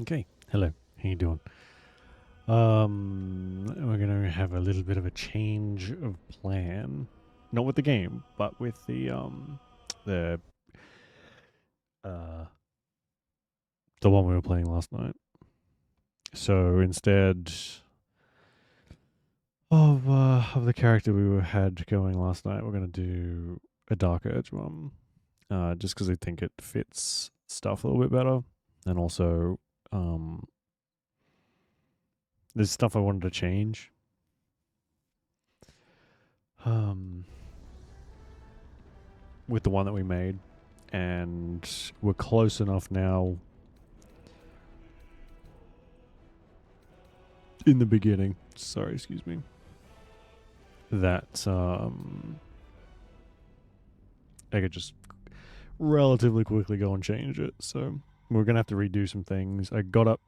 Okay, hello. How you doing? We're gonna have a little bit of a change of plan. Not with the game, but with the uh the one we were playing last night. So instead of the character had going last night, we're gonna do a Dark Urge one. Just because I think it fits stuff a little bit better, and also um there's stuff I wanted to change. Um, with the one that we made, and we're close enough now in the beginning. Sorry, excuse me. That I could just relatively quickly go and change it. So we're gonna have to redo some things. I got up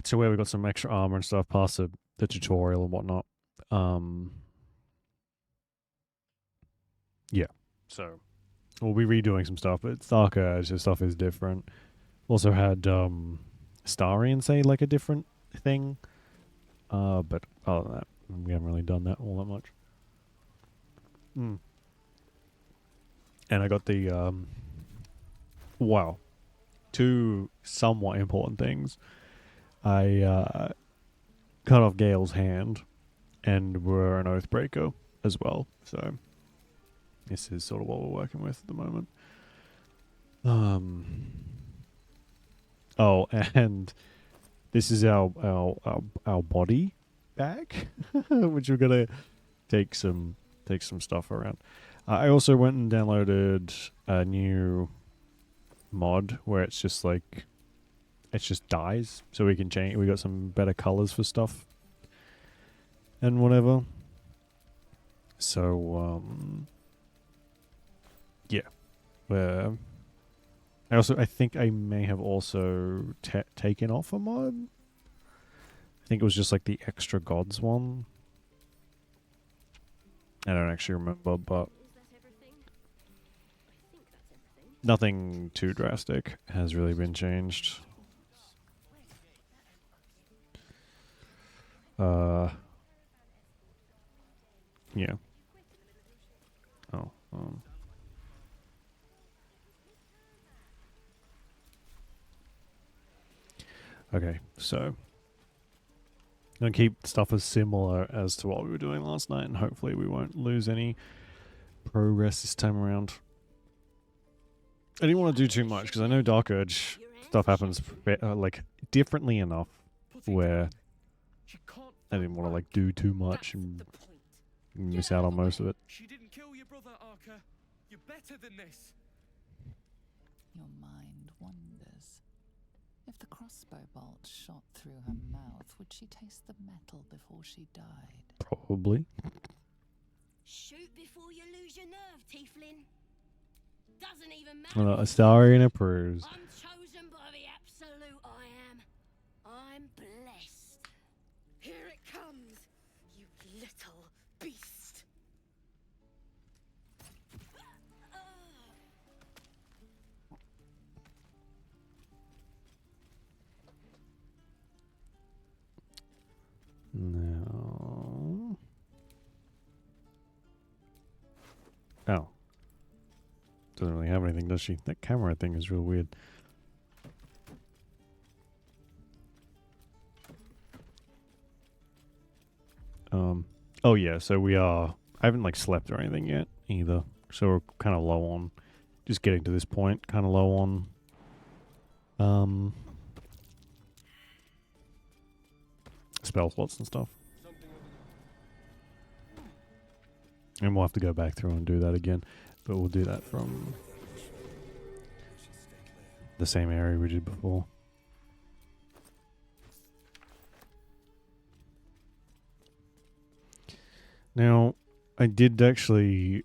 to where we got some extra armor and stuff past the tutorial and whatnot. Yeah. So we'll be redoing some stuff, but it's darker. So stuff is different. Also had Starian say like a different thing. But other than that, we haven't really done that all that much. And I got the wow, two somewhat important things. I cut off Gale's hand, and we're an Oathbreaker as well. So this is sort of what we're working with at the moment. Oh, and this is our body bag, which we're gonna take some stuff around. I also went and downloaded a new mod where it's just like it's just dyes, so we can change. We got some better colors for stuff and whatever. So yeah. I think I may have also taken off a mod. I think it was just like the extra gods one. I don't actually remember, but nothing too drastic has really been changed. Yeah. Oh. Okay, so I'm gonna keep stuff as similar as to what we were doing last night, and hopefully we won't lose any progress this time around. I didn't want to do too much because I know Dark Urge stuff happens like differently enough where I didn't want to like do too much and miss out on most of it. She didn't kill your brother, Arca. You're better than this. Your mind wanders. If the crossbow bolt shot through her mouth, would she taste the metal before she died? Probably. Shoot before you lose your nerve, Tiefling. Doesn't even matter. Astarian approves. I'm chosen by the absolute I am. I'm blessed. Here it comes, you little beast. No. Oh. Doesn't really have anything, does she? That camera thing is real weird. Oh yeah, so I haven't like slept or anything yet either. So we're kind of low on, just getting to this point, kind of low on, spell slots and stuff. And we'll have to go back through and do that again. But we'll do that from the same area we did before. Now, I did actually...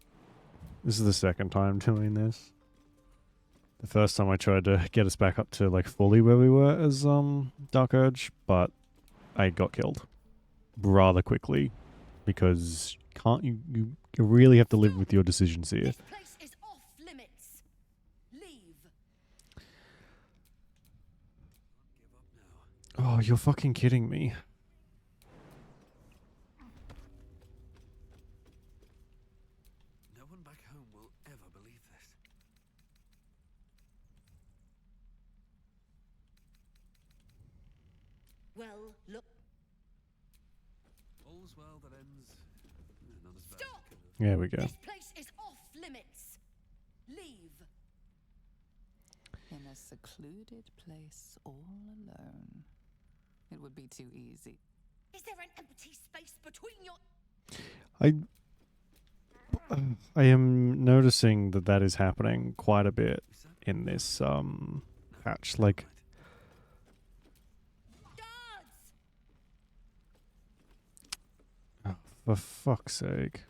This is the second time doing this. The first time I tried to get us back up to like fully where we were as Dark Urge, but I got killed rather quickly because you really have to live with your decisions here. This place is off limits. Leave. Oh, you're fucking kidding me. No one back home will ever believe this. Well, look. All's well that ends. Not as bad Stop! as it could have. There we go. This place is off limits. Leave. In a secluded place all alone. It would be too easy. Is there an empty space between your... I am noticing that that is happening quite a bit in this patch. Like, Guards! oh, for fuck's sake.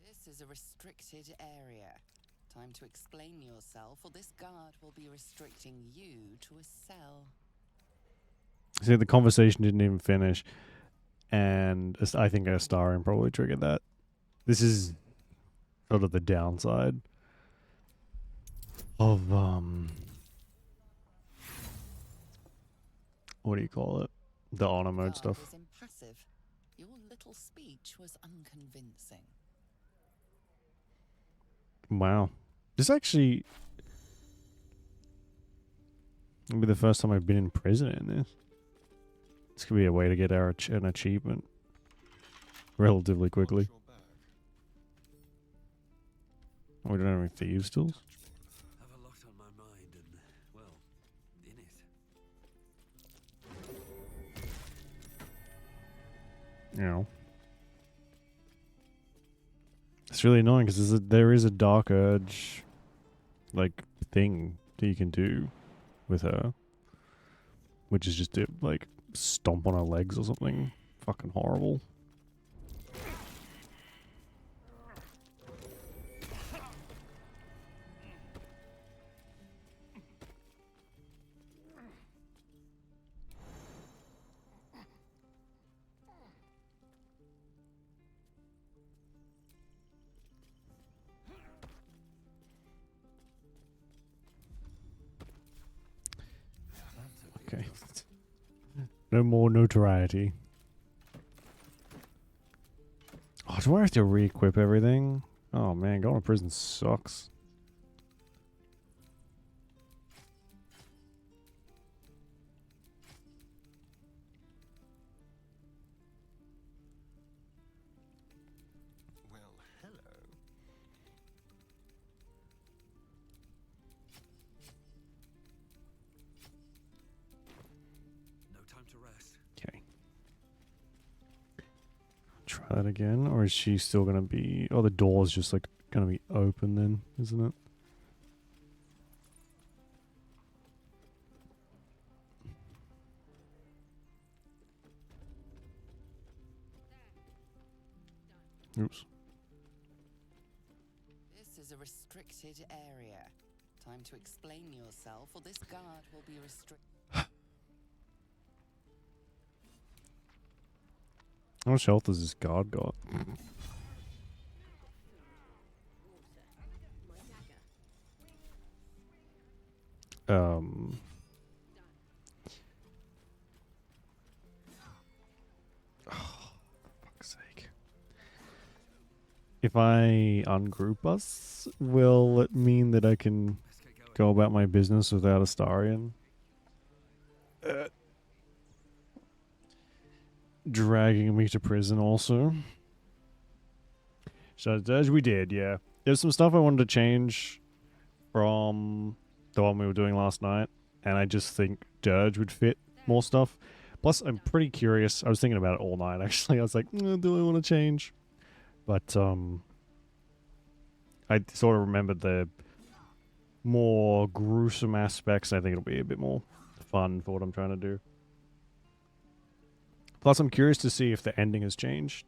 This is a restricted area. Time to explain yourself, or this guard will be restricting you to a cell. See, the conversation didn't even finish, and I think Astarion probably triggered that. This is sort of the downside of what do you call it? The honor mode Guard stuff. was impassive. Your little speech was unconvincing. Wow, this actually will be the first time I've been in prison in this. This could be a way to get an achievement relatively quickly. We don't have any thieves tools. Have a lot on my mind and, well, in it. You know. It's really annoying because there is a dark urge, like, thing that you can do with her. Which is just to, like, stomp on her legs or something. Fucking horrible. Okay. No more notoriety. Oh, do I have to re-equip everything? Oh man, going to prison sucks. Well, hello. No time to rest. Okay. Try that again, or is she still gonna be? Oh, the door's just like gonna be open then, isn't it? Oops. This is a restricted area. Time to explain yourself, or this guard will be restricted. How much health has this guard got? Um. Oh, for fuck's sake. If I ungroup us, will it mean that I can Let's get going. go about my business without Astarion? Dragging me to prison also. So as we did, yeah. There's some stuff I wanted to change from the one we were doing last night, and I just think Durge would fit more stuff. Plus, I'm pretty curious. I was thinking about it all night, actually. I was like, do I want to change? But, I sort of remembered the more gruesome aspects. I think it'll be a bit more fun for what I'm trying to do. Plus, I'm curious to see if the ending has changed.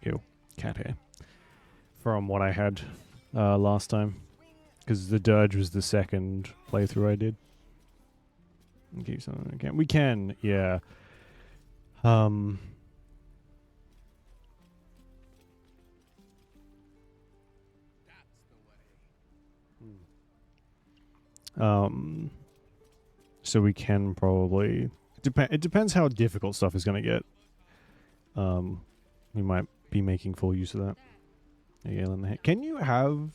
Ew, cat hair. From what I had last time. Because the Durge was the second playthrough I did. Keep something we can. We can, yeah. So we can probably it depends how difficult stuff is going to get. We might be making full use of that. Gale in the hand. Can you have?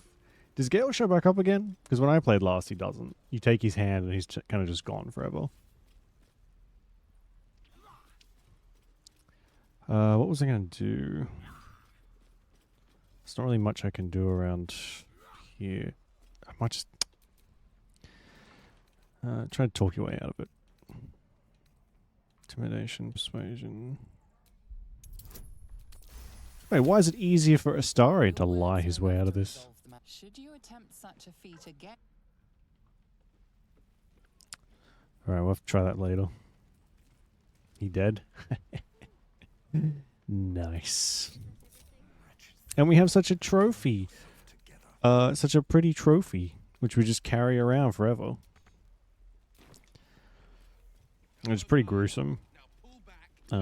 Does Gale show back up again? Because when I played last, he doesn't. You take his hand and he's kind of just gone forever. What was I going to do? There's not really much I can do around here. I might just try to talk your way out of it. Intimidation, persuasion. Wait, why is it easier for Astarion to lie his way out of this? Should you attempt such a feat again? Alright, we'll have to try that later. He dead? Nice. And we have such a trophy. Such a pretty trophy, which we just carry around forever. It's pretty gruesome. But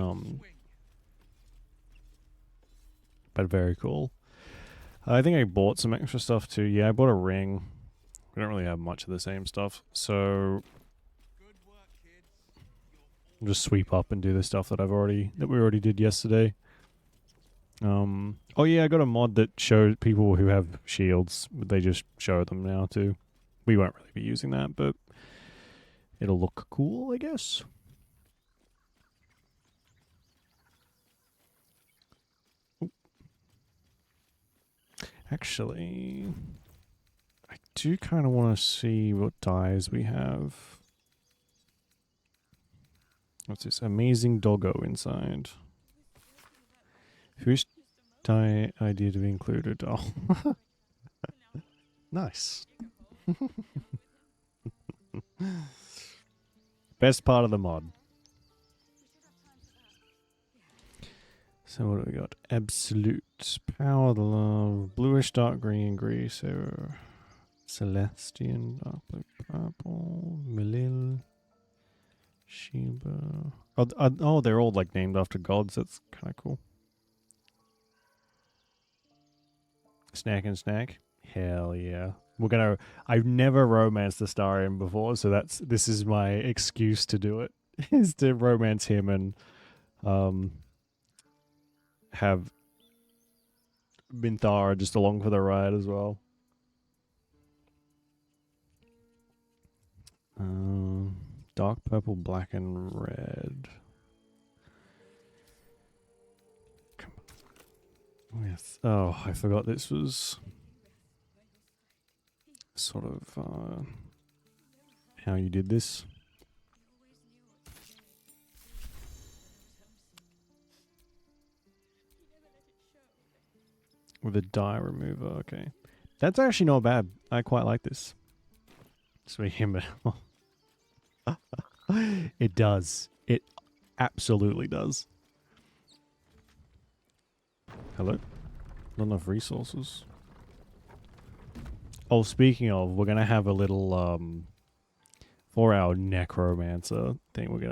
very cool. I think I bought some extra stuff too. Yeah, I bought a ring. We don't really have much of the same stuff, so I'll just sweep up and do the stuff that we already did yesterday. Oh yeah, I got a mod that shows people who have shields. They just show them now too. We won't really be using that, but it'll look cool, I guess. Actually, I do kind of want to see what dyes we have. What's this? Amazing doggo inside. First dye idea to be included. Oh. Nice. Best part of the mod. So what do we got? Absolute power, the love, bluish, dark green, grey, so Celestian, dark blue, purple, Melil, Sheba. Oh, they're all like named after gods. That's kind of cool. Snack and snack. Hell yeah. I've never romanced Astarion before, so this is my excuse to do it. Is to romance him and have Minthara just along for the ride as well. Dark purple, black and red. Come on. Yes. Oh, I forgot this was sort of how you did this. With a dye remover, okay. That's actually not bad. I quite like this. Sweet him. It does. It absolutely does. Hello? Not enough resources. Oh, speaking of, we're gonna have a little for our necromancer thing.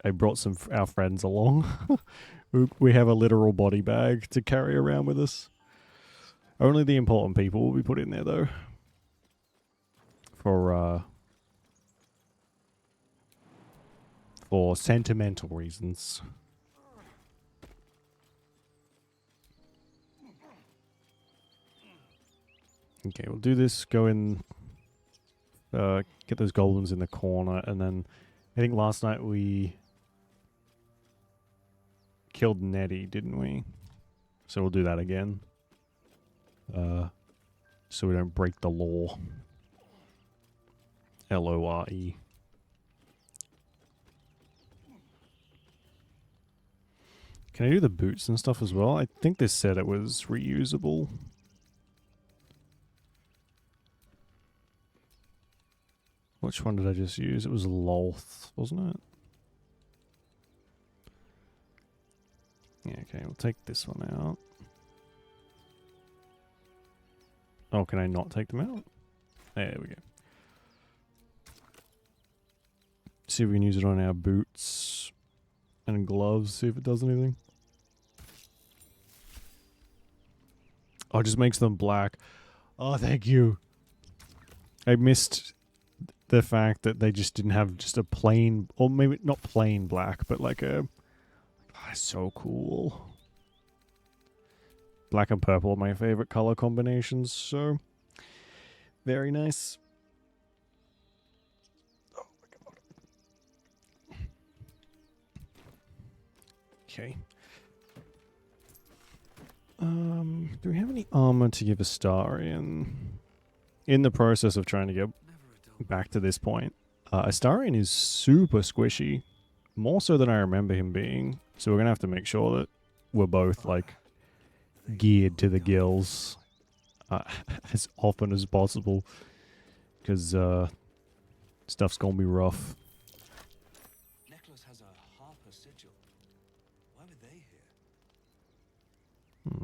I brought our friends along. We have a literal body bag to carry around with us. Only the important people will be put in there, though. For sentimental reasons. Okay, we'll do this. Go in. Get those golems in the corner, and then I think last night we killed Nettie, didn't we? So we'll do that again. So we don't break the law. L-O-R-E. Can I do the boots and stuff as well? I think they said it was reusable. Which one did I just use? It was Lolth, wasn't it? Yeah, okay, we'll take this one out. Oh, can I not take them out? There we go. See if we can use it on our boots and gloves, see if it does anything. Oh, it just makes them black. Oh, thank you. I missed the fact that they just didn't have just a plain, or maybe not plain black, but like a... Oh, so cool. Black and purple are my favorite color combinations, so... Very nice. Oh my god. Okay. Do we have any armor to give Astarion? In the process of trying to get back to this point, Astarion is super squishy. More so than I remember him being. So we're going to have to make sure that we're both, like, geared to the gills as often as possible. Because stuff's going to be rough. Necklace has a harper sigil. Why were they here?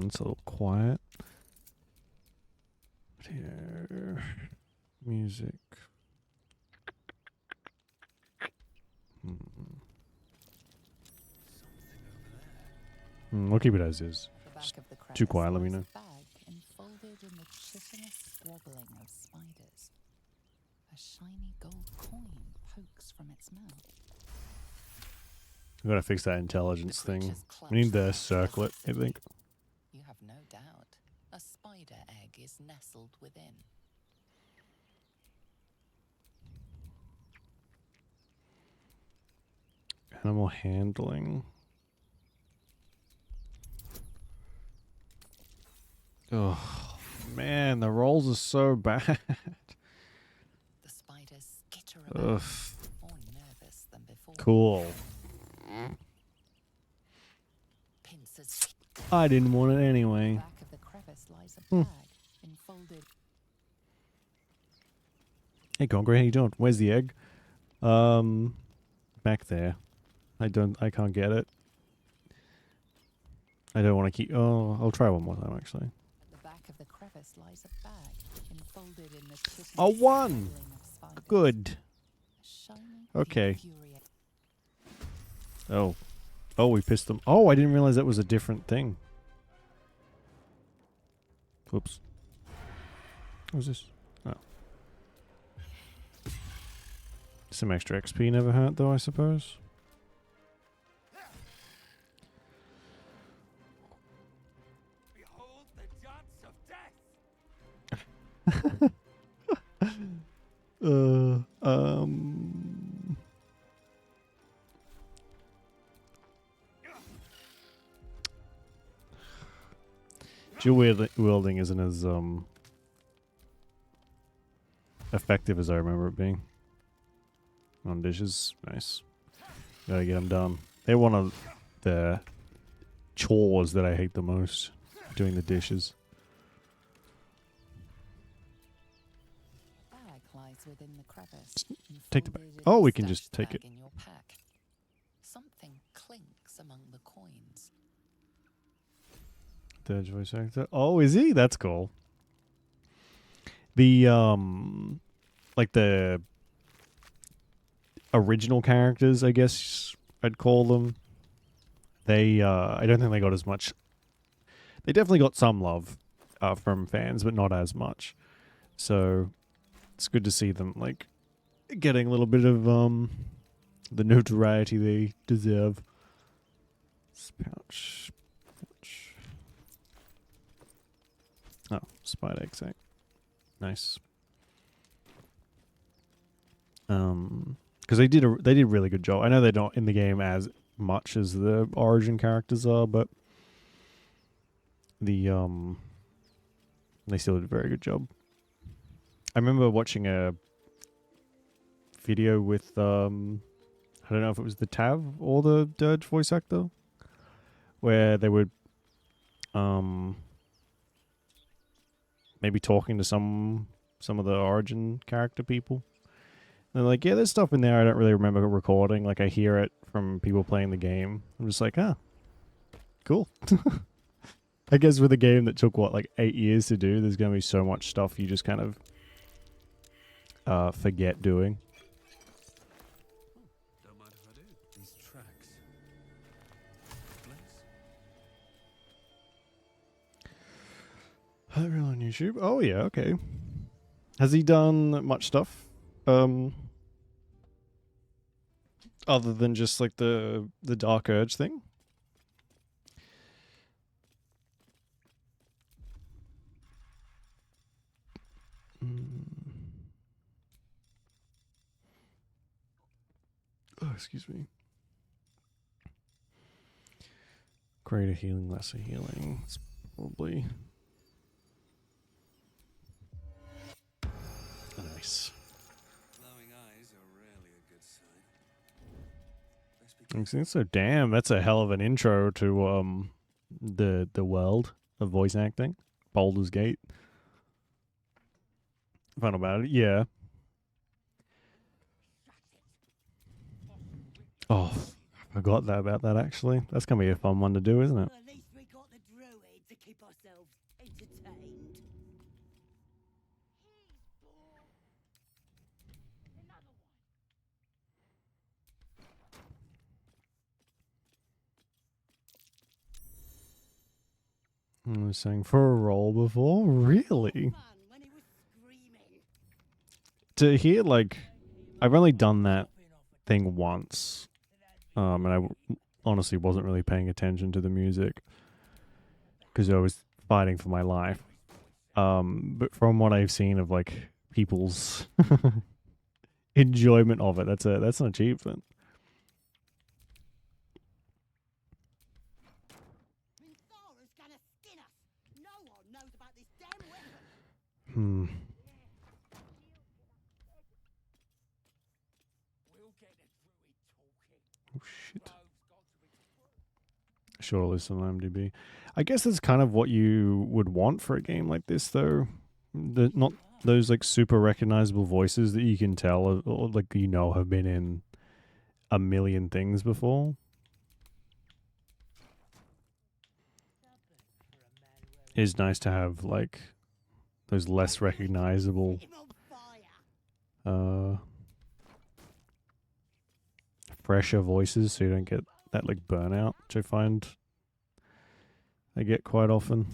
It's a little quiet. Here. Music. We'll keep it as is. Too quiet, let me know. Bag enfolded in the chitinous squabbling of spiders. A shiny gold coin pokes from its mouth. We gotta fix that intelligence The thing. creature's We need clutch the circlet, I think. You have no doubt. A spider egg is nestled within. Animal handling. Oh man, the rolls are so bad. The spiders skitter about, Ugh. more nervous than before. Cool. Pincers. I didn't want it anyway. Back of the crevice lies a bag enfolded. Hey Congress, how you doing? Where's the egg? Back there. I can't get it. I don't want to keep... Oh, I'll try one more time, actually. At the back of the crevice lies a bag enfolded in the chitinous A one! squabbling of spiders. Good. A shiny Okay. infuriate. Oh. Oh, we pissed them. Oh, I didn't realize that was a different thing. Whoops. What was this? Oh. Some extra XP never hurt, though, I suppose. Behold the dance of death! Dual wielding isn't as effective as I remember it being. On dishes, nice. Gotta get them done. They're one of the chores that I hate the most. Doing the dishes. Bag lies within the crevice. Take the bag. enfolded in Oh, the we can just stashed take bag it. in your pack. Something clinks among the coins. Durge voice actor. Oh, is he? That's cool. The like the original characters, I guess I'd call them. They I don't think they got as much. They definitely got some love from fans, but not as much. So it's good to see them like getting a little bit of the notoriety they deserve. This pouch. Oh, spider egg. Nice. Because they did a really good job. I know they're not in the game as much as the Origin characters are, but they still did a very good job. I remember watching a video with I don't know if it was the Tav or the Durge voice actor, where they would maybe talking to some of the Origin character people. And they're like, yeah, there's stuff in there I don't really remember recording. Like, I hear it from people playing the game. I'm just like, ah, cool. I guess with a game that took, what, like 8 years to do, there's going to be so much stuff you just kind of forget doing. Don't mind if I do. These tracks. Place. Real on YouTube? Oh, yeah, okay. Has he done much stuff? Other than just like the Dark Urge thing? Oh, excuse me. Greater healing, lesser healing. It's probably nice. Glowing eyes are rarely a good sign. Best be I'm saying, so damn, that's a hell of an intro to the world of voice acting. Baldur's Gate. Fun about it, yeah. Oh, I forgot that about that actually. That's gonna be a fun one to do, isn't it? At least we got the druid to keep ourselves entertained. I was saying for a role before, really? Fun when he was screaming. To hear like, I've only done that thing once, and honestly wasn't really paying attention to the music because I was fighting for my life. But from what I've seen of like people's enjoyment of it, that's an achievement. Minthara's gonna skin us. No one knows about this damn weapon. Hmm. We'll get the druid talking. Oh shit. Shortlist on IMDb. I guess that's kind of what you would want for a game like this, though. Not those like super recognizable voices that you can tell, or like have been in a million things before. It's nice to have like those less recognizable, Set him on fire. fresher voices, so you don't get that like burnout, which I find I get quite often.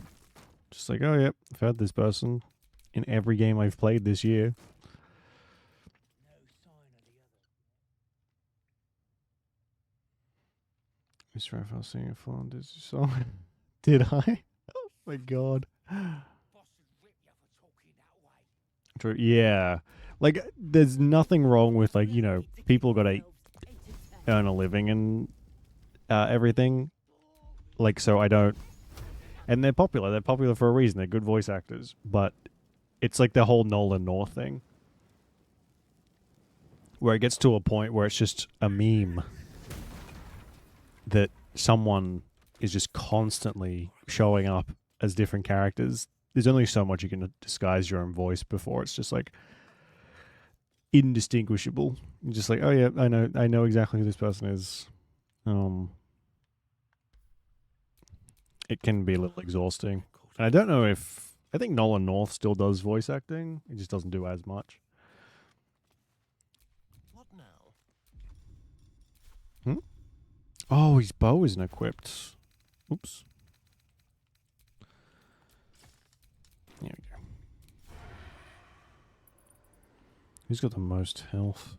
Just like, oh yep, I've had this person in every game I've played this year. Mr. Raphael singing a full on Disney song. Did I? Oh my god. True. Yeah. Like, there's nothing wrong with, like, people gotta earn a living and everything. Like, so I don't. And they're popular. They're popular for a reason. They're good voice actors. But it's like the whole Nolan North thing, where it gets to a point where it's just a meme that someone is just constantly showing up as different characters. There's only so much you can disguise your own voice before it's just like indistinguishable. You're just like, oh yeah, I know exactly who this person is. It can be a little exhausting. And I don't know if I think Nolan North still does voice acting. He just doesn't do as much. What now? Oh, his bow isn't equipped. Oops. There we go. Who's got the most health?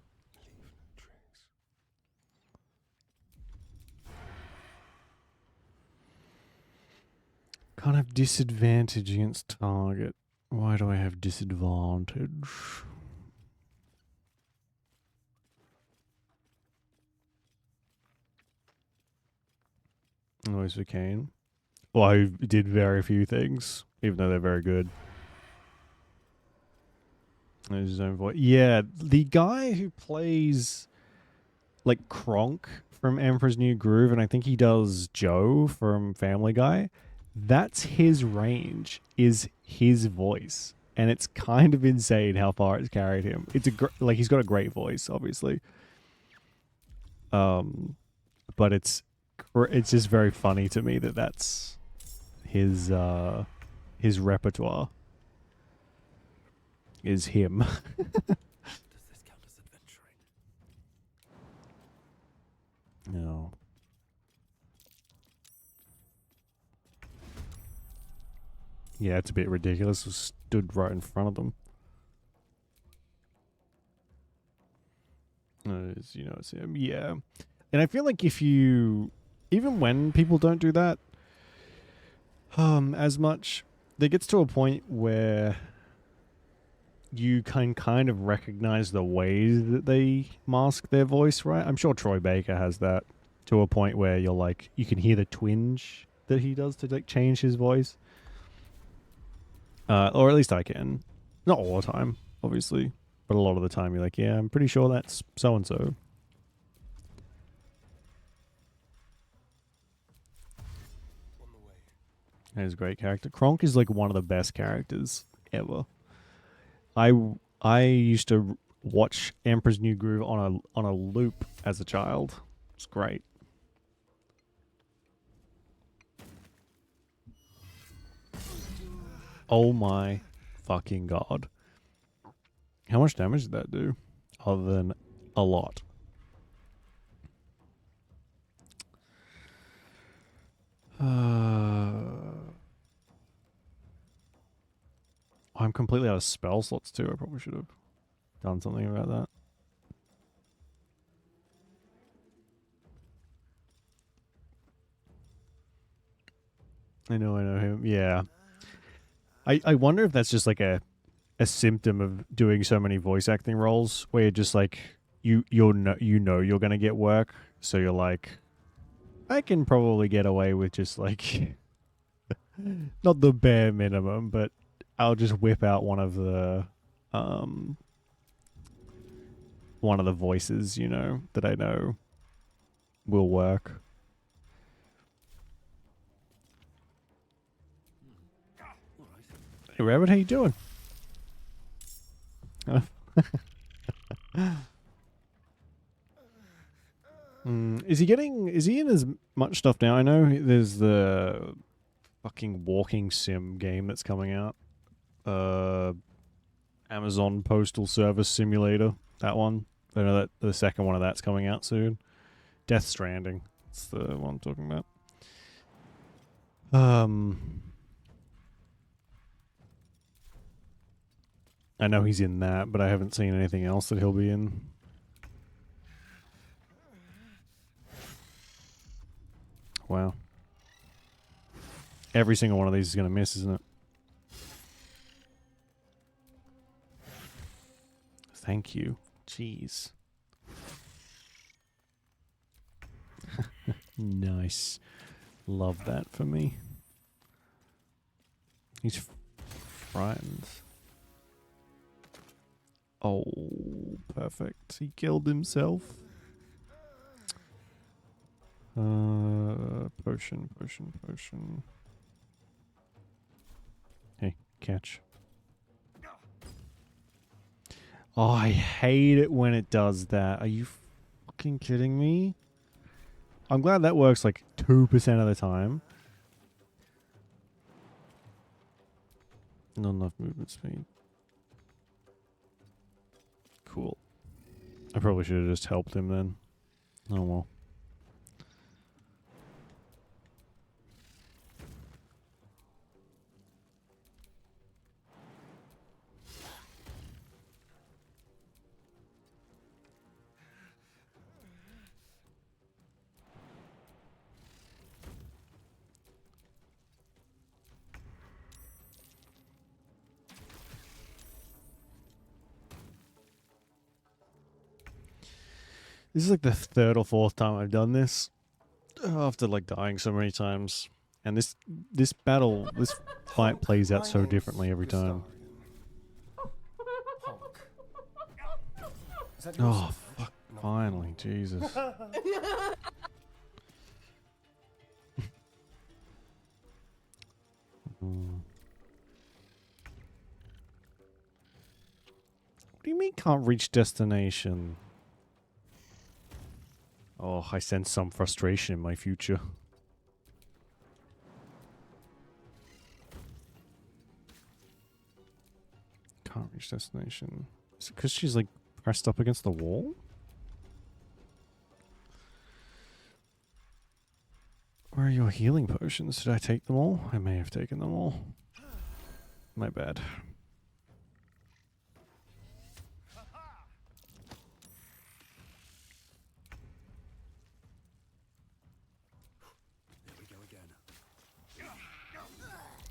Can't have disadvantage against target. Why do I have disadvantage? Always for Kane. Well, I did very few things, even though they're very good. There's his own voice. Yeah, the guy who plays like Kronk from Emperor's New Groove, and I think he does Joe from Family Guy. That's his range, is his voice, and it's kind of insane how far it's carried him. It's like he's got a great voice, obviously. But it's just very funny to me that that's his repertoire is him. Does this count as adventuring? No. Yeah, it's a bit ridiculous. It stood right in front of them. as you know it's him. Yeah. And I feel like if you, even when people don't do that as much, there gets to a point where you can kind of recognize the ways that they mask their voice, right? I'm sure Troy Baker has that to a point where you're like, you can hear the twinge that he does to like change his voice. Or at least I can. Not all the time, obviously. But a lot of the time you're like, yeah, I'm pretty sure that's so-and-so. On the way. He's a great character. Kronk is like one of the best characters ever. I used to watch Emperor's New Groove on a loop as a child. It's great. Oh my fucking god. How much damage did that do? Other than a lot. I'm completely out of spell slots too. I probably should have done something about that. I know him. Yeah. I wonder if that's just like a symptom of doing so many voice acting roles where you're just like you know you're gonna get work, so you're like, I can probably get away with just like not the bare minimum, but I'll just whip out one of the voices, you know, that I know will work. Hey Rabbit, how you doing? Is he in as much stuff now? I know there's the fucking walking sim game that's coming out. Amazon Postal Service Simulator. That one. I know that the second one of that's coming out soon. Death Stranding. That's the one I'm talking about. I know he's in that, but I haven't seen anything else that he'll be in. Wow. Every single one of these is going to miss, isn't it? Thank you. Jeez. Nice. Love that for me. He's frightened. Oh, perfect. He killed himself. Potion. Hey, catch. Oh, I hate it when it does that. Are you fucking kidding me? I'm glad that works like 2% of the time. Not enough movement speed. Cool. I probably should have just helped him then. Oh well. This is like the third or fourth time I've done this. After like dying so many times. And this fight plays out so differently every time. Oh, fuck. Finally, Jesus. What do you mean can't reach destination? Oh, I sense some frustration in my future. Can't reach destination. Is it because she's like pressed up against the wall? Where are your healing potions? Did I take them all? I may have taken them all. My bad.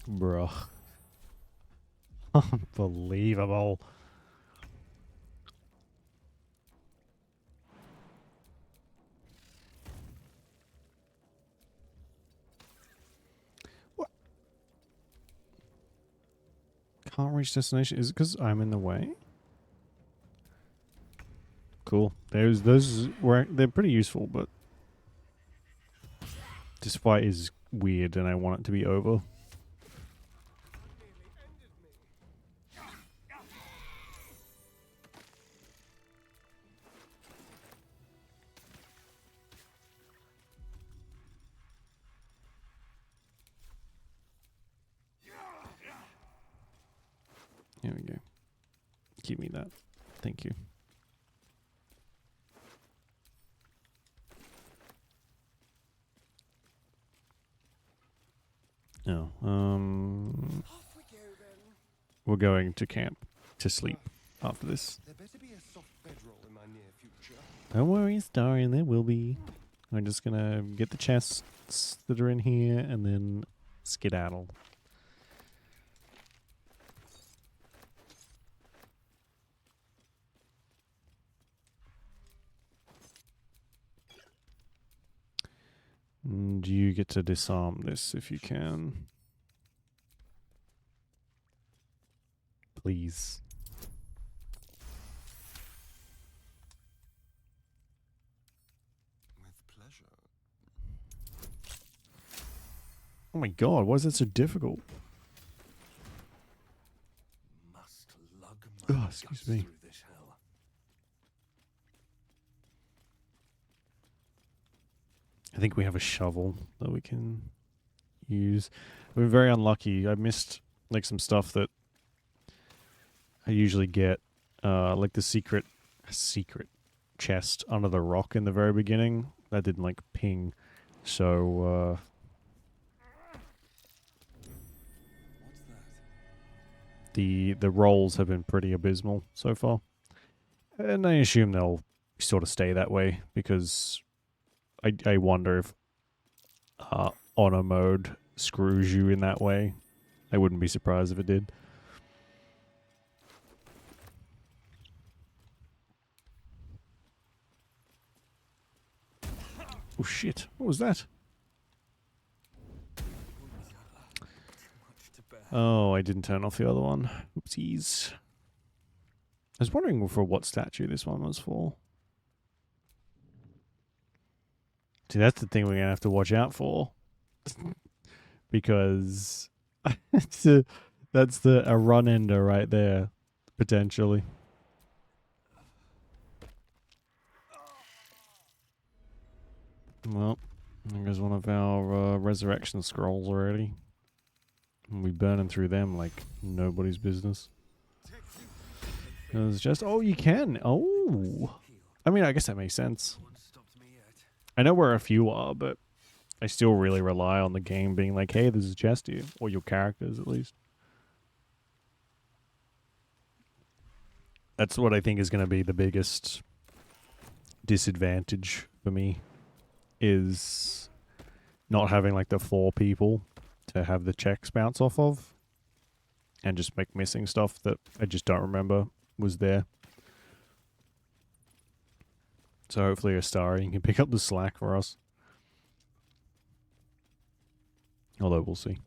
Bruh. Unbelievable. What? Can't reach destination. Is it because I'm in the way? Cool. Those were they're pretty useful, but this fight is weird, and I want it to be over. Here we go. Give me that. Thank you. Oh, Off we go then. we're going to camp to sleep after this. There better be a soft bedroll in my near future. Don't worry, Starry, there will be. I'm just gonna get the chests that are in here and then skedaddle. And you get to disarm this if you can. Please. With pleasure. Oh my god, why is that so difficult? Must lug my Oh, excuse guts me. through this hell. I think we have a shovel that we can use. We're very unlucky. I missed like some stuff that I usually get, like the secret chest under the rock in the very beginning. That didn't like ping, so What's that? the rolls have been pretty abysmal so far, and I assume they'll sort of stay that way because I wonder if honor mode screws you in that way. I wouldn't be surprised if it did. Oh shit, what was that? Much to bear. Oh, I didn't turn off the other one. Oopsies. I was wondering for what statue this one was for. See, that's the thing we're going to have to watch out for. Because that's a run ender right there, potentially. Well, there's one of our resurrection scrolls already. And we burning through them like nobody's business. It's just, oh, you can. Oh. I mean, I guess that makes sense. No one stopped me yet. I know where a few are, but I still really rely on the game being like, hey, there's a chest here. Or your characters, at least. That's what I think is going to be the biggest disadvantage for me, is not having like the 4 people to have the checks bounce off of, and just make missing stuff that I just don't remember was there. So hopefully Astari can pick up the slack for us. Although we'll see.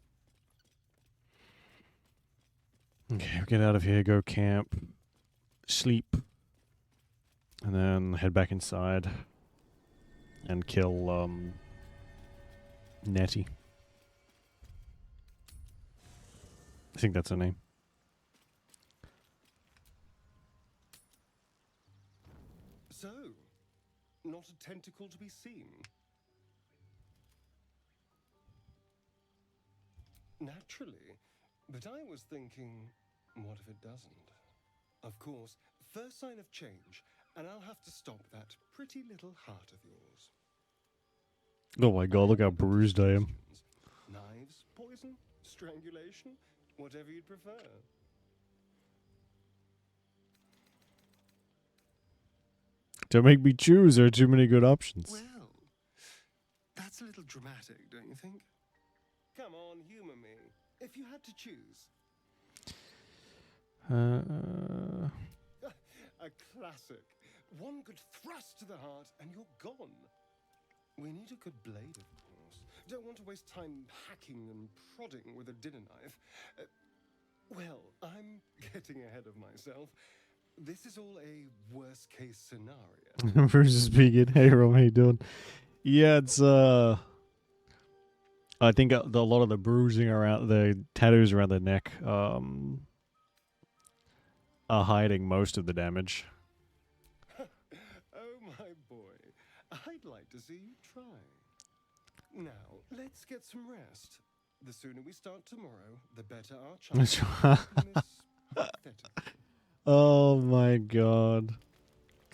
Okay, get out of here, go camp, sleep, and then head back inside and kill Nettie. I think that's her name. So, not a tentacle to be seen. Naturally, but I was thinking, what if it doesn't? Of course, first sign of change, and I'll have to stop that pretty little heart of yours. Oh my god, look how bruised I am. Knives, poison, strangulation, whatever you'd prefer. Don't make me choose, there are too many good options. Well, that's a little dramatic, don't you think? Come on, humor me. if you had to choose. A classic. One good thrust to the heart and you're gone. We need a good blade, of course. Don't want to waste time hacking and prodding with a dinner knife. Well, I'm getting ahead of myself. This is all a worst-case scenario. Bruce is speaking. Hey, Rom, how you doing? Yeah, it's I think a lot of the bruising around the tattoos around the neck are hiding most of the damage. Oh, my boy. I'd like to see you try. Now, let's get some rest. The sooner we start tomorrow, the better our chance. Oh my god.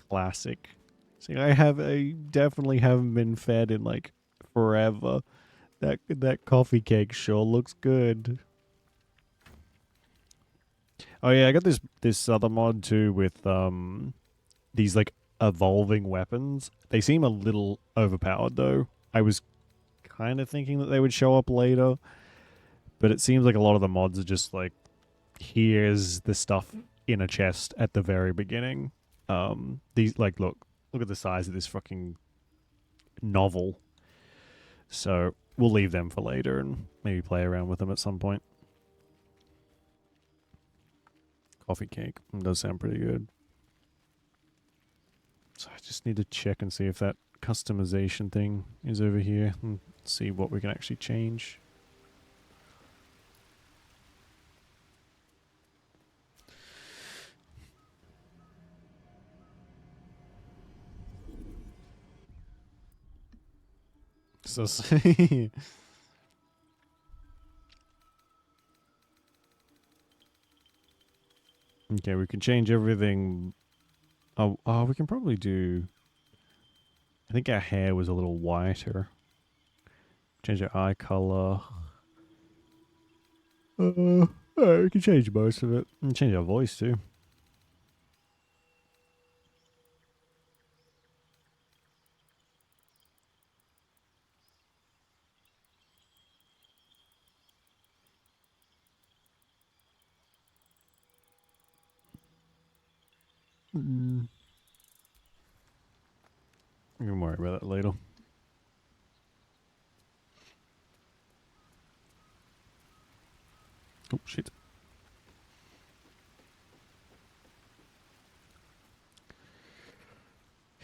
Classic. See, I definitely haven't been fed in like forever. That coffee cake sure looks good. Oh yeah, I got this other mod too with these like evolving weapons. They seem a little overpowered though. I was kind of thinking that they would show up later, but it seems like a lot of the mods are just like, here's the stuff in a chest at the very beginning. These like look at the size of this fucking novel. So we'll leave them for later and maybe play around with them at some point. Coffee cake does sound pretty good. So I just need to check and see if that customization thing is over here and see what we can actually change. So okay, we can change everything. Oh, we can probably do. I think our hair was a little whiter. Change our eye color. We can change most of it. And change our voice too. We can worry about that later. Oh shit.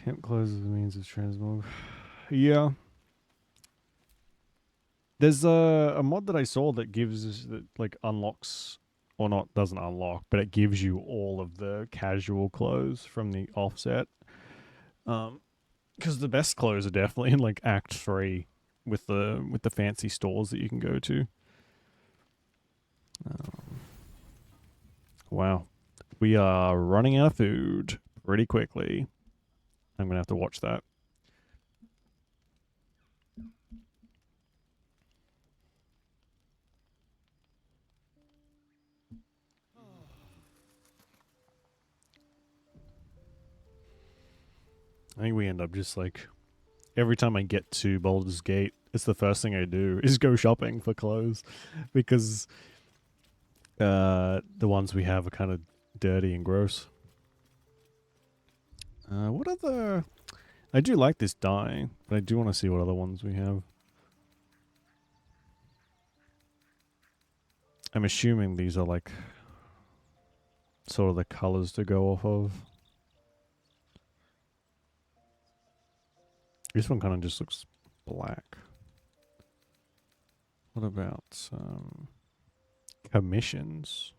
Camp closes the means of transmog. Yeah. There's a mod that I saw that that like unlocks, or not, doesn't unlock, but it gives you all of the casual clothes from the offset. Because the best clothes are definitely in like Act 3 with the fancy stores that you can go to. Wow. We are running out of food pretty quickly. I'm going to have to watch that. I think we end up just like, every time I get to Baldur's Gate, it's the first thing I do is go shopping for clothes, because the ones we have are kind of dirty and gross. What other... I do like this dye, but I do want to see what other ones we have. I'm assuming these are like sort of the colors to go off of. This one kind of just looks black. What about commissions?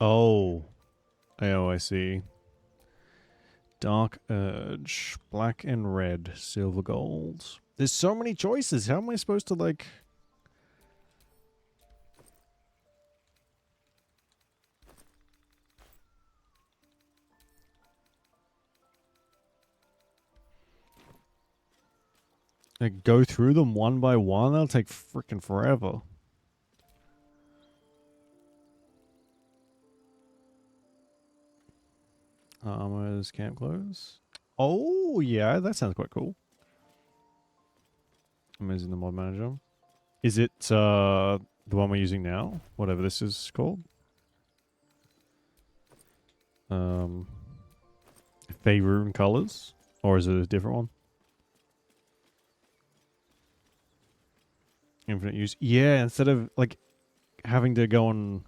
Oh, I see. Dark Urge, black and red, silver gold. There's so many choices. How am I supposed to like... like go through them one by one? That'll take freaking forever. Armor's camp clothes. Oh, yeah, that sounds quite cool. I'm using the mod manager. Is it the one we're using now? Whatever this is called? Faerun colors? Or is it a different one? Infinite use. Yeah, instead of like having to go and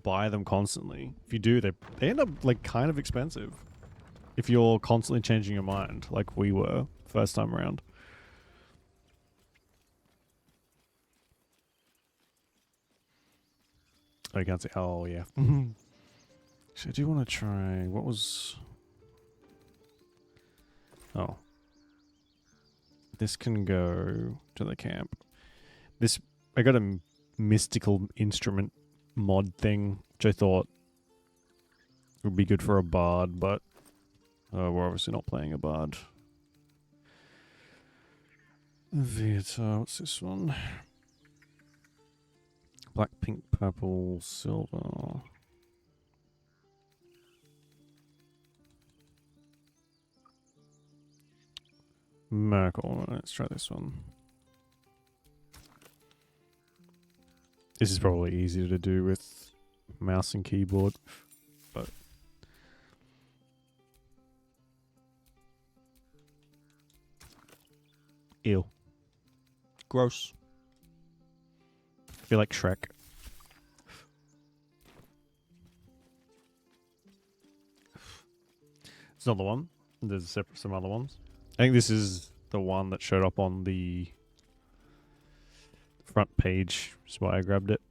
buy them constantly. If you do, they end up like kind of expensive. If you're constantly changing your mind, like we were first time around. Oh, you can't say. Oh, yeah. So I do want to try. What was? Oh, this can go to the camp. This I got a mystical instrument mod thing, which I thought would be good for a bard, but we're obviously not playing a bard. Vita, what's this one? Black, pink, purple, silver. Merkel, let's try this one. This is probably easier to do with mouse and keyboard, but ew. Gross. I feel like Shrek. It's not the one. There's some other ones. I think this is the one that showed up on the front page. That's why I grabbed it.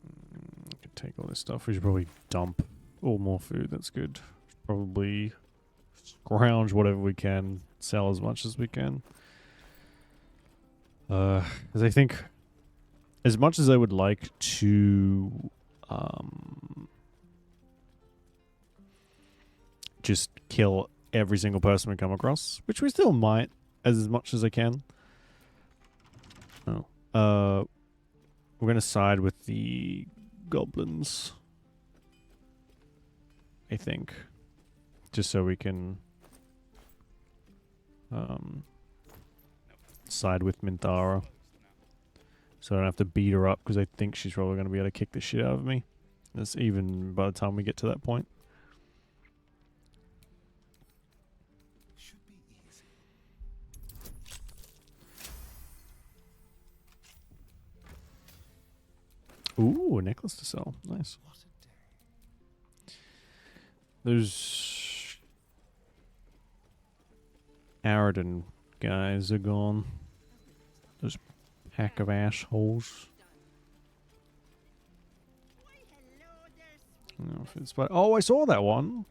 I could take all this stuff. We should probably dump all more food. That's good. Probably scrounge whatever we can. Sell as much as we can. Because I think as much as I would like to just kill every single person we come across, which we still might, as much as I can. Oh. We're gonna side with the goblins, I think. Just so we can side with Minthara. So I don't have to beat her up, because I think she's probably going to be able to kick the shit out of me. That's even by the time we get to that point. Should be easy. Ooh, a necklace to sell. Nice. What a day. Those Aradan guys are gone. Those pack of assholes. No, if it's oh, I saw that one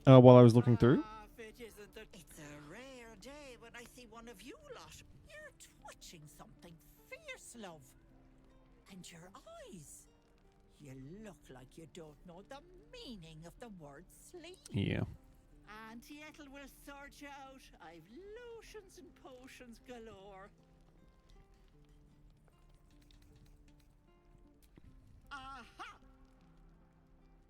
while I was looking through. It's a rare day when I see one of you lot. You're twitching something fierce, love. And your eyes. You look like you don't know the meaning of the word sleep. Yeah. Auntie Ethel will sort you out. I've lotions and potions galore. Aha!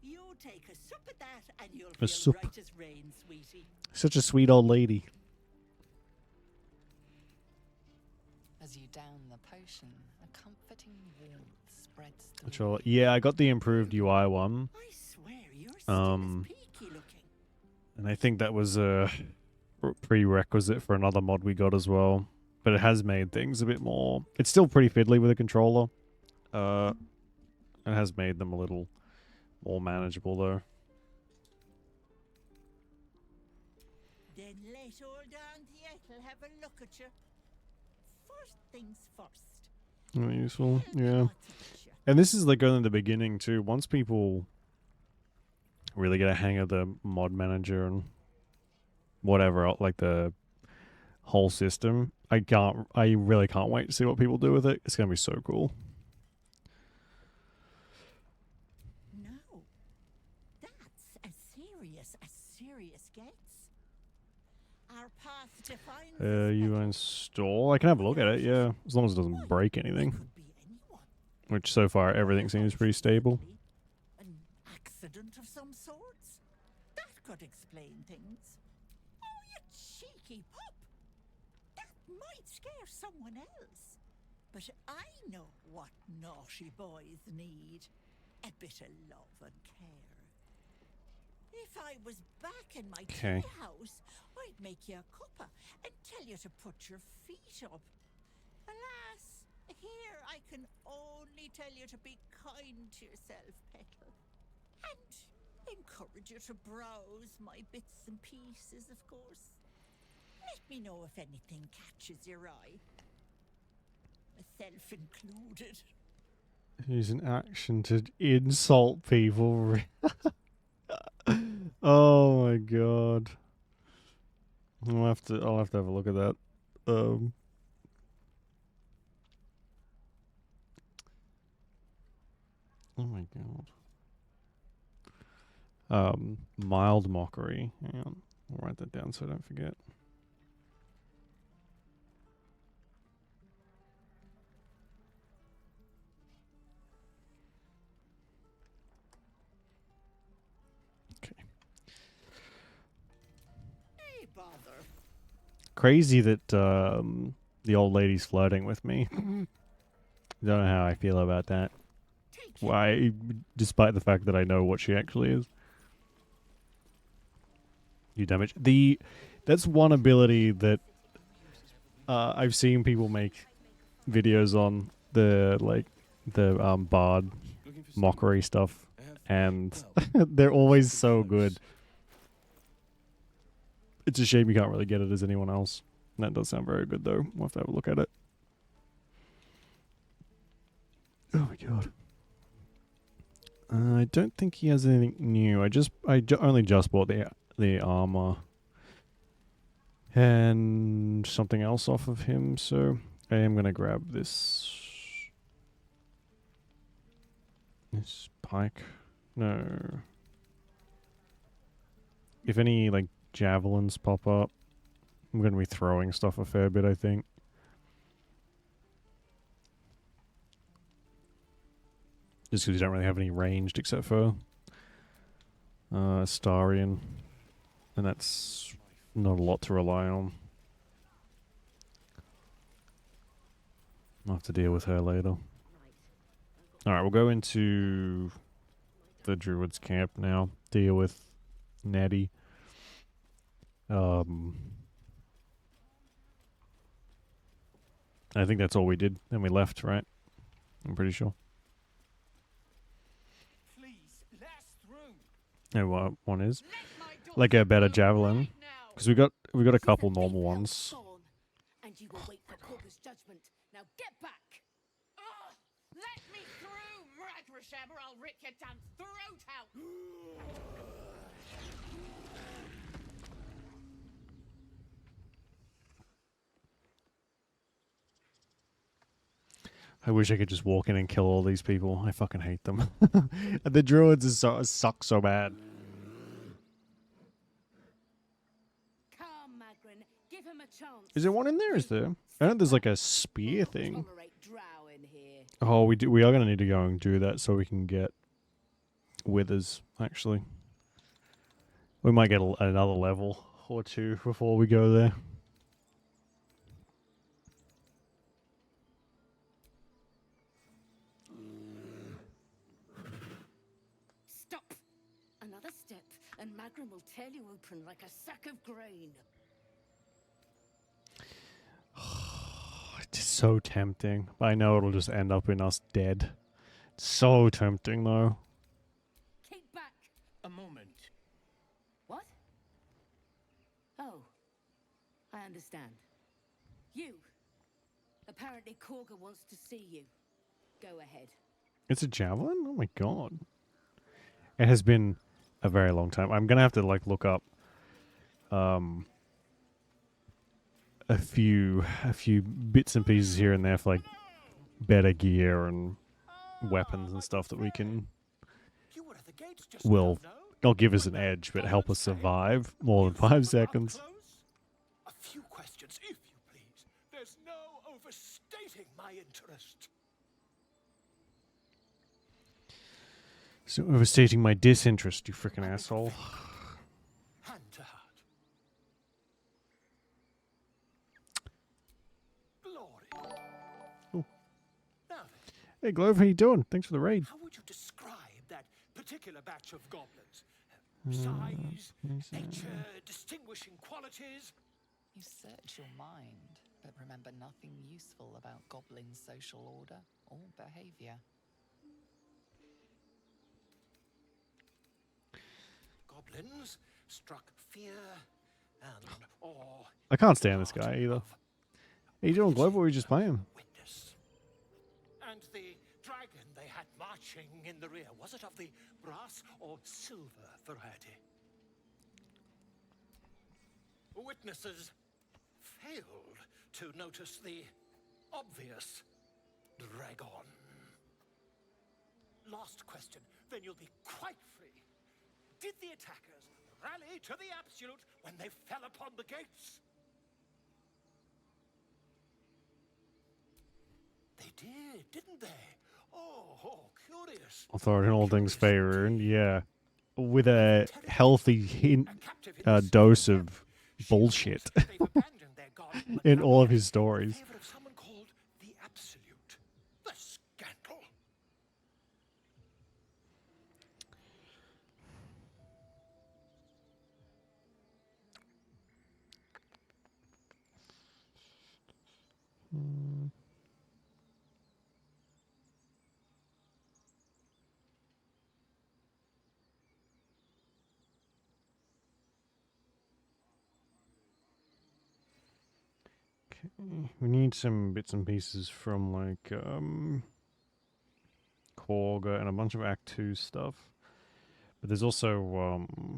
You take a sup at that and you'll feel sup. right as rain, sweetie. Such a sweet old lady. As you down the potion, a comforting warmth spreads through. Control. Yeah, I got the improved UI one. I swear you're still as peaky looking. And I think that was a prerequisite for another mod we got as well. But it has made things a bit more... It's still pretty fiddly with a controller. It has made them a little more manageable though. Then let old Auntie Ethel have a look at you. First things first. Not useful, Tell me yeah. what's at you. And this is like only the beginning too. Once people really get a hang of the mod manager and whatever, like the whole system, I really can't wait to see what people do with it. It's gonna be so cool. No. That's as serious gets. Our path defines You install. I can have a look at it, yeah. As long as it doesn't break anything. Could be which so far everything seems pretty stable. An accident of some sorts? That could explain things. Oh, you cheeky pup! That might scare someone else. But I know what naughty boys need. A bit of love and care. If I was back in my Okay. tea house, I'd make you a cuppa and tell you to put your feet up. Alas, here I can only tell you to be kind to yourself, Petal. And encourage you to browse my bits and pieces, of course. Let me know if anything catches your eye. Myself included. Use an action to insult people. Oh my god. I'll have to have a look at that. Oh my god. Mild mockery. Hang on. I'll write that down so I don't forget. Hey, bother. Crazy that the old lady's flirting with me. Don't know how I feel about that. Why, despite the fact that I know what she actually is. You damage. That's one ability that I've seen people make videos on, the bard mockery stuff, and they're always so good. It's a shame you can't really get it as anyone else. That does sound very good though. We'll have to have a look at it. Oh my god. I don't think he has anything new. I only just bought the armor and something else off of him, so I am gonna grab this pike. No. If any like javelins pop up, I'm gonna be throwing stuff a fair bit, I think. Just because you don't really have any ranged except for Astarion. And that's not a lot to rely on. I'll have to deal with her later. Alright, we'll go into the Druid's camp now. Deal with Natty. I think that's all we did. Then we left, right? I'm pretty sure. And what one is like a better javelin, because we got a couple normal ones. And you will wait for Corvus' judgment. Now get back. Let me through, Ragrasham, or I'll rip your damn throat out! I wish I could just walk in and kill all these people. I fucking hate them. The druids suck so bad. Come, Magrin. Give him a chance. Is there one in there? Is there? I know there's like a spear thing. Tolerate drow in here. Oh, we are gonna need to go and do that so we can get withers. Actually, we might get another level or two before we go there. Stop. Another step, and Magrin will tear you open like a sack of grain. It's so tempting. But I know it'll just end up in us dead. So tempting though. Keep back. A moment. What? Oh, I understand. You. Apparently Korga wants to see you. Go ahead. It's a javelin? Oh my god. It has been a very long time. I'm gonna have to like look up a few bits and pieces here and there for like better gear and weapons and stuff that we can will not give us an edge but help us survive more than 5 seconds. A few questions, if you please. There's no overstating my interest. So overstating my disinterest, you freaking asshole. Hand to heart. Glory. Ooh. Now then, Hey, Glove, how you doing? Thanks for the raid. how would you describe that particular batch of goblins? Size, nature, distinguishing qualities? You search your mind, but remember nothing useful about goblin social order or behavior. Goblins struck fear and awe. I can't stand this heart guy either. of How you doing, Glove? Or are you just playing? witness. And the dragon they had marching in the rear, was it of the brass or silver variety? Witnesses failed to notice the obvious dragon. Last question, then you'll be quite free. Did the attackers rally to the absolute when they fell upon the gates? They did, didn't they? Oh, curious. Authority in all things favor, and yeah, with a Territory, healthy hint, a captive in the dose sea. of She bullshit thought they've abandoned their god, but in now all of they're his stories. in favor of someone called the Absolute. The scandal. We need some bits and pieces from like Korga and a bunch of Act 2 stuff. But there's also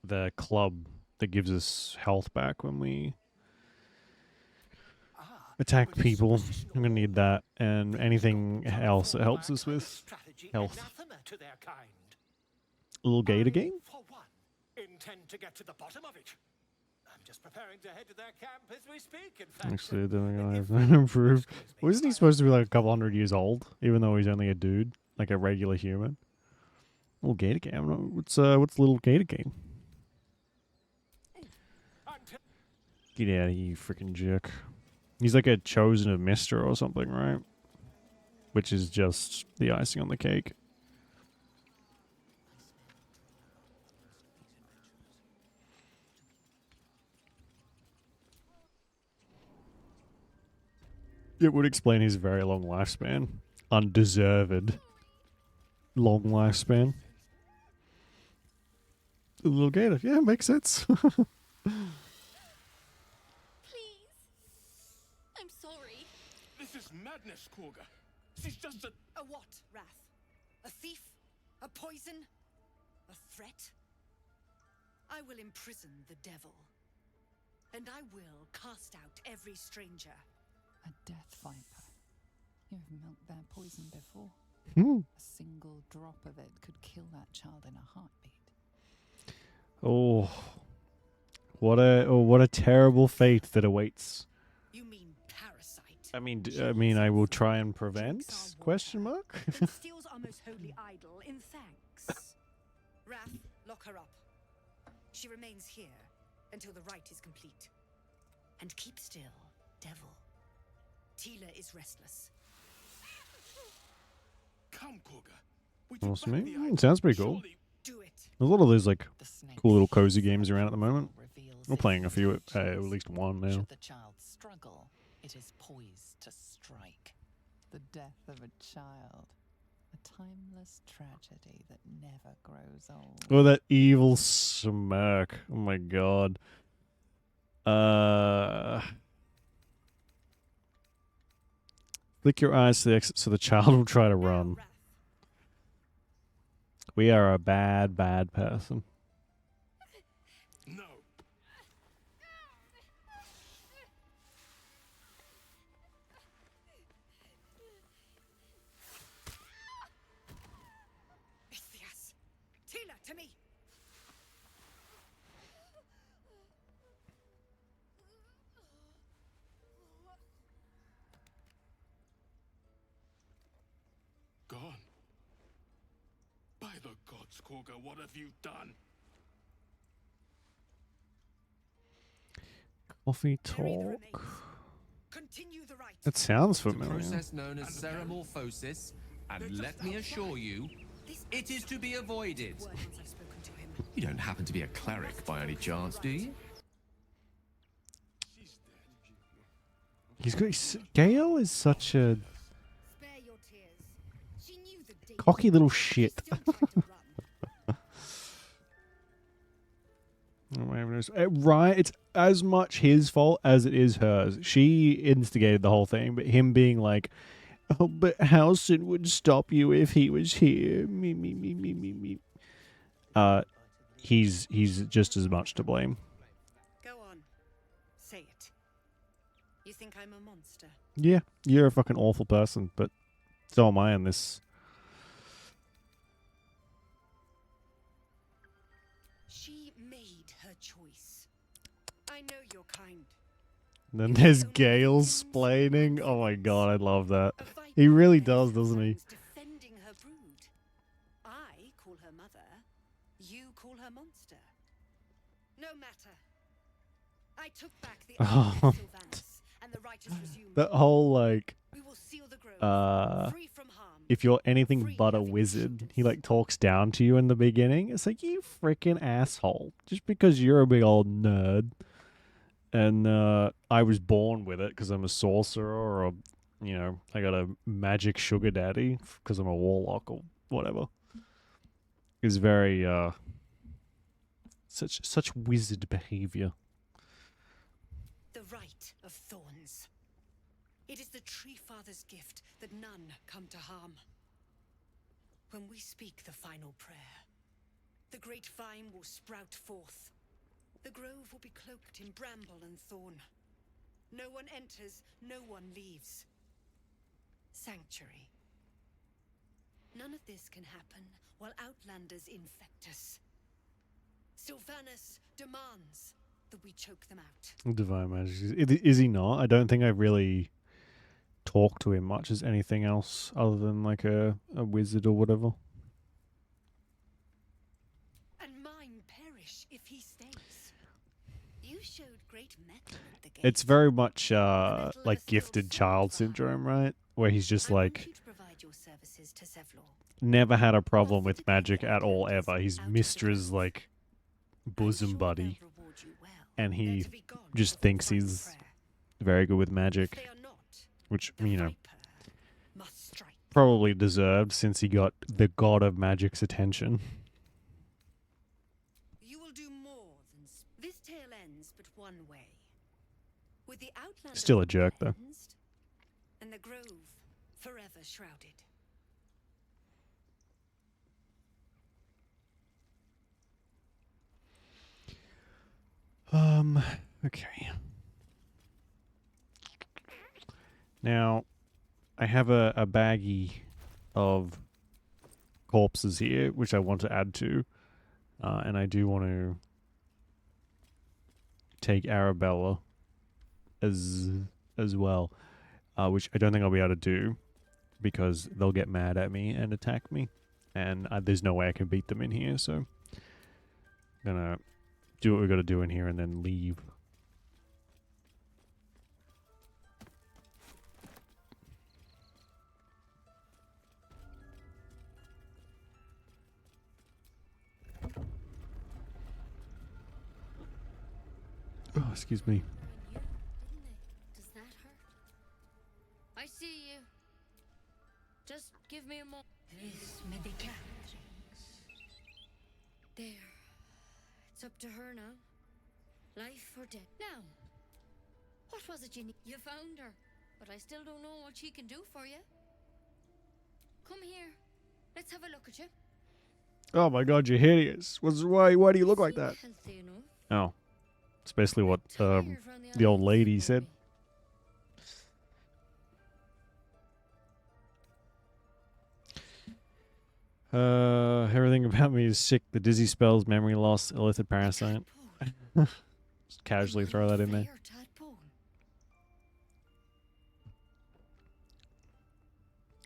the club that gives us health back when we attack with this people. superstition I'm gonna need that, and anything else that helps us with strategy health. anathema to their kind. A little gator I, game. for one, intend to get to the bottom of it. I'm just preparing to head to their camp as we speak, in fact. Actually, then I If have you improved. excuse me, Wasn't he I supposed to be like a couple hundred years old, even though he's only a dude, like a regular human? Little gator game. I don't know. What's little gator game? until Get out of here, you freaking jerk. He's like a chosen of Mister or something, right? Which is just the icing on the cake. It would explain his very long lifespan. Undeserved long lifespan. A little gator. Yeah, makes sense. Please. I'm sorry. this is madness, Korga. She's just a A what, Wrath? A thief? A poison? A threat? I will imprison the devil. And I will cast out every stranger. A death viper. You've milked their poison before. Hmm. A single drop of it could kill that child in a heartbeat. Oh, what a terrible fate that awaits. You mean parasite? I mean, I will try and prevent? Question mark. Then steals our most holy idol in thanks. Wrath, lock her up. She remains here until the rite is complete. And keep still, devil. Tila is restless. come, Korga. We took Awesome, back mate. the idol. Sounds pretty cool. Surely Do it. There's a lot of those like The snake's cool little cozy hiss games around at the moment. reveals We're its playing a few, at intentions. least one now. Should the child struggle, it is poised to strike. The death of a child. A timeless tragedy that never grows old. Oh, that evil smirk. Oh my god. Flick your eyes to the exit so the child will try to Now, run. Wrath. We are a bad, bad person. no. Ithias. Tila, to me. Squawker, what have you done? Coffee Bury the talk. remains. Continue the rite. That sounds It's a familiar. process known as ceramorphosis, and let me assure you, This it is to be avoided. word once I've spoken to him. You don't happen to be a cleric by any chance, do you? He's got. Gale is such a Spare your tears. She knew the danger. cocky little She shit. still tried to run. Oh, my goodness. Right, it's as much his fault as it is hers. She instigated the whole thing, but him being like, "Oh, but Halson would stop you if he was here." Me, me, me, me, me, me. He's just as much to blame. Go on. Say it. You think I'm a monster? Yeah, you're a fucking awful person, but so am I in this. She made her choice. I know you're kind. And then there's Gale splaining. Oh my god, I love that. A viper He really bears does, her doesn't he? fangs defending her brood. I call her mother. You call her monster. No matter. I took back the Oh. army of Sylvanus, and the righteous resumed. That whole like, We will seal the grove, free from harm. if you're anything but a wizard, he like talks down to you in the beginning. It's like, you freaking asshole. Just because you're a big old nerd. And I was born with it because I'm a sorcerer, or, you know, I got a magic sugar daddy because I'm a warlock or whatever. Is very such wizard behavior. The right of thorns. It is the Tree Father's gift that none come to harm. When we speak the final prayer, the great vine will sprout forth. The grove will be cloaked in bramble and thorn. No one enters, no one leaves. Sanctuary. None of this can happen while outlanders infect us. Sylvanus demands that we choke them out. Divine magic. Is he not? I don't think I've really talked to him much as anything else other than like a wizard or whatever. And mine perish if he stays. You showed great mettle at the gate. It's very much like gifted child syndrome, right? Where he's just I want like you to provide your services to Zevlor. never had a problem with magic at all ever. He's Mistra's like I'm bosom sure buddy, they'll reward you well. and They're he to be gone just before thinks the final he's prayer. very good with If magic, they are not, which, the you know, viper must strike. probably deserved since he got the god of magic's attention. You will do more than this tale ends but one way. With the outlander Still a jerk, though. cleansed, and the grove forever shrouded. Okay. Now, I have a baggie of corpses here, which I want to add to. And I do want to take Arabella as well, which I don't think I'll be able to do because they'll get mad at me and attack me, and there's no way I can beat them in here. So I'm gonna do what we got to do in here and then leave. Oh, excuse me. You, didn't they? Does that hurt? I see you. Just give me a moment. This medical. There. It's up to her now. Life or death. Now, what was it you need? You found her, but I still don't know what she can do for you. Come here. Let's have a look at you. Oh my god, you're hideous. Why do you look like Seem that? healthy enough. Oh. It's basically what Tired round the old islands, lady you said. Everything about me is sick. The dizzy spells, memory loss, illicit parasite. Tadpole. Just casually throw that in there. Fair tadpole.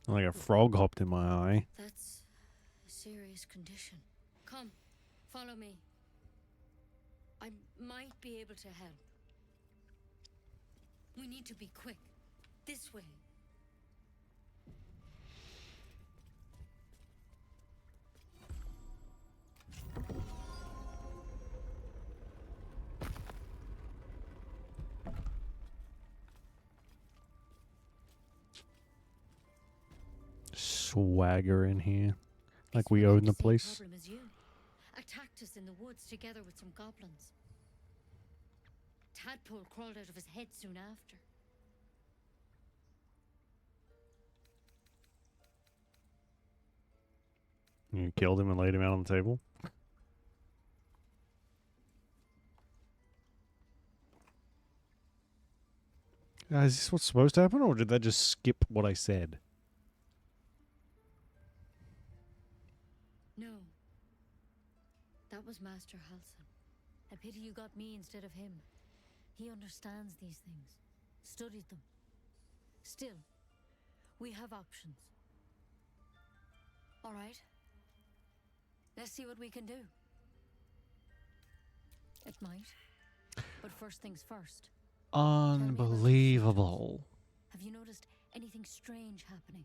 Like a frog hopped in my eye. That's a serious condition. Come, follow me. I might be able to help. We need to be quick. This way. Swagger in here. Like It's we been own the same place. problem as you. Attacked us in the woods together with some goblins. Tadpole crawled out of his head soon after. You killed him and laid him out on the table. Is this what's supposed to happen, or did that just skip what I said? No. That was Master Halsin. A pity you got me instead of him. He understands these things. Studied them. Still, we have options. All right. Let's see what we can do. It might. But first things first. Unbelievable. Have you noticed anything strange happening?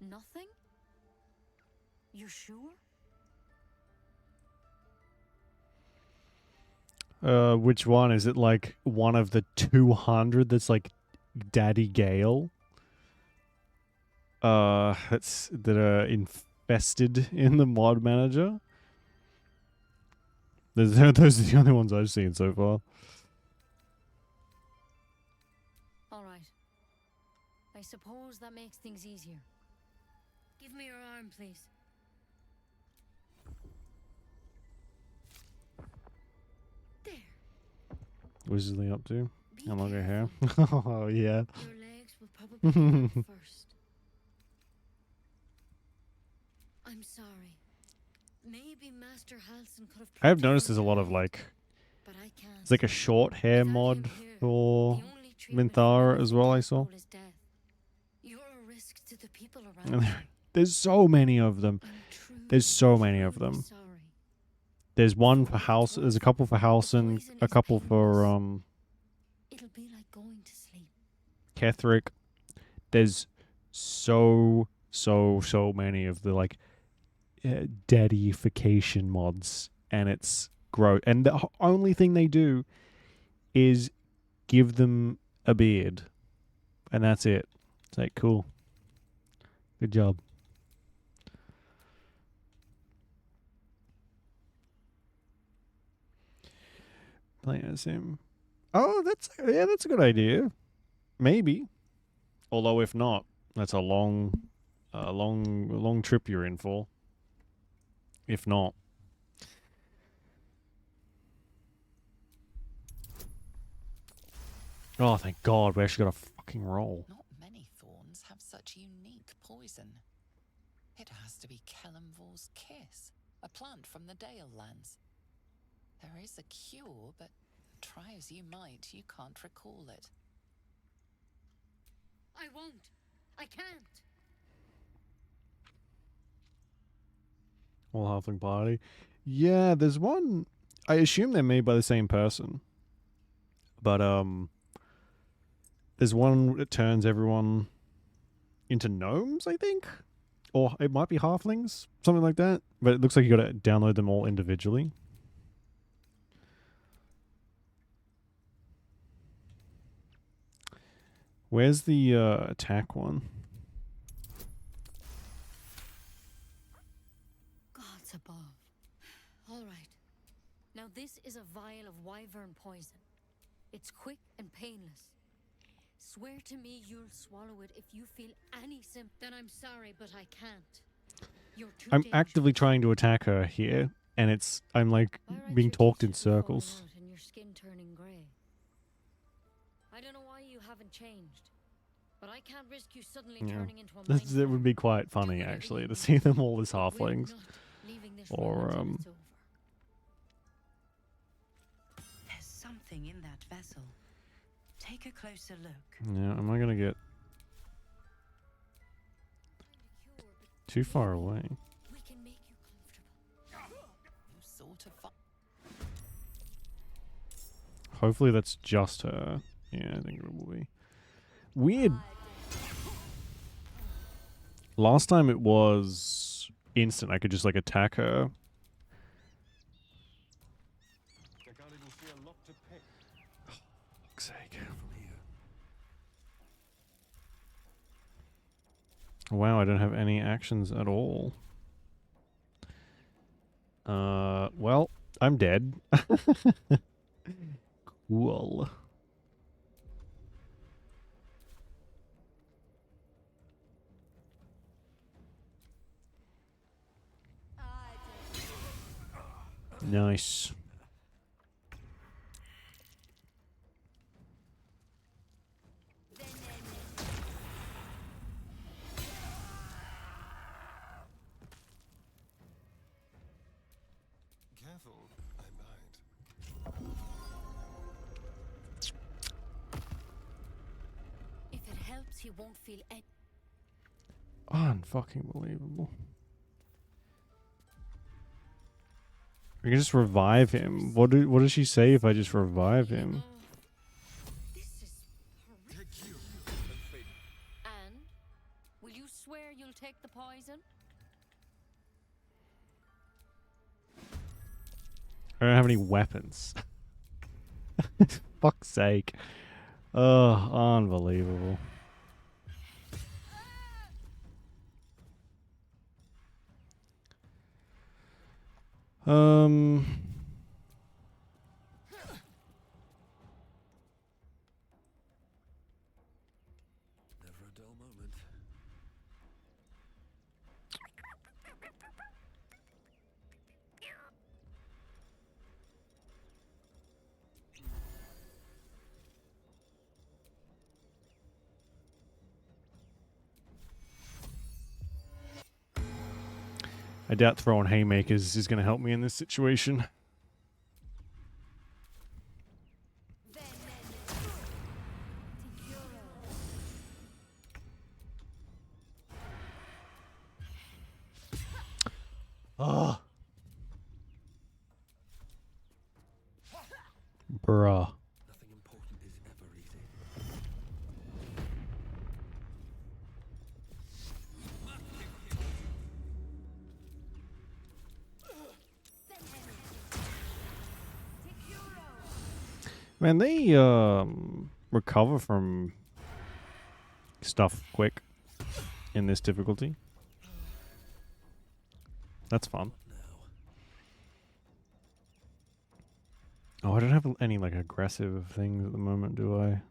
Nothing? You're sure? Which one? Is it like one of the 200 that's like Daddy Gale? That are infested in the mod manager? Those are the only ones I've seen so far. All right. I suppose that makes things easier. Give me your arm, please. There. What is he up to? Be How long her hair? careful. Oh, yeah. Your legs will probably hurt first. I'm sorry. Maybe Master Halsin could have. I have kept you noticed from there's a lot of dying, like, but I can't. it's like a short hair Without mod him here, for the only treatment for Minthara anything as well, I that saw. goal is death. You're a risk to the people around And you. there's so many of them. I'm truly, There's so many of truly them. sorry. There's one for House. There's a couple for House and poison a is couple for It'll be like going to sleep. Ketherick. There's so many of the like daddification mods, and it's gross. And the only thing they do is give them a beard, and that's it. It's like, cool, good job. Playing as him. Oh, that's a good idea. Maybe. Although if not, that's a long trip you're in for. If not. Oh, thank God, we actually got a fucking roll. Not many thorns have such unique poison. It has to be Kellamvor's kiss, a plant from the Dale lands. There is a cure, but try as you might, you can't recall it. I won't. I can't. All halfling party. Yeah, there's one. I assume they're made by the same person. But there's one that turns everyone into gnomes, I think, or it might be halflings, something like that. But it looks like you got to download them all individually. Where's the attack one? Gods above. All right. Now this is a vial of wyvern poison. It's quick and painless. Swear to me you'll swallow it if you feel any symptom. Then I'm sorry, but I can't. You're too I'm dangerous. actively trying to attack her here, and I'm like Why aren't being your talked in teeth falling circles. out and your skin turning grey? I don't know why you haven't changed, but I can't risk you suddenly Yeah. turning into a That would be quite funny, whatever actually, you to need. see them all as But we're halflings. not leaving this Or, room until it's over. There's something in that vessel. Take a closer look. Yeah, am I gonna get? Find a cure Too far away. We can make you comfortable. You sort of Hopefully that's just her. Yeah, I think it will be. Weird. Last time it was instant. I could just like attack her. I can't even see a lock to pick. Fuck's sake. Wow, I don't have any actions at all. Well, I'm dead. Cool. Nice. Careful, I might. If it helps, he won't feel any. Unfucking believable. We can just revive him. What does she say if I just revive him? This is horrific. And will you swear you'll take the poison? I don't have any weapons. Fuck's sake. Oh, unbelievable. Never a dull moment. I doubt throwing haymakers is going to help me in this situation. Ah. Bruh. Nothing important is ever easy. Man, they recover from stuff quick in this difficulty. That's fun. Oh, I don't have any like aggressive things at the moment, do I?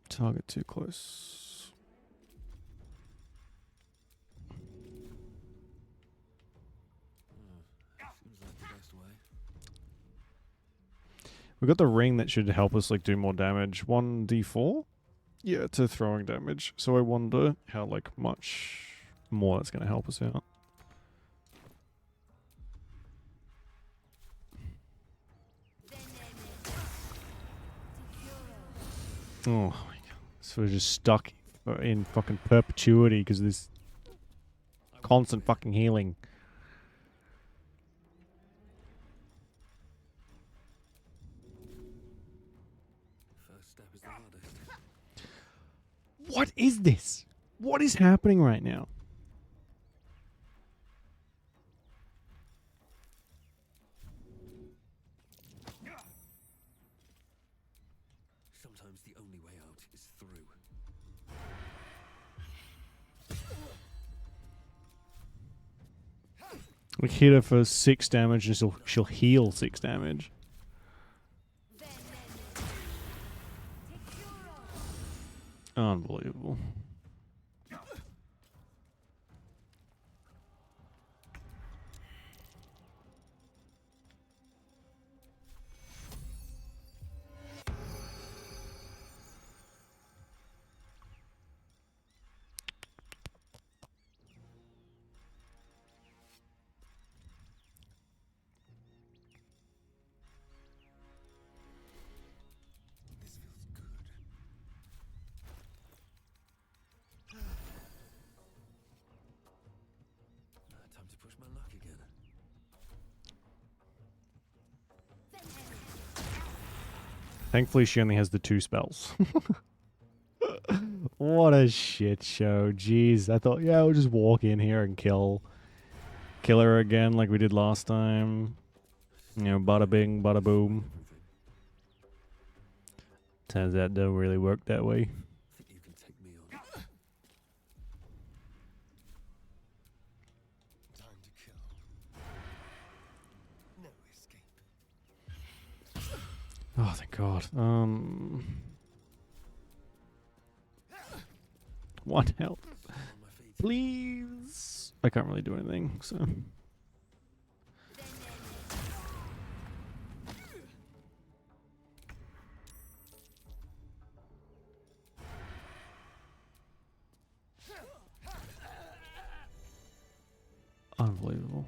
Target too close. Seems like the best way. We got the ring that should help us like do more damage. 1d4? Yeah, to throwing damage. So I wonder how like much more that's going to help us out. Oh my god. So we're just stuck in fucking perpetuity because of this constant fucking healing. First step is the hardest. What is this? What is happening right now? Sometimes the only way out is through. We hit her for 6 damage and she'll heal 6 damage. Unbelievable. This feels good. to push my luck again. Thankfully, she only has the 2 spells. What a shit show. Jeez, I thought, yeah, we'll just walk in here and kill her again like we did last time. You know, bada bing, bada boom. Turns out it don't really work that way. Think you can take me on? Time to kill. No escape. Oh, thank God. One help. On my feet. Please. I can't really do anything, so. Unbelievable.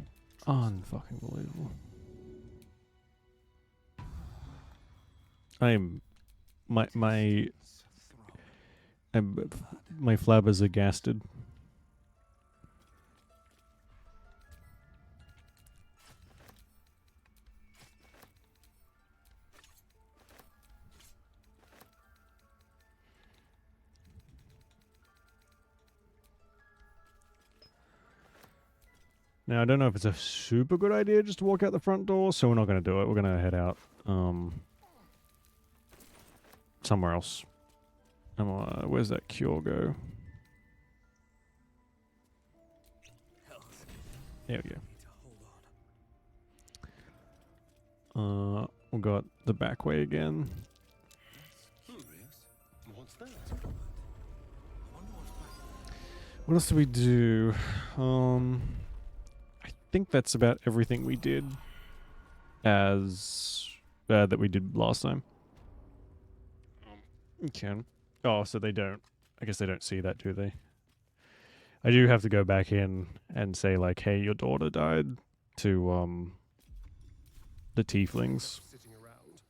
Unfucking believable. My flabbers are gasted. Now, I don't know if it's a super good idea just to walk out the front door, so we're not going to do it. We're going to head out somewhere else. Where's that cure go? There we go. We got the back way again. Curious. What's that? What else do we do? I think that's about everything we did as that we did last time. Okay. Oh, so they don't. I guess they don't see that, do they? I do have to go back in and say like, "Hey, your daughter died," to the tieflings. Sitting around.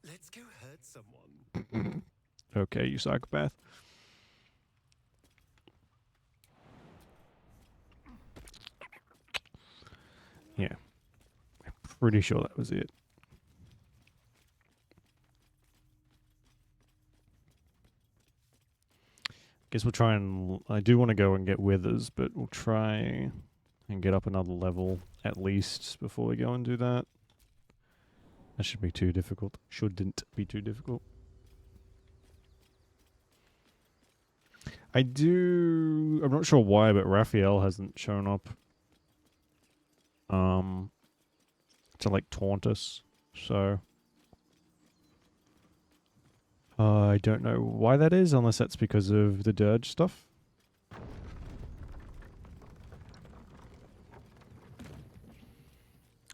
Let's go hurt someone. Okay, you psychopath. Yeah. I'm pretty sure that was it. Guess we'll try and... I do want to go and get withers, but we'll try and get up another level at least before we go and do that. That shouldn't be too difficult. Shouldn't be too difficult. I'm not sure why, but Raphael hasn't shown up to like taunt us, so I don't know why that is, unless that's because of the Durge stuff.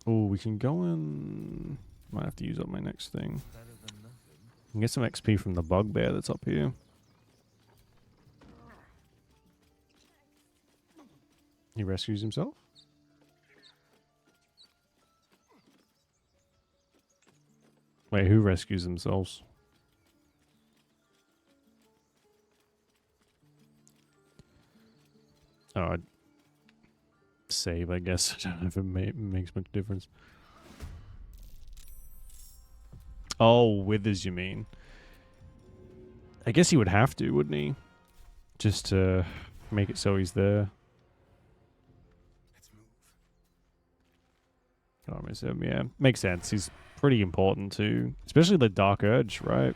Oh, we can go in. Might have to use up my next thing. Better than nothing. And get some XP from the bugbear that's up here. He rescues himself? Wait, who rescues themselves? Oh, I'd save, I guess. I don't know if it makes much difference. Oh, withers, you mean? I guess he would have to, wouldn't he? Just to make it so he's there. Let's move. Oh, miss him, yeah. Makes sense. He's pretty important too. Especially the Dark Urge, right?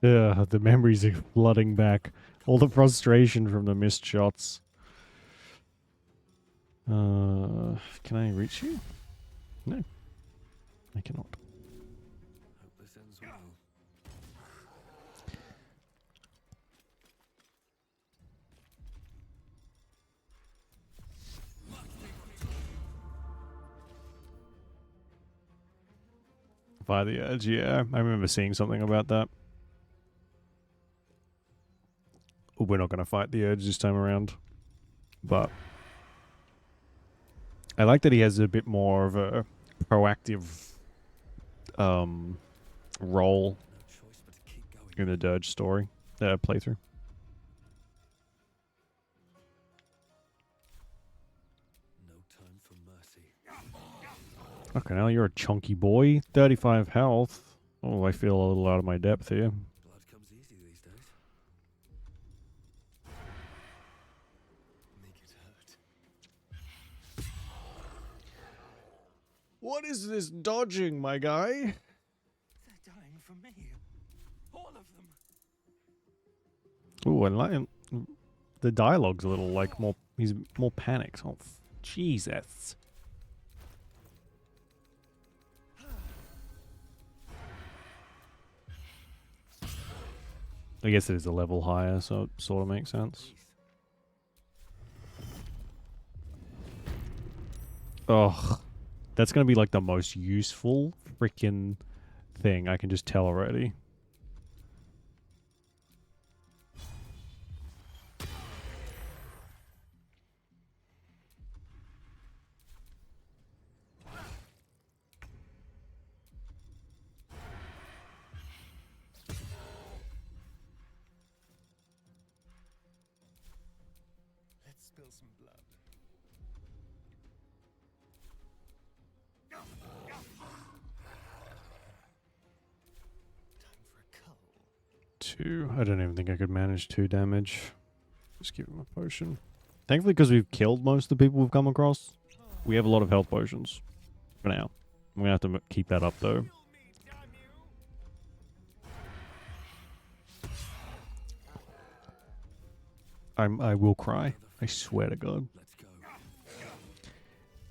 Yeah, the memories are flooding back. All the frustration from the missed shots. Can I reach you? No. I cannot. Hope this ends well. By the edge, yeah. I remember seeing something about that. We're not going to fight the Urge this time around. But I like that he has a bit more of a proactive role No choice but to keep going. in the Durge story playthrough. No time for mercy. Okay, now you're a chunky boy. 35 health. Oh, I feel a little out of my depth here. Blood comes easy these days. Make it hurt. What is this dodging, my guy? They're dying for me. All of them. Ooh, and like the dialogue's a little like more. He's more panicked. Oh, Jesus. I guess it is a level higher, so it sort of makes sense. Ugh. That's gonna be like the most useful freaking thing. I can just tell already. Let's spill some blood. Time for a cull. 2. I don't even think I could manage 2 damage. Just give him a potion. Thankfully, because we've killed most of the people we've come across, we have a lot of health potions. For now. I'm gonna have to keep that up though. I will cry. I swear to God. Let's go.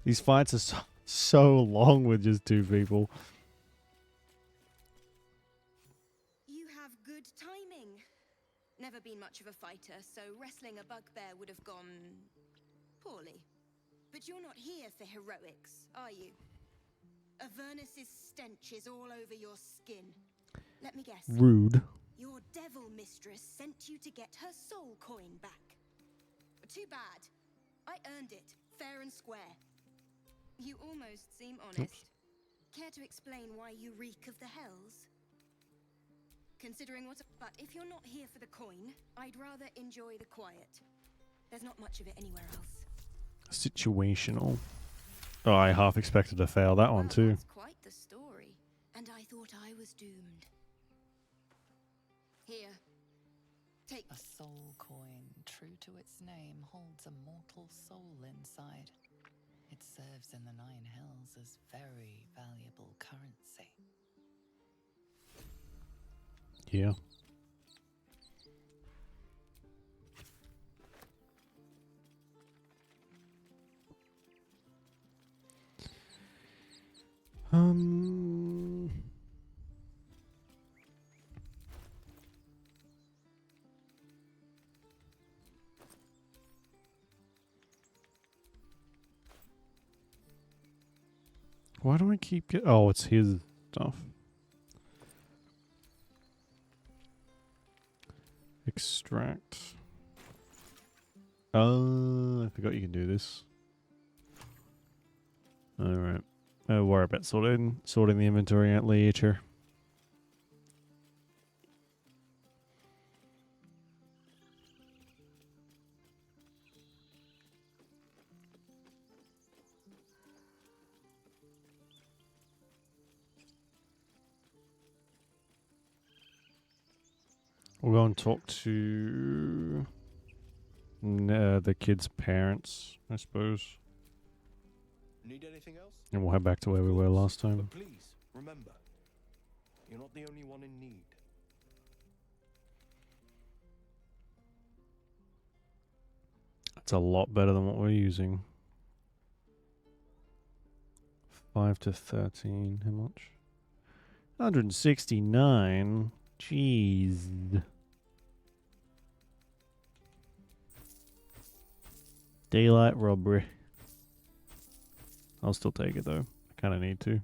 These fights are so long with just 2 people. You have good timing. Never been much of a fighter, so wrestling a bugbear would have gone poorly. But you're not here for heroics, are you? Avernus's stench is all over your skin. Let me guess. Rude. Your devil mistress sent you to get her soul coin back. Too bad. I earned it, fair and square. You almost seem honest. Oops. Care to explain why you reek of the hells? Considering what... But if you're not here for the coin, I'd rather enjoy the quiet. There's not much of it anywhere else. Situational. Oh, I half expected to fail that one Well, too. that's quite the story. And I thought I was doomed. Here. Take... A soul coin, true to its name, holds a mortal soul inside. It serves in the Nine Hells as very valuable currency. Yeah. Why do I keep get? Oh, it's his stuff. Extract. I forgot you can do this. Alright. Don't worry about sorting the inventory out later. We'll go and talk to the kid's parents, I suppose. Need anything else? And we'll head back to where we were last time. But please, remember, you're not the only one in need. That's a lot better than what we're using. 5 to 13. How much? 169. Jeez. Daylight robbery. I'll still take it though. I kind of need to.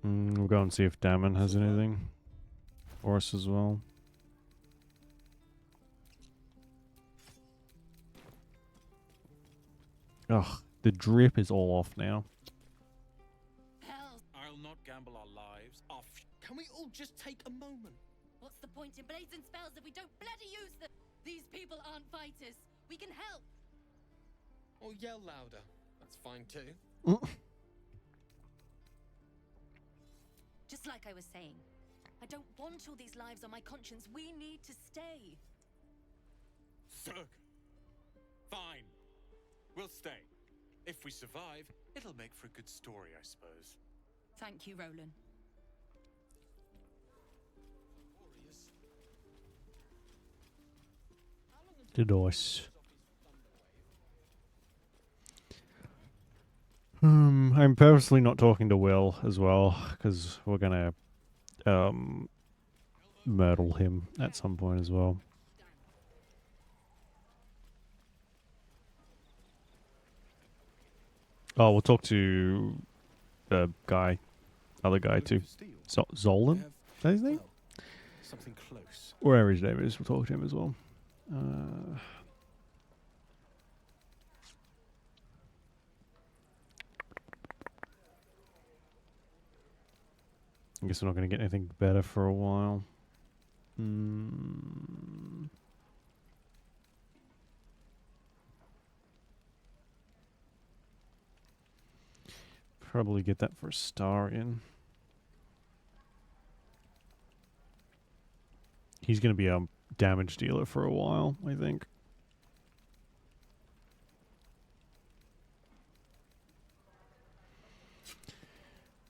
We'll go and see if Damon has anything for us as well. Ugh, the drip is all off now. Hell, I'll not gamble our lives off. Can we all just take a moment? what's the point in blades and spells if we don't bloody use them? These people aren't fighters. We can help. Or yell louder. That's fine too. Just like I was saying, I don't want all these lives on my conscience. We need to stay. Zerg. Fine. We'll stay. If we survive, it'll make for a good story, I suppose. Thank you, Roland. The dice. I'm purposely not talking to Will as well, because we're gonna myrtle him at some point as well. Oh, we'll talk to the guy, other guy too. Zolan? Is that his name? Something close. Wherever his name is, we'll talk to him as well. I guess we're not going to get anything better for a while. Probably get that for a star in. He's going to be a damage dealer for a while, I think.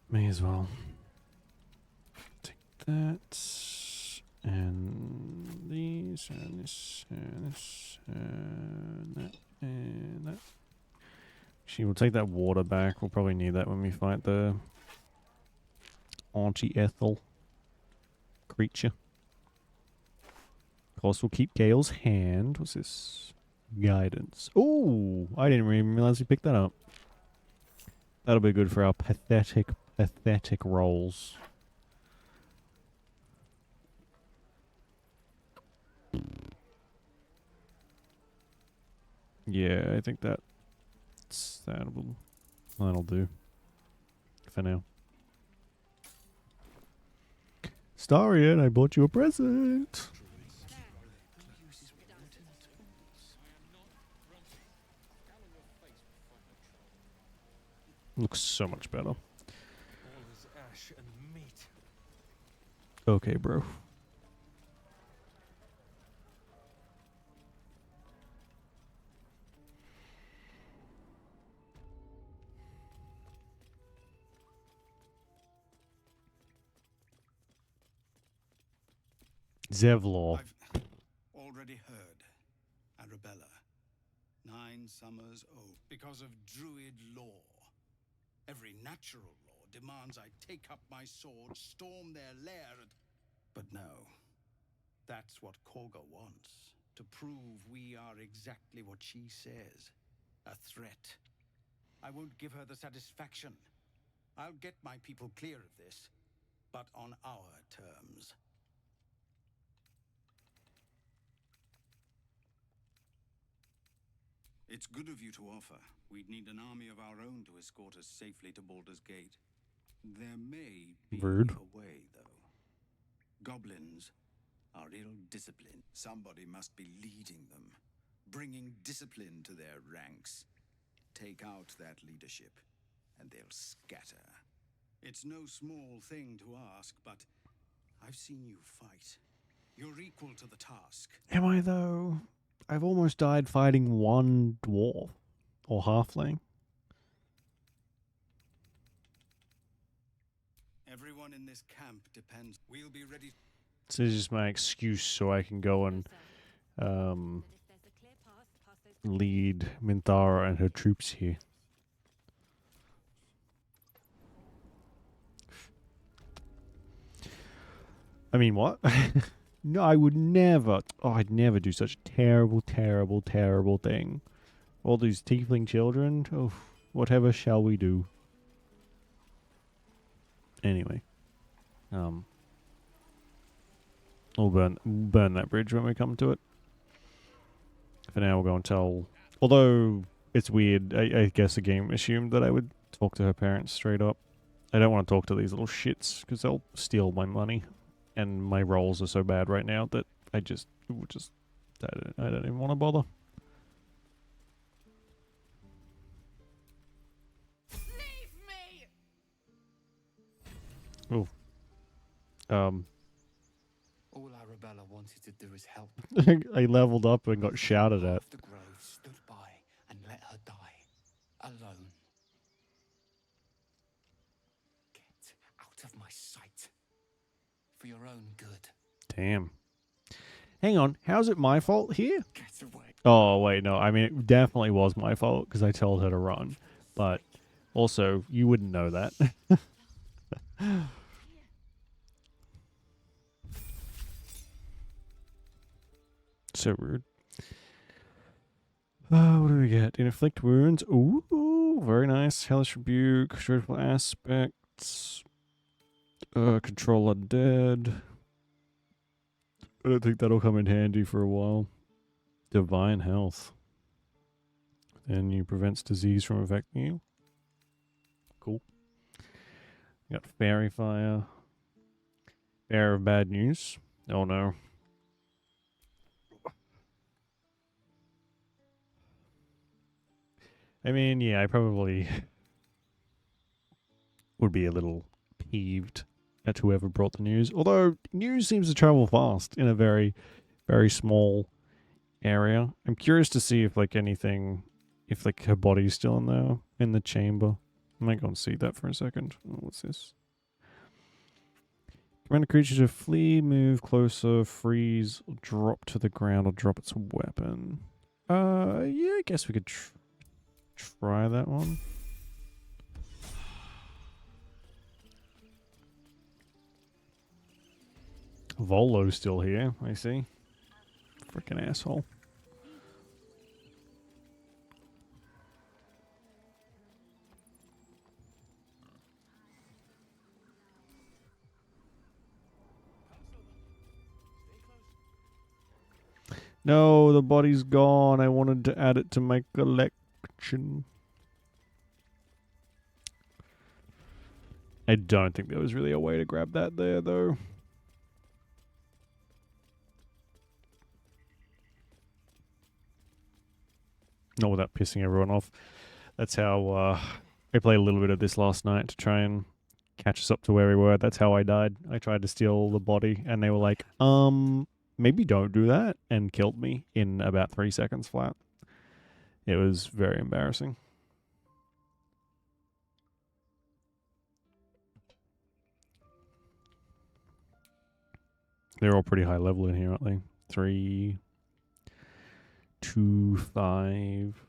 May as well. Take that. And these, and this, and this, and that, and that. Actually, we'll take that water back. We'll probably need that when we fight the anti-ethel creature. Of course, we'll keep Gale's hand. What's this? Guidance. Oh, I didn't even realize we picked that up. That'll be good for our pathetic rolls. Yeah, I think that'll do for now. Starian, I bought you a present. Looks so much better. All is ash and meat. Okay, bro. Zevlor. I've already heard. Arabella, 9 summers old. Because of druid law. Every natural law demands I take up my sword, storm their lair, but no. That's what Korga wants. To prove we are exactly what she says. A threat. I won't give her the satisfaction. I'll get my people clear of this, but on our terms. It's good of you to offer. We'd need an army of our own to escort us safely to Baldur's Gate. There may be Rude. a way, though. Goblins are ill-disciplined. Somebody must be leading them, bringing discipline to their ranks. Take out that leadership, and they'll scatter. It's no small thing to ask, but I've seen you fight. You're equal to the task. Am I though? I've almost died fighting one dwarf or halfling. Everyone in this camp depends. We'll be ready. So this is just my excuse so I can go and lead Minthara and her troops here. I mean, what? No, I would never. Oh, I'd never do such a terrible, terrible, terrible thing. All these tiefling children. Oh, whatever shall we do? Anyway, we'll burn that bridge when we come to it. For now, we'll go and tell. Although it's weird. I guess the game assumed that I would talk to her parents straight up. I don't want to talk to these little shits because they'll steal my money, and my rolls are so bad right now that I don't even want to bother. Leave me! Oh. All Arabella wanted to do was help. I leveled up and got shouted at. Half the grove stood by and let her die. Alone. Get out of my sight. For your own good. Damn. Hang on, how's it my fault here? Get away. Oh, wait, no. I mean, it definitely was my fault because I told her to run. But also, you wouldn't know that. So rude. What do we get? Inflict wounds. Ooh, very nice. Hellish rebuke. Dreadful aspects. Control undead. I don't think that'll come in handy for a while. Divine health. Then you prevents disease from affecting you. Cool. You got fairy fire. Bearer of bad news. Oh no. I mean, yeah, I probably would be a little peeved at whoever brought the news. Although, news seems to travel fast in a very, very small area. I'm curious to see if, like, anything... If, like, her body's still in the chamber. I might go and see that for a second. Oh, what's this? Command a creature to flee, move closer, freeze, or drop to the ground, or drop its weapon. Yeah, I guess we could try that one. Volo's still here, I see. Freaking asshole. No, the body's gone. I wanted to add it to my collection. I don't think there was really a way to grab that there, though. Not without pissing everyone off. That's how I played a little bit of this last night to try and catch us up to where we were. That's how I died. I tried to steal the body, and they were like, maybe don't do that, and killed me in about 3 seconds flat. It was very embarrassing. They're all pretty high level in here, aren't they? 3, 2, 5.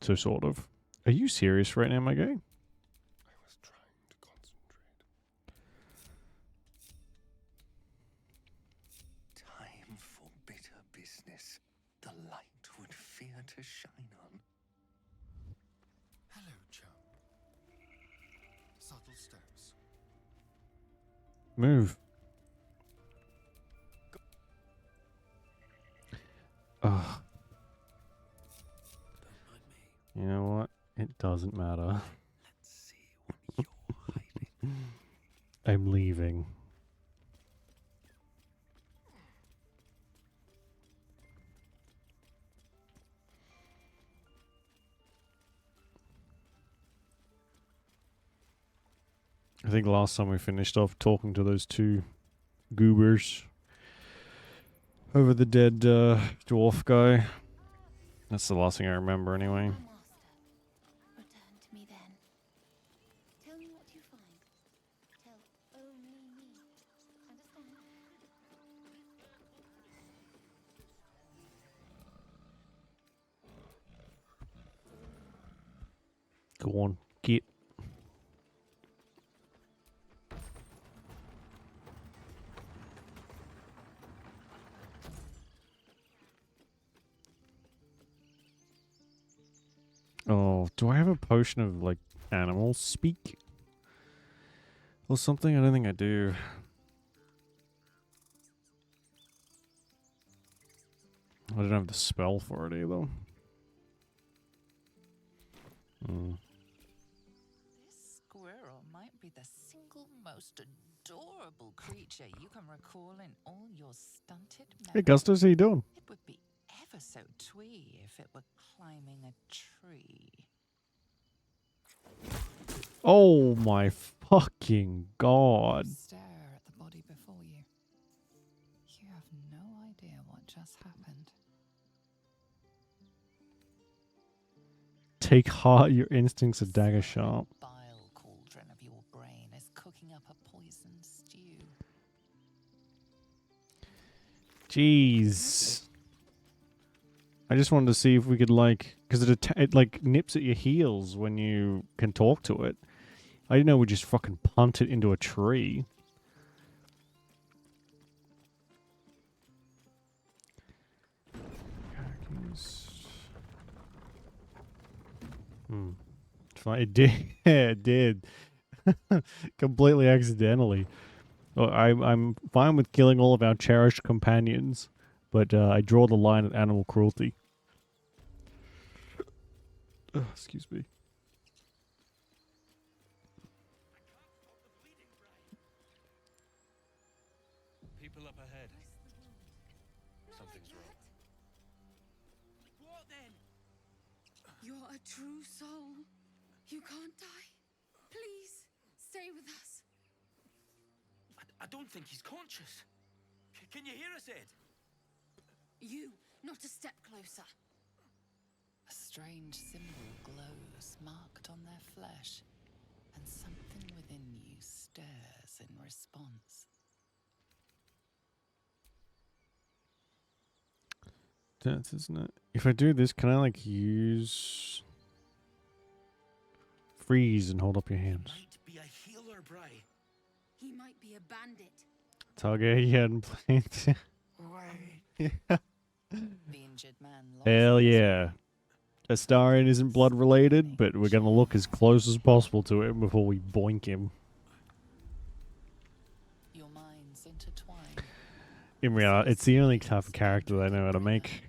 So sort of. Are you serious right now, my guy? I was trying to concentrate. Time for bitter business. The light would fear to shine on. Hello, chum. Subtle steps. Move. Ugh. Don't mind me. You know what? It doesn't matter. Let's see what you're hiding. I'm leaving. I think last time we finished off talking to those two goobers over the dead dwarf guy. That's the last thing I remember anyway. Master, return to me then. Tell me what you find. Tell only me. Understand? Go on, get. Oh, do I have a potion of, like, animal speak? Or something? I don't think I do. I don't have the spell for it either. This squirrel might be the single most adorable creature you can recall in all your stunted Hey, memories. Gustus, how you doing? It would be ever so twee if it were climbing a tree. Oh my fucking god. Stare at the body before you. You have no idea what just happened. Take heart, your instincts are dagger sharp. The bile cauldron of your brain is cooking up a poison stew. Jeez. I just wanted to see if we could, like, because it like nips at your heels when you can talk to it. I didn't know we just fucking punt it into a tree. Fine. It did. Yeah, it did. Completely accidentally. Well, I'm fine with killing all of our cherished companions, but I draw the line at animal cruelty. Excuse me. People up ahead. Something's wrong. What then? You're a true soul. You can't die. Please, stay with us. I don't think he's conscious. Can you hear us, Ed? You, not a step closer. A strange symbol glows, marked on their flesh, and something within you stirs in response. That's, isn't it? If I do this, can I, like, use freeze and hold up your hands? Might be a healer, Bry. He might be a bandit. Target, you hadn't played. Wait. The injured man lost Hell his yeah. Astarion isn't blood related, but we're gonna look as close as possible to him before we boink him. Your minds intertwine. In reality, it's the only type of character that I know how to make.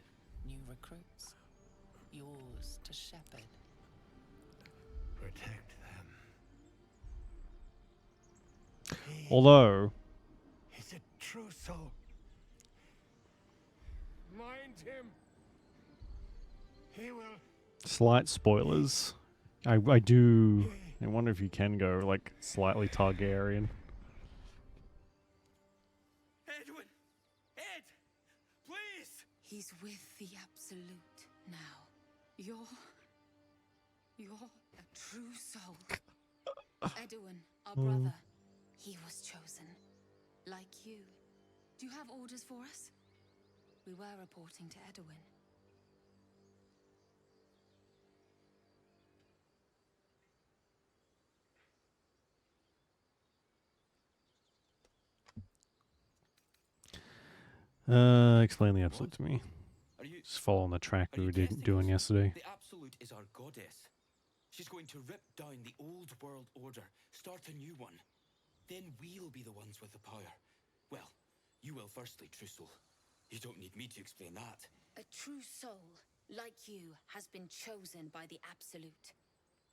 New recruits, yours to shepherd. Protect them. Although, He's a true soul. Mind him. He will. slight spoilers. I do. I wonder if you can go, like, slightly Targaryen. Edwin! Ed! Please! He's with the Absolute now. You're a true soul. Edwin, our brother, he was chosen. Like you. Do you have orders for us? We were reporting to Edwin. Explain the Absolute to me. Are you? Just follow on the track Are we you were testing doing us? yesterday. The Absolute is our goddess. She's going to rip down the old world order, start a new one. Then we'll be the ones with the power. Well, you will firstly, True Soul. You don't need me to explain that. A true soul, like you, has been chosen by the Absolute.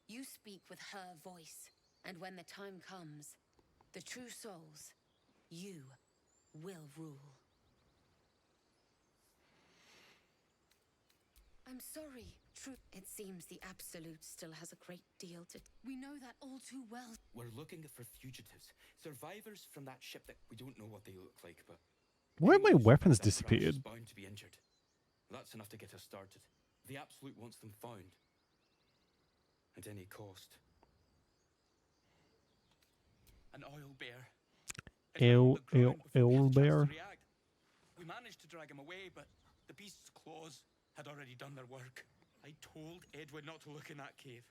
You speak with her voice, and when the time comes, the true souls, you, will rule. I'm sorry, true. It seems the Absolute still has a great deal to... We know that all too well. We're looking for fugitives, survivors from that ship that we don't know what they look like, but... Why have my anyone who's weapons survived that crash is disappeared? bound to be injured. That's enough to get us started. The Absolute wants them found. At any cost. An oil bear. It went on the ground before we had a chance to bear. react. We managed to drag him away, but the beast's claws had already done their work. I told Edwin not to look in that cave.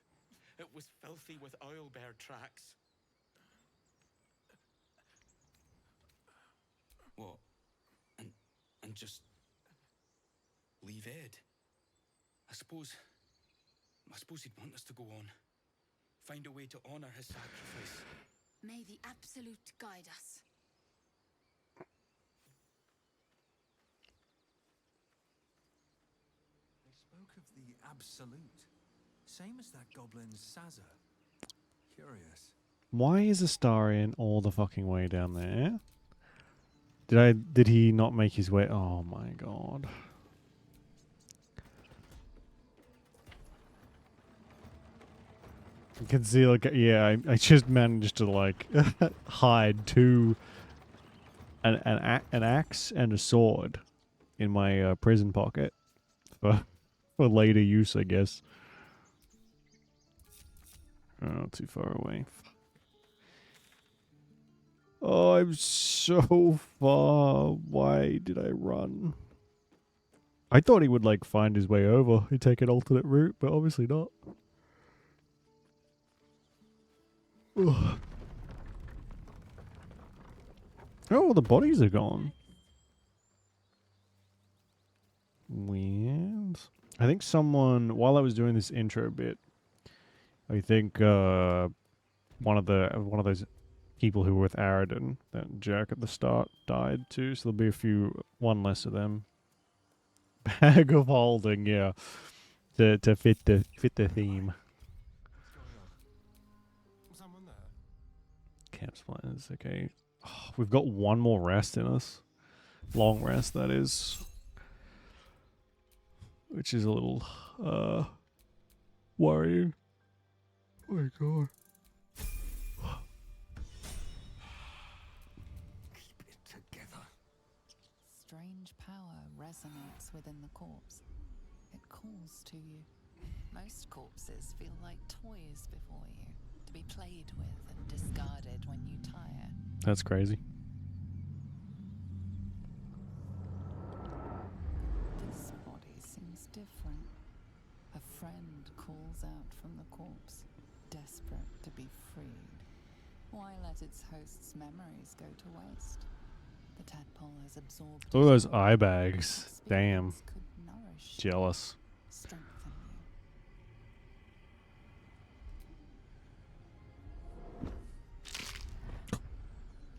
It was filthy with oil bear tracks. What? And just leave Ed? I suppose he'd want us to go on. Find a way to honor his sacrifice. May the Absolute guide us. The absolute. Same as that goblin's Sazza. Curious. Why is Astarion all the fucking way down there? Did he not make his way? Oh my god. You can see, like, yeah, I just managed to, like, hide an axe and a sword in my prison pocket for later use, I guess. Oh, not too far away. Oh, I'm so far. Why did I run? I thought he would, like, find his way over and take an alternate route, but obviously not. Ugh. Oh, the bodies are gone. Weird. I think someone, while I was doing this intro bit, I think one of those people who were with Aradin, that jerk at the start, died too. So there'll be one less of them. Bag of holding, yeah, to fit the theme. What's going on? Someone there? Camp supplies, okay. Oh, we've got one more rest in us. Long rest, that is. Which is a little worrying. Oh my god. Keep it together. Strange power resonates within the corpse. It calls to you. Most corpses feel like toys before you, to be played with and discarded when you tire. That's crazy. This body seems different. A friend calls out from the corpse, desperate to be freed. Why let its host's memories go to waste? The tadpole has absorbed. Look at those eye bags. Damn. Experience could nourish, Jealous. strengthen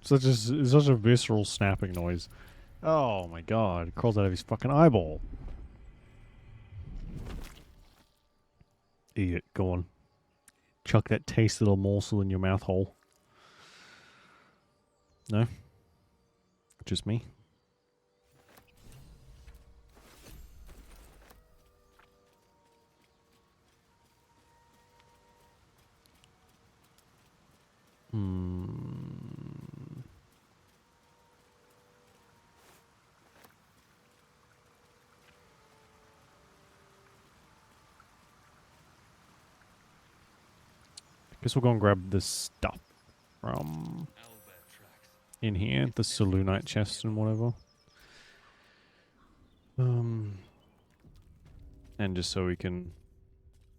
you. Such a visceral snapping noise. Oh my god, it crawls out of his fucking eyeball. Eat it, go on. Chuck that tasty little morsel in your mouth hole. No? Just me? Guess we'll go and grab this stuff from in here, the Selûnite chest and whatever. And just so we can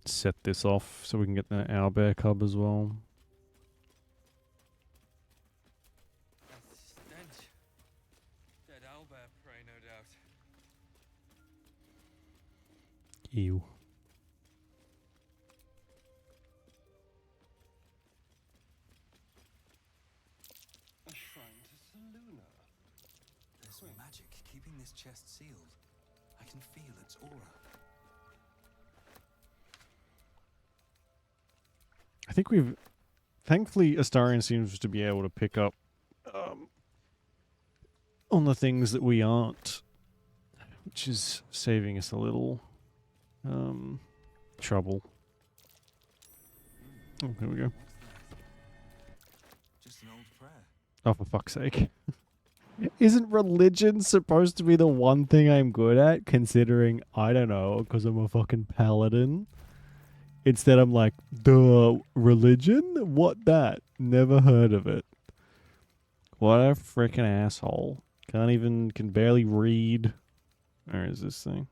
set this off, so we can get the owlbear cub as well. Stench. Dead owlbear prey, no doubt. Ew. A shrine to Selûne. There's magic keeping this chest sealed. I can feel its aura. I think we've... Thankfully, Astarion seems to be able to pick up on the things that we aren't, which is saving us a little trouble. Oh, here we go. Just an old prayer. Oh, for fuck's sake. Isn't religion supposed to be the one thing I'm good at, considering, I don't know, because I'm a fucking paladin? Instead I'm like, duh, religion? What that? Never heard of it. What a freaking asshole. Can barely read. Where is this thing?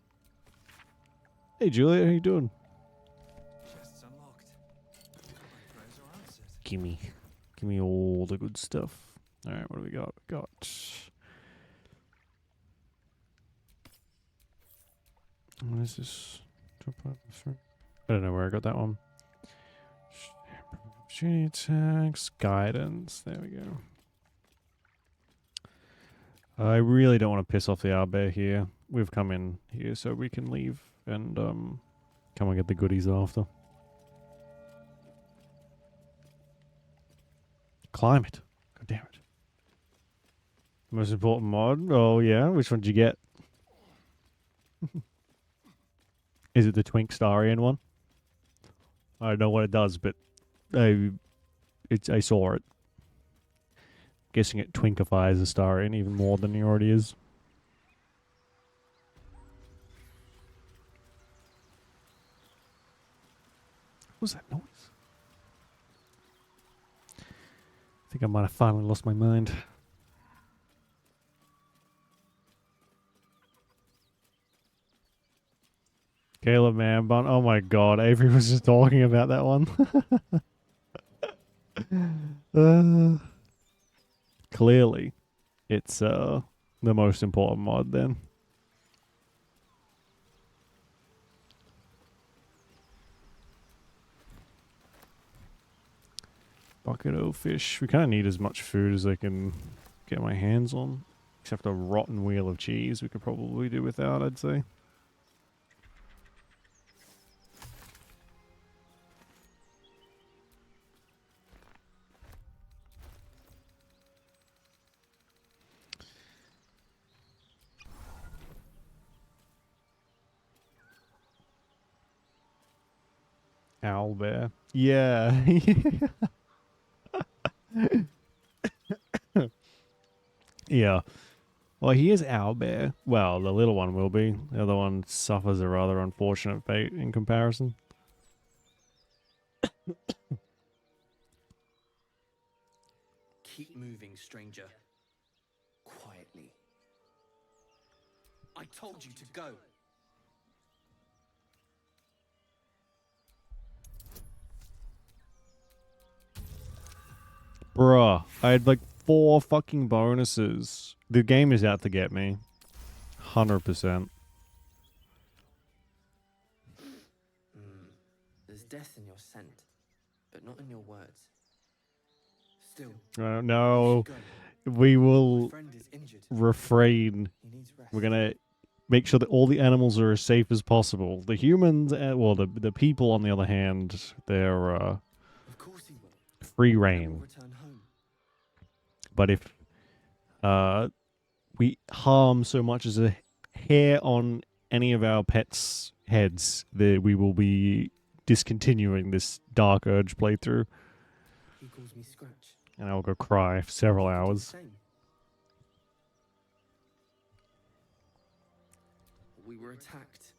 Hey Juliet, how you doing? Chest's unlocked. My prayers are answered. Give me all the good stuff. Alright, what do we got? What is this? I don't know where I got that one. Opportunity attacks, guidance. There we go. I really don't want to piss off the owlbear here. We've come in here so we can leave and Come and get the goodies after. Climate. God damn it. Most important mod? Oh, yeah. Which one did you get? Is it the Twink Starian one? I don't know what it does, but I saw it. Guessing it twinkifies the Starian even more than he already is. What was that noise? I think I might have finally lost my mind. Caleb Manbun. Oh my god, Avery was just talking about that one. Clearly, it's the most important mod then. Bucket o' fish. We kind of need as much food as I can get my hands on. Except a rotten wheel of cheese we could probably do without, I'd say. Owlbear. Yeah. Yeah. Well, he is owlbear. Well, the little one will be. The other one suffers a rather unfortunate fate in comparison. Keep moving, stranger. Quietly. I told you to go. Bruh, I had like 4 fucking bonuses. The game is out to get me. 100%. There's death in your scent, but not in your words. Still, No, we will my friend is injured. refrain. He needs rest. We're gonna make sure that all the animals are as safe as possible. The humans, well, the people on the other hand, they're Of course he will. free Then we'll reign. return home. But if we harm so much as a hair on any of our pets' heads, we will be discontinuing this Dark Urge playthrough. He calls me Scratch. And I'll go cry for several You can do the hours. same. We were attacked.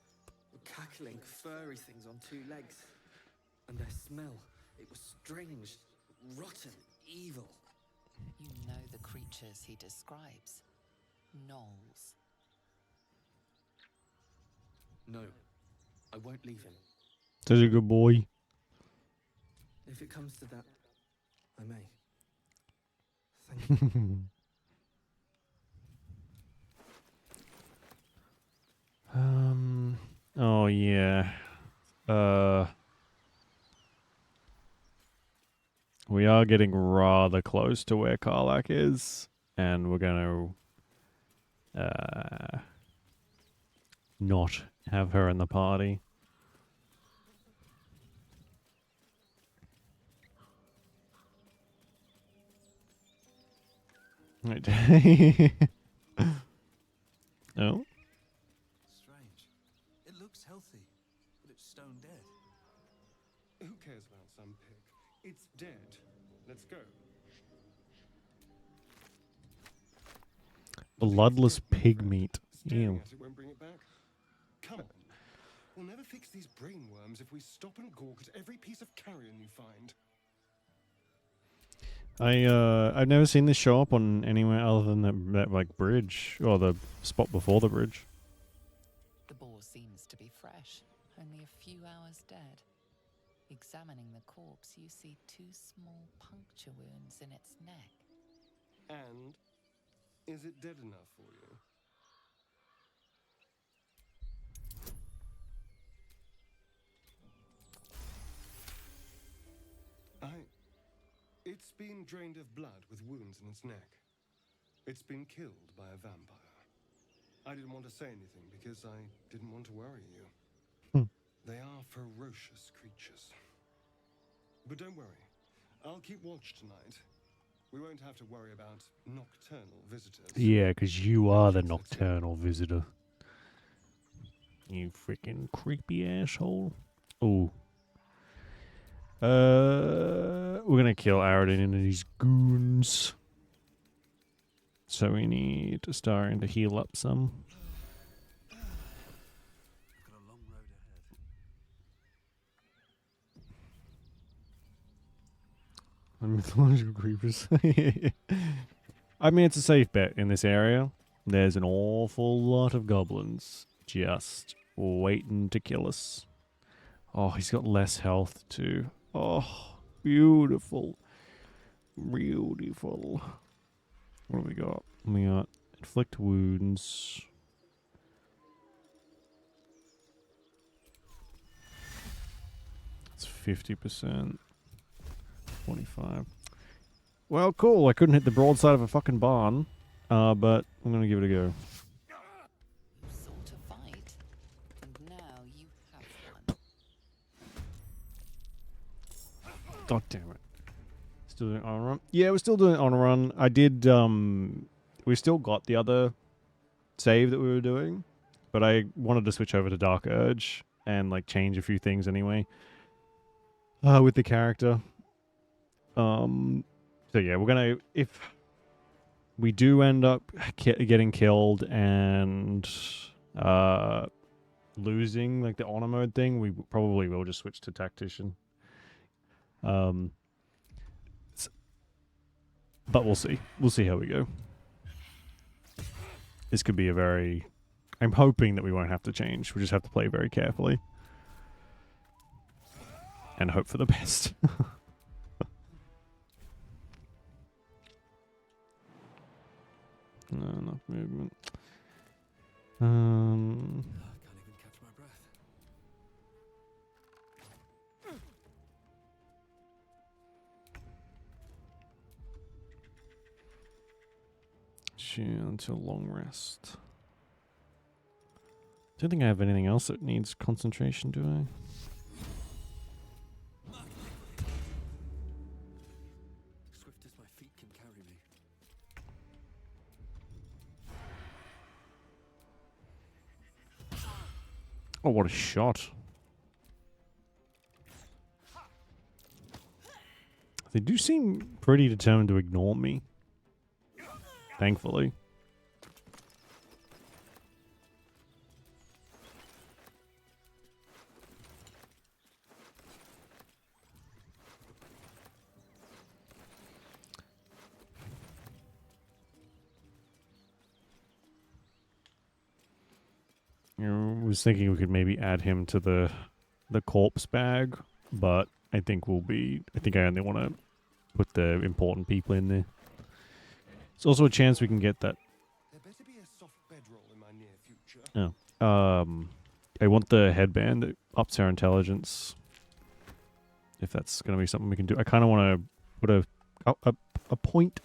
Cackling, furry things on 2 legs. And their smell, it was strange, rotten, evil. You know the creatures he describes. Gnolls. No, I won't leave him. Such a good boy. If it comes to that, I may. Thank you. Oh yeah. We are getting rather close to where Karlak is, and we're gonna not have her in the party. Right. Oh. Strange. It looks healthy, but it's stone dead. Who cares about some pig? It's dead. Let's go. Bloodless pig meat. Staring Ew. at it won't bring it back. Come on. We'll never fix these brain worms if we stop and gawk at every piece of carrion you find. I've never seen this show up on anywhere other than that like bridge or the spot before the bridge. The boar seems to be fresh, only a few hours dead. Examining the corpse, you see 2 small puncture wounds in its neck. And is it dead enough for you? It's been drained of blood with wounds in its neck. It's been killed by a vampire. I didn't want to say anything because I didn't want to worry you. They are ferocious creatures. But don't worry, I'll keep watch tonight. We won't have to worry about nocturnal visitors. Yeah, because you are the nocturnal visitor. You freaking creepy asshole. Oh. We're gonna kill Aradin and his goons. So we need to start to heal up some. I've got a long road ahead. Mythological creepers. I mean, it's a safe bet in this area. There's an awful lot of goblins just waiting to kill us. Oh, he's got less health too. Oh, beautiful. Beautiful. What do we got? We got inflict wounds. It's 50%. 25. Well, cool. I couldn't hit the broadside of a fucking barn, but I'm gonna give it a go. You sought a fight, and now you have one. God damn it. Still doing on a run? Yeah, we're still doing on a run. I did, we still got the other save that we were doing, but I wanted to switch over to Dark Urge and, like, change a few things anyway. With the character. So yeah, we're gonna, if we do end up getting killed and, losing, like, the honor mode thing, we probably will just switch to Tactician. But we'll see. We'll see how we go. This could be a very... I'm hoping that we won't have to change. We just have to play very carefully. And hope for the best. No, enough movement. I can't even catch my breath. Until long rest. Don't think I have anything else that needs concentration, do I? Swift as my feet can carry me. Oh, what a shot. They do seem pretty determined to ignore me. Thankfully. I was thinking we could maybe add him to the corpse bag, but I think I only want to put the important people in there. It's also a chance we can get that. There better be a soft bedroll in my near future. Oh. I want the headband that ups our intelligence. If that's going to be something we can do. I kind of want to put a point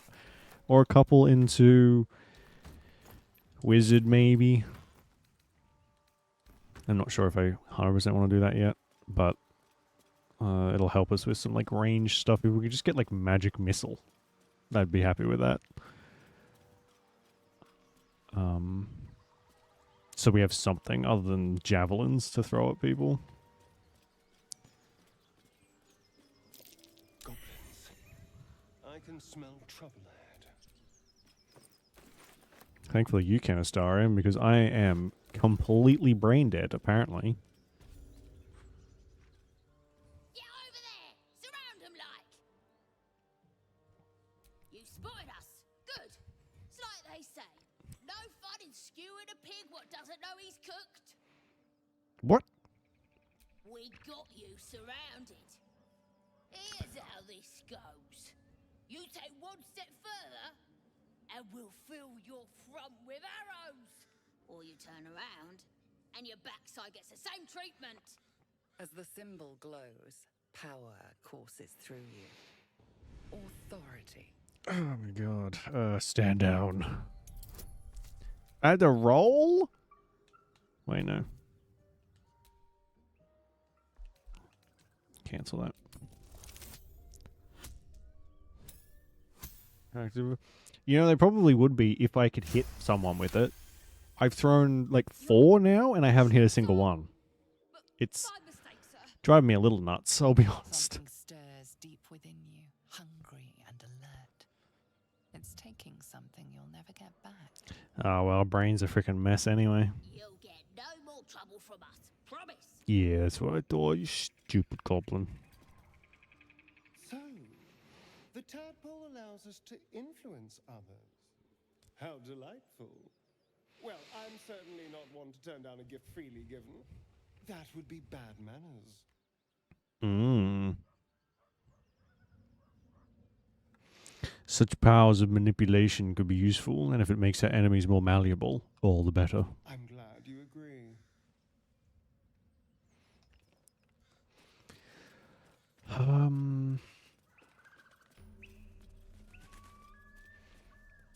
or a couple into Wizard, maybe. I'm not sure if I 100% want to do that yet, but it'll help us with some, like, range stuff. If we could just get, like, magic missile, I'd be happy with that. So we have something other than javelins to throw at people. Goblins. I can smell trouble ahead. Thankfully you can't star him, because I am completely brain dead, apparently. Get over there! Surround him like! You spotted us. Good. It's like they say. No fun in skewing a pig what doesn't know he's cooked. What? We got you surrounded. Here's how this goes. You take one step further, and we'll fill your front with arrows. Or you turn around, and your backside gets the same treatment. As the symbol glows, power courses through you. Authority. Oh my god. Stand down. I had to roll? Wait, no. cancel that. Active. You know, they probably would be if I could hit someone with it. I've thrown like 4 now, and I haven't hit a single one. It's driving me a little nuts, I'll be honest. Something stirs deep within you, hungry and alert. It's taking something you'll never get back. Oh, well, our brain's a freaking mess anyway. You'll get no more trouble from us. Promise. Yeah, that's what I thought, you stupid goblin. So, the tadpole allows us to influence others. How delightful. Well, I'm certainly not one to turn down a gift freely given. That would be bad manners. Such powers of manipulation could be useful, and if it makes our enemies more malleable, all the better. I'm glad you agree.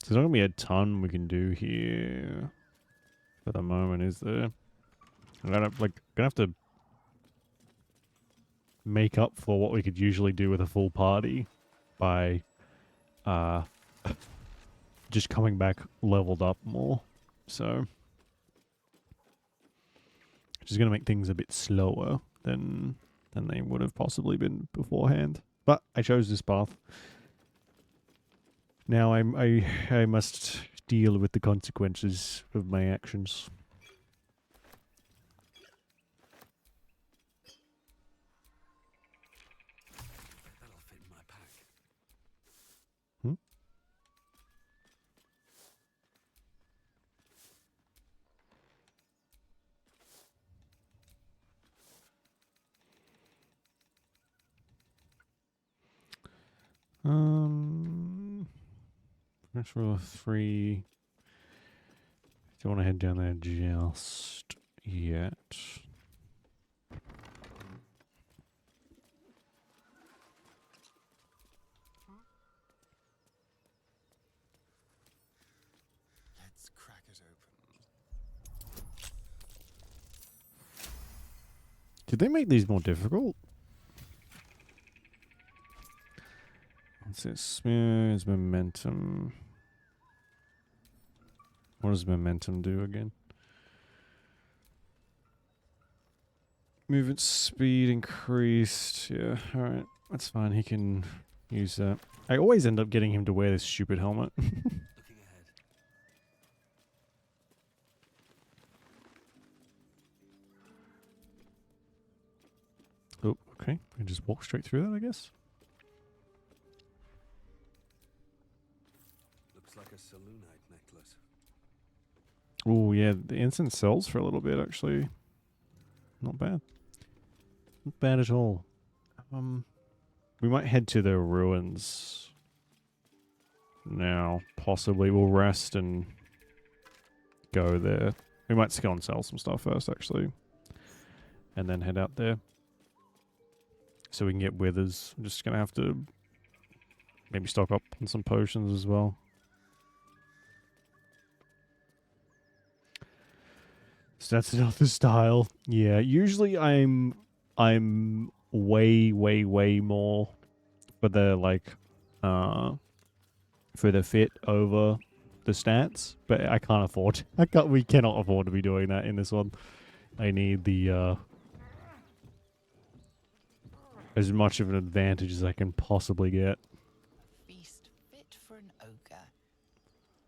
There's not going to be a ton we can do here for the moment, is there? I'm gonna have to make up for what we could usually do with a full party by just coming back leveled up more. So, which is going to make things a bit slower than they would have possibly been beforehand. But I chose this path. Now I must deal with the consequences of my actions. That'll fit in my pack. First rule of 3. Don't want to head down there just yet. Let's crack it open. Did they make these more difficult? What's this? It's momentum. What does momentum do again? Movement speed increased. Yeah, alright. That's fine. He can use that. I always end up getting him to wear this stupid helmet. Looking ahead. Oh, okay. We can just walk straight through that, I guess. Looks like a Selûnite necklace. Oh, yeah. The incense sells for a little bit, actually. Not bad. Not bad at all. We might head to the ruins now. Possibly. We'll rest and go there. We might go and sell some stuff first, actually. And then head out there. So we can get withers. I'm just going to have to maybe stock up on some potions as well. So that's another style. Yeah, usually I'm way more for the for the fit over the stats, but I can't afford. We cannot afford to be doing that in this one. I need the as much of an advantage as I can possibly get. Feast fit for an ogre.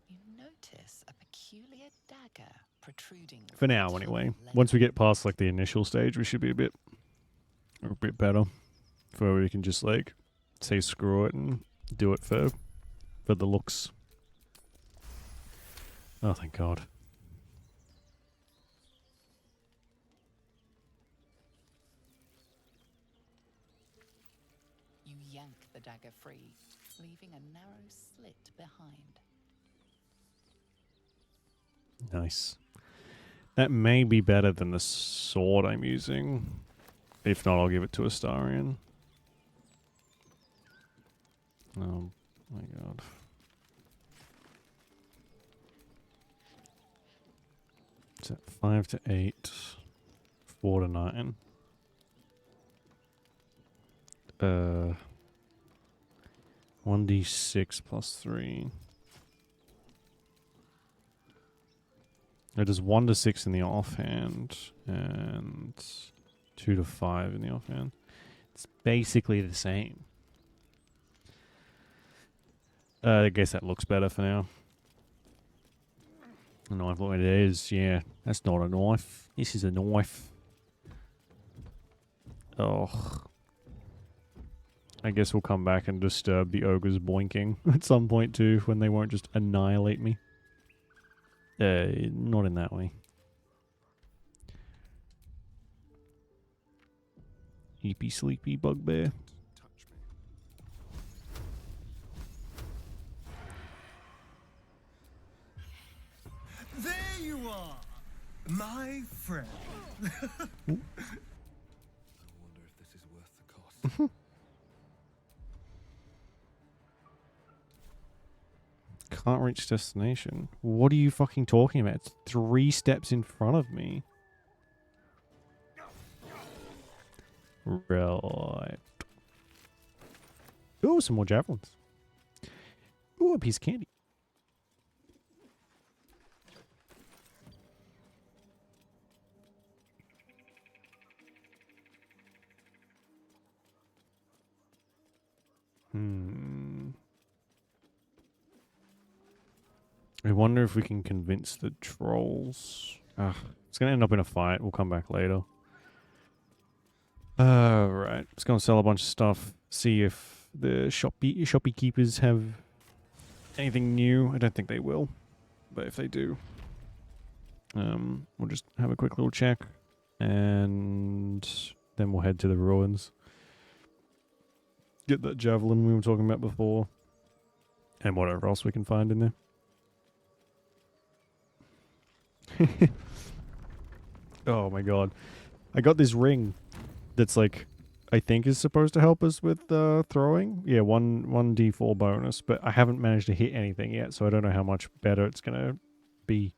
You notice a peculiar dagger protruding. For now, anyway. Once we get past like the initial stage, we should be a bit better. Where we can just like say screw it and do it for the looks. Oh, thank God. You yank the dagger free, leaving a narrow slit behind. Nice. That may be better than the sword I'm using. If not, I'll give it to Astarion. Oh my God. Is that 5 to 8? 4 to 9? 1d6 plus 3. It does 1 to 6 in the offhand and 2 to 5 in the offhand. It's basically the same. I guess that looks better for now. A knife, what it is, yeah. That's not a knife. This is a knife. Oh. I guess we'll come back and disturb the ogres boinking at some point too, when they won't just annihilate me. Not in that way. Eepy sleepy bugbear. Touch me. There you are, my friend. I wonder if this is worth the cost. Can't reach destination. What are you fucking talking about? It's 3 steps in front of me. Right. Ooh, some more javelins. Ooh, a piece of candy. I wonder if we can convince the trolls. It's going to end up in a fight. We'll come back later. Right. Let's go and sell a bunch of stuff. See if the shoppy keepers have anything new. I don't think they will. But if they do, we'll just have a quick little check. And then we'll head to the ruins. Get that javelin we were talking about before. And whatever else we can find in there. Oh my god. I got this ring that's like, I think is supposed to help us with throwing. Yeah, 1d4 bonus, but I haven't managed to hit anything yet, so I don't know how much better it's gonna be.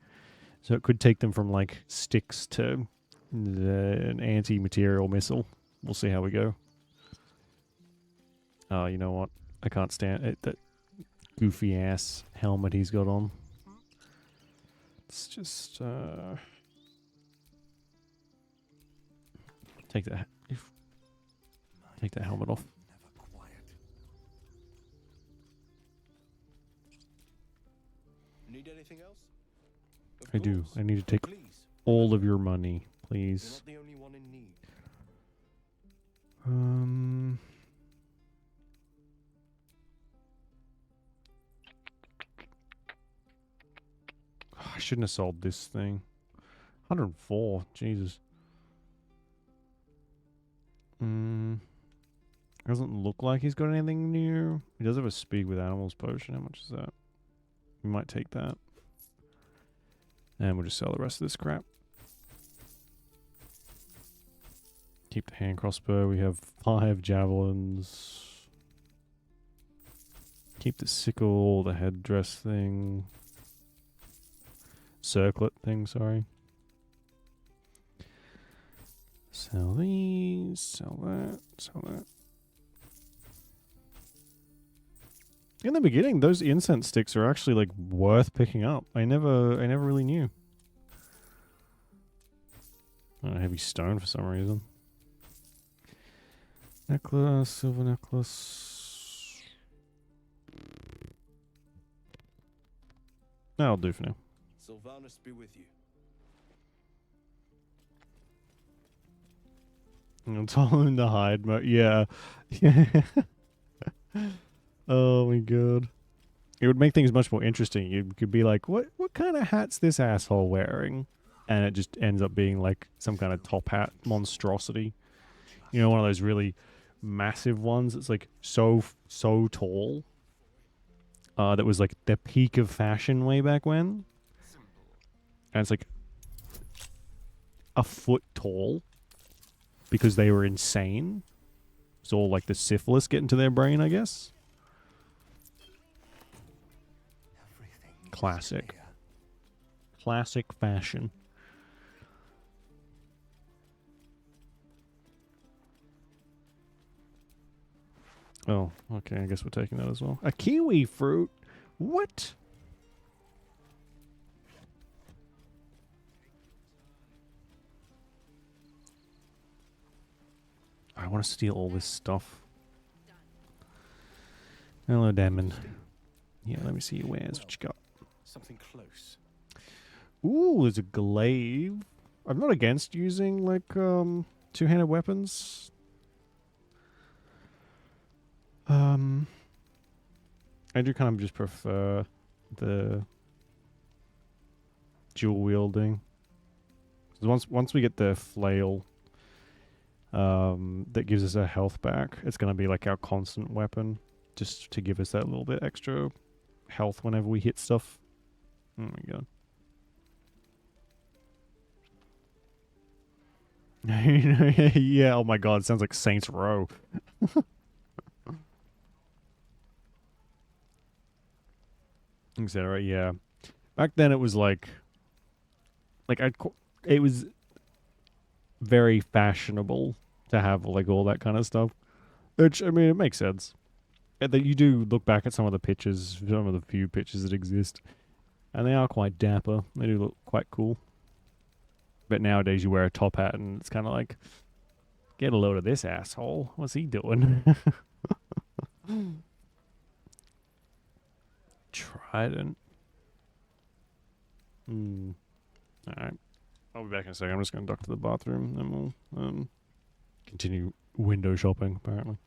So it could take them from like sticks to an anti-material missile. We'll see how we go. Oh, you know what? I can't stand it. That goofy ass helmet he's got on. Let's just take that helmet off. Never quiet. Need anything else? I do. Course. I need to take Please. all of your money, You're please. not the only one in need. I shouldn't have sold this thing. 104. Jesus. Doesn't look like he's got anything new. He does have a speak with animals potion. How much is that? We might take that. And we'll just sell the rest of this crap. Keep the hand crossbow. We have 5 javelins. Keep the sickle, the headdress thing. Circlet thing, sorry. Sell these, sell that, sell that. In the beginning, those incense sticks are actually like worth picking up. I never really knew. Heavy stone for some reason. Necklace, silver necklace. That'll do for now. Sylvanus be with you. I'll tell him to hide mode. Yeah. Oh my god. It would make things much more interesting. You could be like, what kind of hat's this asshole wearing? And it just ends up being like some kind of top hat monstrosity. You know, one of those really massive ones that's like so tall. That was like the peak of fashion way back when. And it's like a foot tall because they were insane. It's all like the syphilis getting to their brain, I guess. Classic. Classic fashion. Oh, okay, I guess we're taking that as well. A kiwi fruit? What? I want to steal all this stuff. Hello, Damon. Yeah, let me see your wares. What you got? Something close. Ooh, there's a glaive. I'm not against using, like, two-handed weapons. I do kind of just prefer the dual wielding. 'Cause once we get the flail, that gives us our health back, it's gonna be like our constant weapon, just to give us that little bit extra health whenever we hit stuff. Oh my god. Yeah, oh my god, it sounds like Saints Row. Etc. Yeah. Back then it was like it was very fashionable to have like all that kind of stuff. Which, I mean, it makes sense. And that you do look back at some of the pictures, some of the few pictures that exist, and they are quite dapper. They do look quite cool. But nowadays you wear a top hat and it's kind of like, get a load of this asshole. What's he doing? Trident. Alright. I'll be back in a second. I'm just going to duck to the bathroom and we'll continue window shopping, apparently.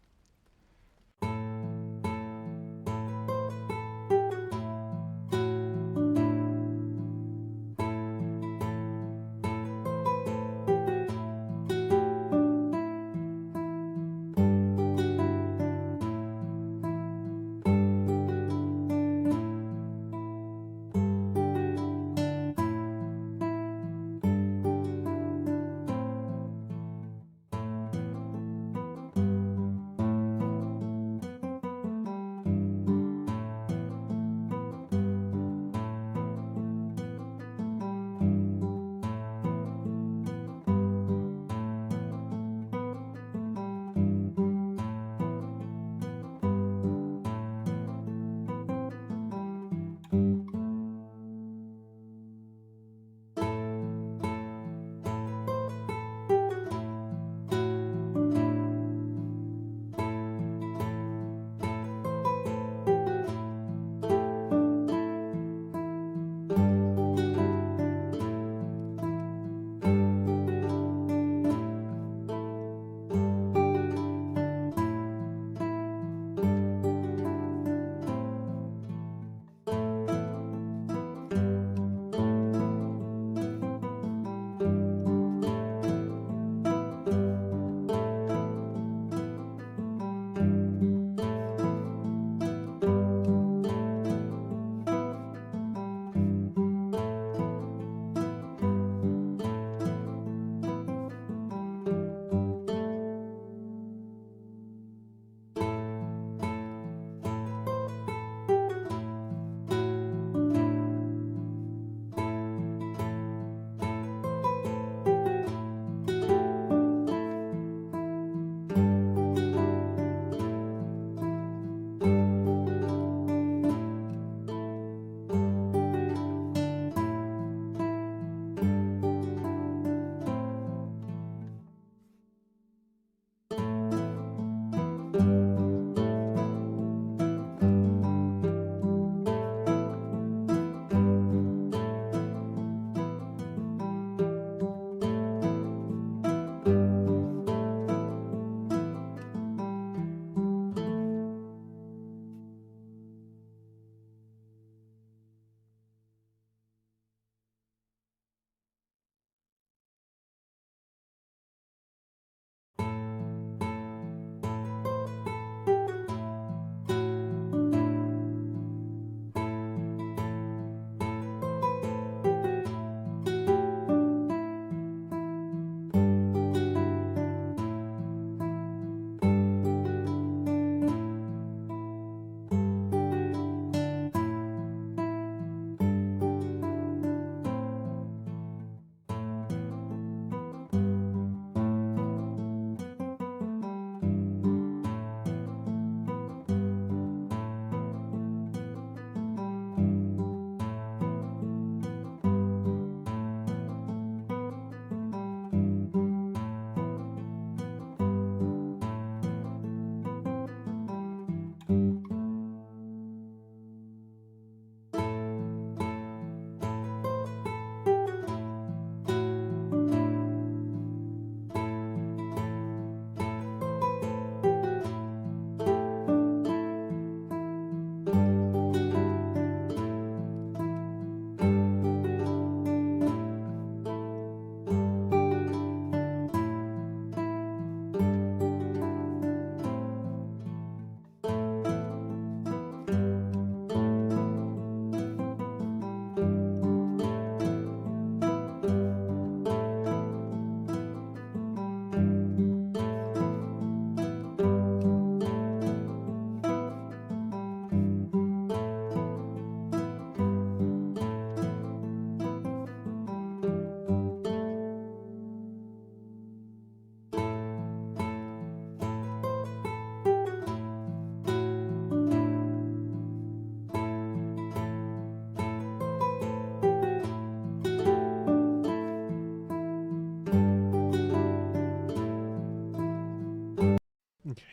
Okay.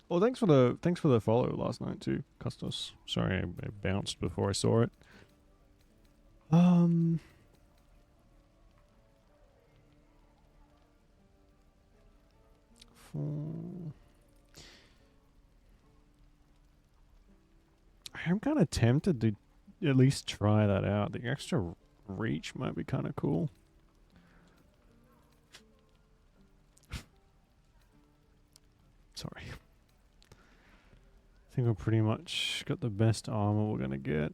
Well, thanks for the follow last night too, Custos. Sorry, I bounced before I saw it. I'm kind of tempted to at least try that out. The extra reach might be kind of cool. Sorry. I think we've pretty much got the best armor we're going to get.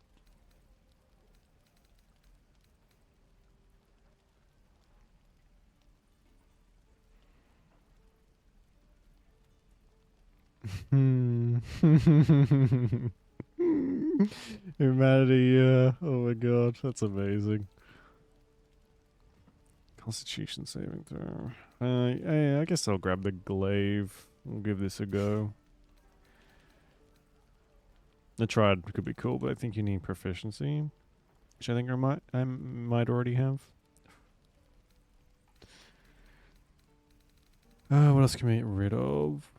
Humanity, yeah. Oh my god, that's amazing. Constitution saving throw. I guess I'll grab the glaive. We'll give this a go. The triad could be cool, but I think you need proficiency, which I think I might already have. What else can we get rid of?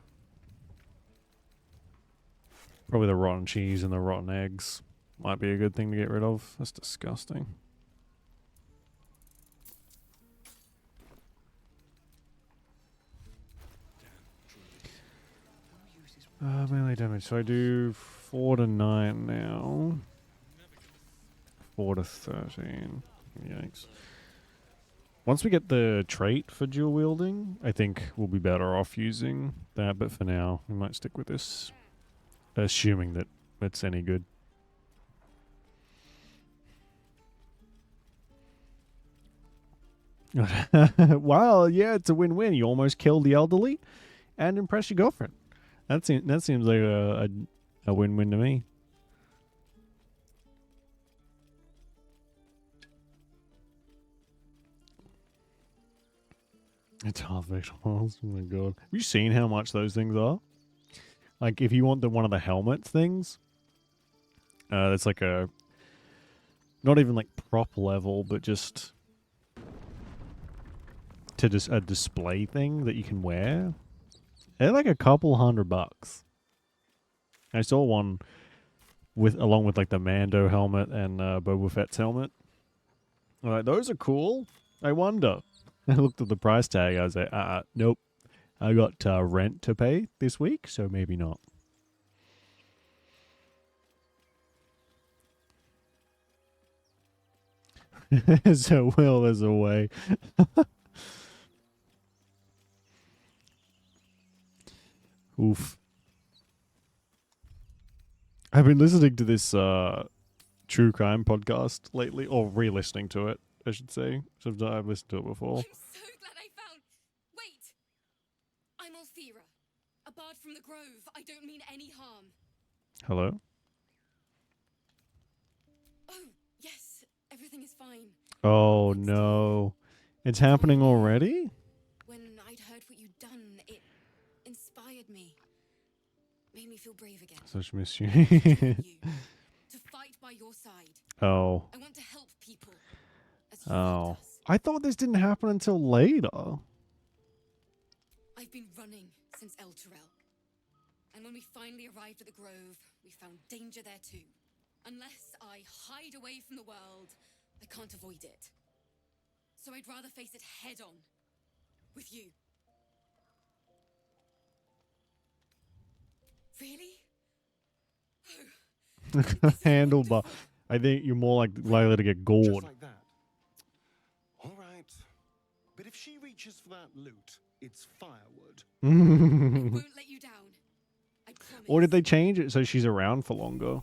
Probably the rotten cheese and the rotten eggs. Might be a good thing to get rid of. That's disgusting. Melee damage. So I do 4 to 9 now. 4 to 13. Yikes. Once we get the trait for dual wielding, I think we'll be better off using that. But for now, we might stick with this. Assuming that it's any good. Wow, yeah, it's a win-win. You almost killed the elderly and impressed your girlfriend. That seems like a win-win to me. It's half vegetables. Oh my god. Have you seen how much those things are? Like, if you want one of the helmets things, it's like a, not even like prop level, but just a display thing that you can wear. They're like a couple $100. I saw one along with like the Mando helmet and Boba Fett's helmet. Like, those are cool. I wonder. I looked at the price tag. I was like, nope. I got rent to pay this week, so maybe not. So, well, there's a way. Oof. I've been listening to this true crime podcast lately, or re-listening to it, I should say. So I've listened to it before. I'm so glad I found... Wait! I'm Althera, a bard from the Grove. I don't mean any harm. Hello? Oh, yes. Everything is fine. Oh, no. It's happening already? When I'd heard what you'd done, it inspired me. Made me feel brave again. Such miss you. To fight by your side. Oh. I want to help people. As you Oh. I thought this didn't happen until later. I've been running since El Turel. And when we finally arrived at the Grove, we found danger there too. Unless I hide away from the world, I can't avoid it. So I'd rather face it head on. With you. Really? Handlebar. I think you're more likely to get gored. Just like that. All right. But if she reaches for that loot, it's firewood. I won't let you down. I promise. Or did they change it so she's around for longer?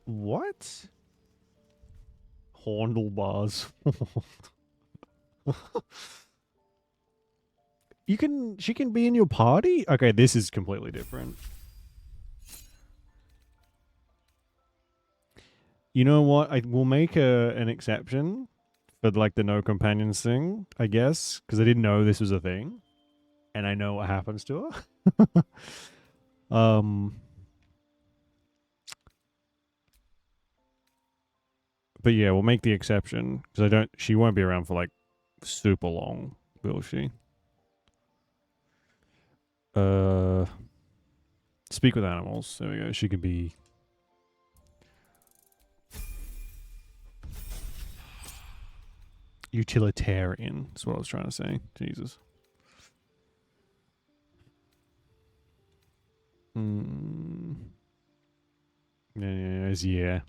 What? Handlebars. She can be in your party? Okay, this is completely different. You know what? I will make an exception for like the no companions thing, I guess, because I didn't know this was a thing, and I know what happens to her. But yeah, we'll make the exception because she won't be around for like super long, will she? Speak with animals. There we go. She could be utilitarian. That's what I was trying to say. Jesus. Yeah.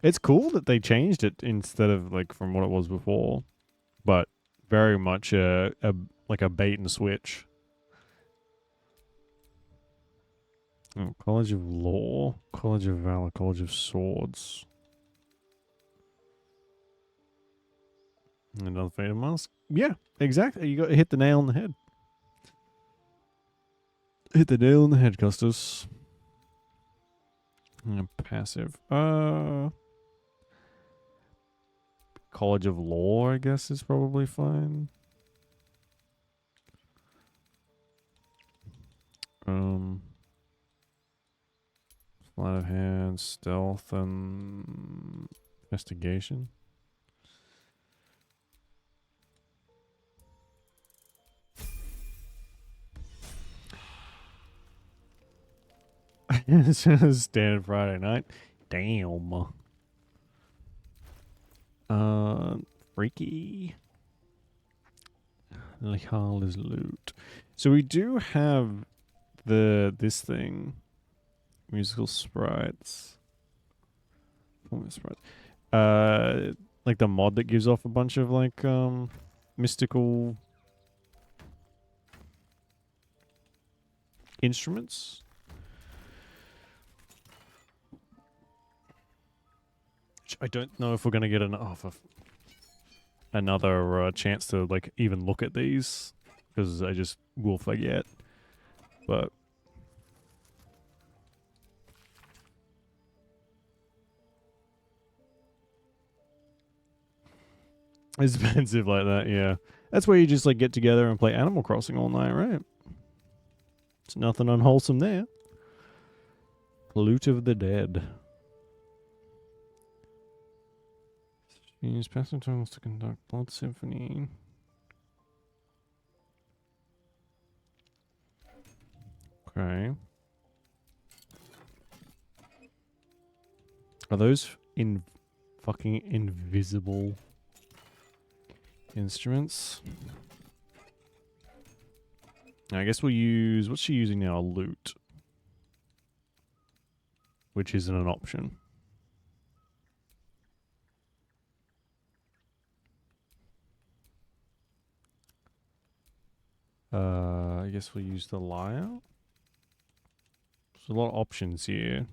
It's cool that they changed it instead of like from what it was before, but very much like a bait and switch. Oh, College of Law, College of Valor, College of Swords. Another Fatal Mask. Yeah, exactly. You got hit the nail on the head. Hit the nail on the head, Custis. Passive. College of Law, I guess, is probably fine. Sleight of hand, stealth, and investigation. Standard Friday night. Damn. Freaky. Lihala's loot. So we do have this thing. Musical sprites. Sprites. Like the mod that gives off a bunch of like mystical instruments. I don't know if we're gonna get another chance to like even look at these because I just will forget. But it's expensive like that, yeah. That's where you just like get together and play Animal Crossing all night, right? It's nothing unwholesome there. Loot of the Dead. Use passive tools to conduct Blood Symphony. Okay. Are those fucking invisible instruments? I guess we'll use... What's she using now? Loot. Which isn't an option. I guess we'll use the lyre. There's a lot of options here.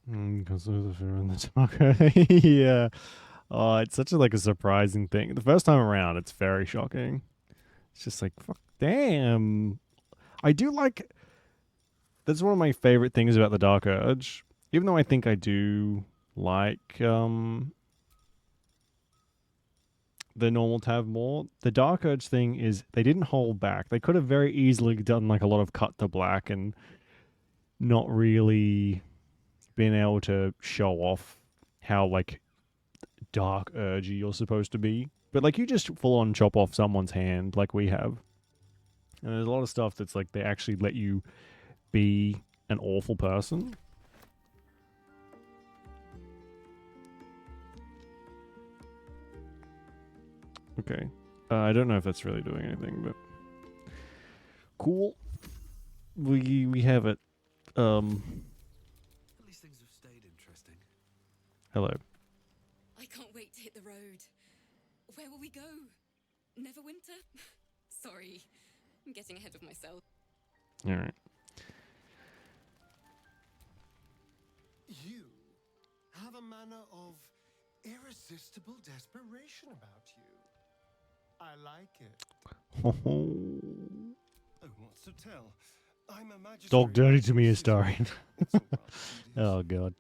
Because there's a fear in the dark. Yeah. Oh, it's such a surprising thing. The first time around, it's very shocking. It's just like, fuck, damn. I do like... That's one of my favorite things about the Dark Urge. Even though I think I do like the normal tab more, the Dark Urge thing is they didn't hold back. They could have very easily done like a lot of cut to black and not really been able to show off how like dark urgy you're supposed to be. But like you just full on chop off someone's hand like we have. And there's a lot of stuff that's like they actually let you be an awful person. Okay. I don't know if that's really doing anything, but cool. We have it. At least things have stayed interesting. Hello. I can't wait to hit the road. Where will we go? Neverwinter? Sorry, I'm getting ahead of myself. All right. You have a manner of irresistible desperation about you. I like it. Oh, Oh, what's to tell? I'm a magistrate. Talk dirty to me, It's Astarion. all rather tedious. Oh, God.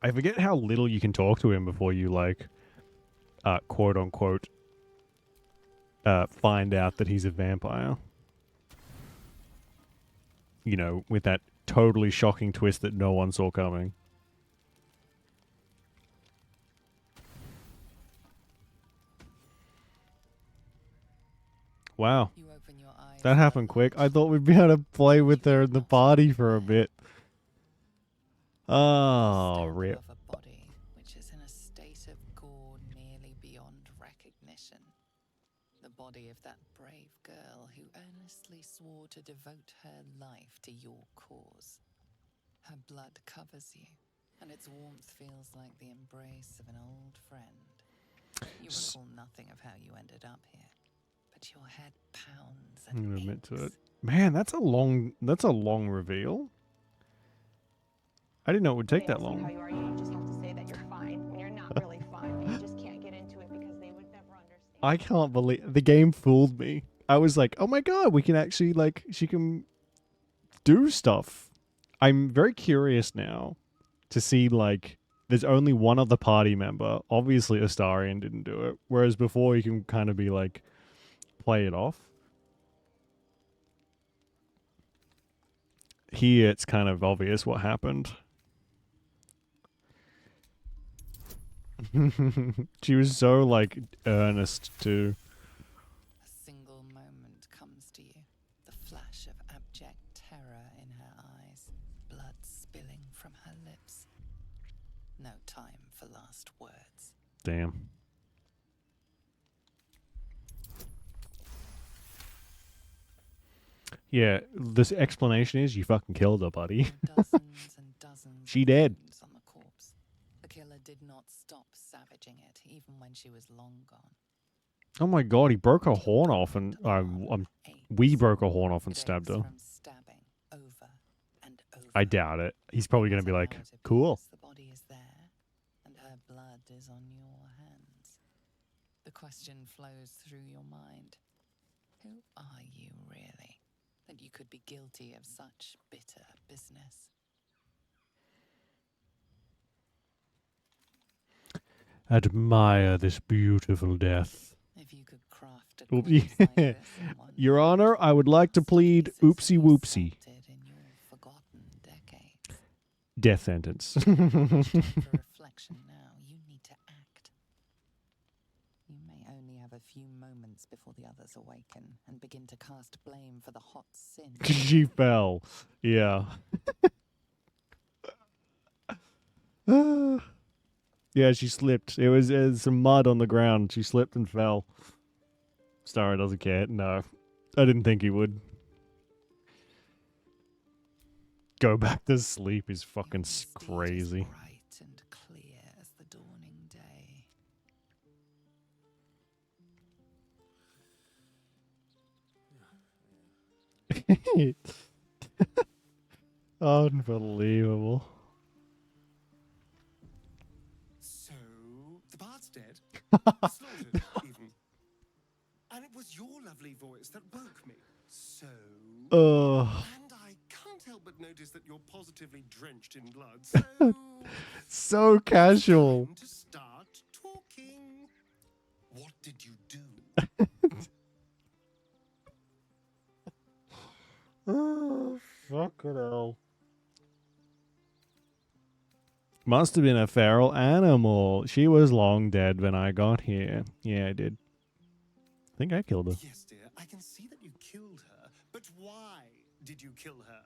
I forget how little you can talk to him before you, like, quote unquote, find out that he's a vampire. You know, with that totally shocking twist that no one saw coming. Wow. You open your eyes That happened quick. I thought we'd be able to play with her in the party for a bit. Oh, stand rip. above a body which is in a state of gore nearly beyond recognition. The body of that brave girl who earnestly swore to devote her life to your cause. Her blood covers you, and its warmth feels like the embrace of an old friend. You recall nothing of how you ended up here, but your head pounds I'm and gonna admit to it. aches. Man, that's a long reveal. I didn't know it would take that How long. you are, you don't just have to say that you're fine when you're not really fine, but you just can't get into it because they would never understand. I can't believe the game fooled me. I was like, oh my god, we can actually, like, she can do stuff. I'm very curious now to see, like, there's only one other party member. Obviously, Astarion didn't do it. Whereas before, you can kind of be like, play it off. Here, it's kind of obvious what happened. She was so, like, earnest, too. A single moment comes to you, the flash of abject terror in her eyes, blood spilling from her lips. No time for last words. Damn. Yeah, this explanation is you fucking killed her, buddy. Dozens and dozens She of dead. wounds on the corpse. The killer did not stop savaging it, even when she was long gone. Oh my god, he broke her horn off and we broke her horn off and Days stabbed her. from stabbing over and over. I doubt it. He's probably going to be No like, matter how it cool. appears, the body is there, and her blood is on your hands. The question flows through your mind. Who are you really, that you could be guilty of such bitter business? Admire this beautiful death. If you could craft a Oops, corpse like yeah. this in one Your night, Honor, I would like to plead oopsie whoopsie. accepted in your forgotten decades. Death sentence. For reflection now, you need to act. You may only have a few moments before the others awaken and begin to cast blame for the hot sin. She fell. Yeah. Yeah, she slipped. It was some mud on the ground. She slipped and fell. Starry doesn't care. No. I didn't think he would. Go back to sleep is fucking Your misdeed is crazy. bright and clear as the dawning day. Unbelievable. So, the bard's dead. Slaughtered, even. And it was your lovely voice that woke me. So... And I can't help but notice that you're positively drenched in blood, so... So casual. Time to start talking. What did you do? Oh, fucking hell. Must have been a feral animal. She was long dead when I got here. Yeah, I did. I think I killed her. Yes, dear, I can see that you killed her, but why did you kill her?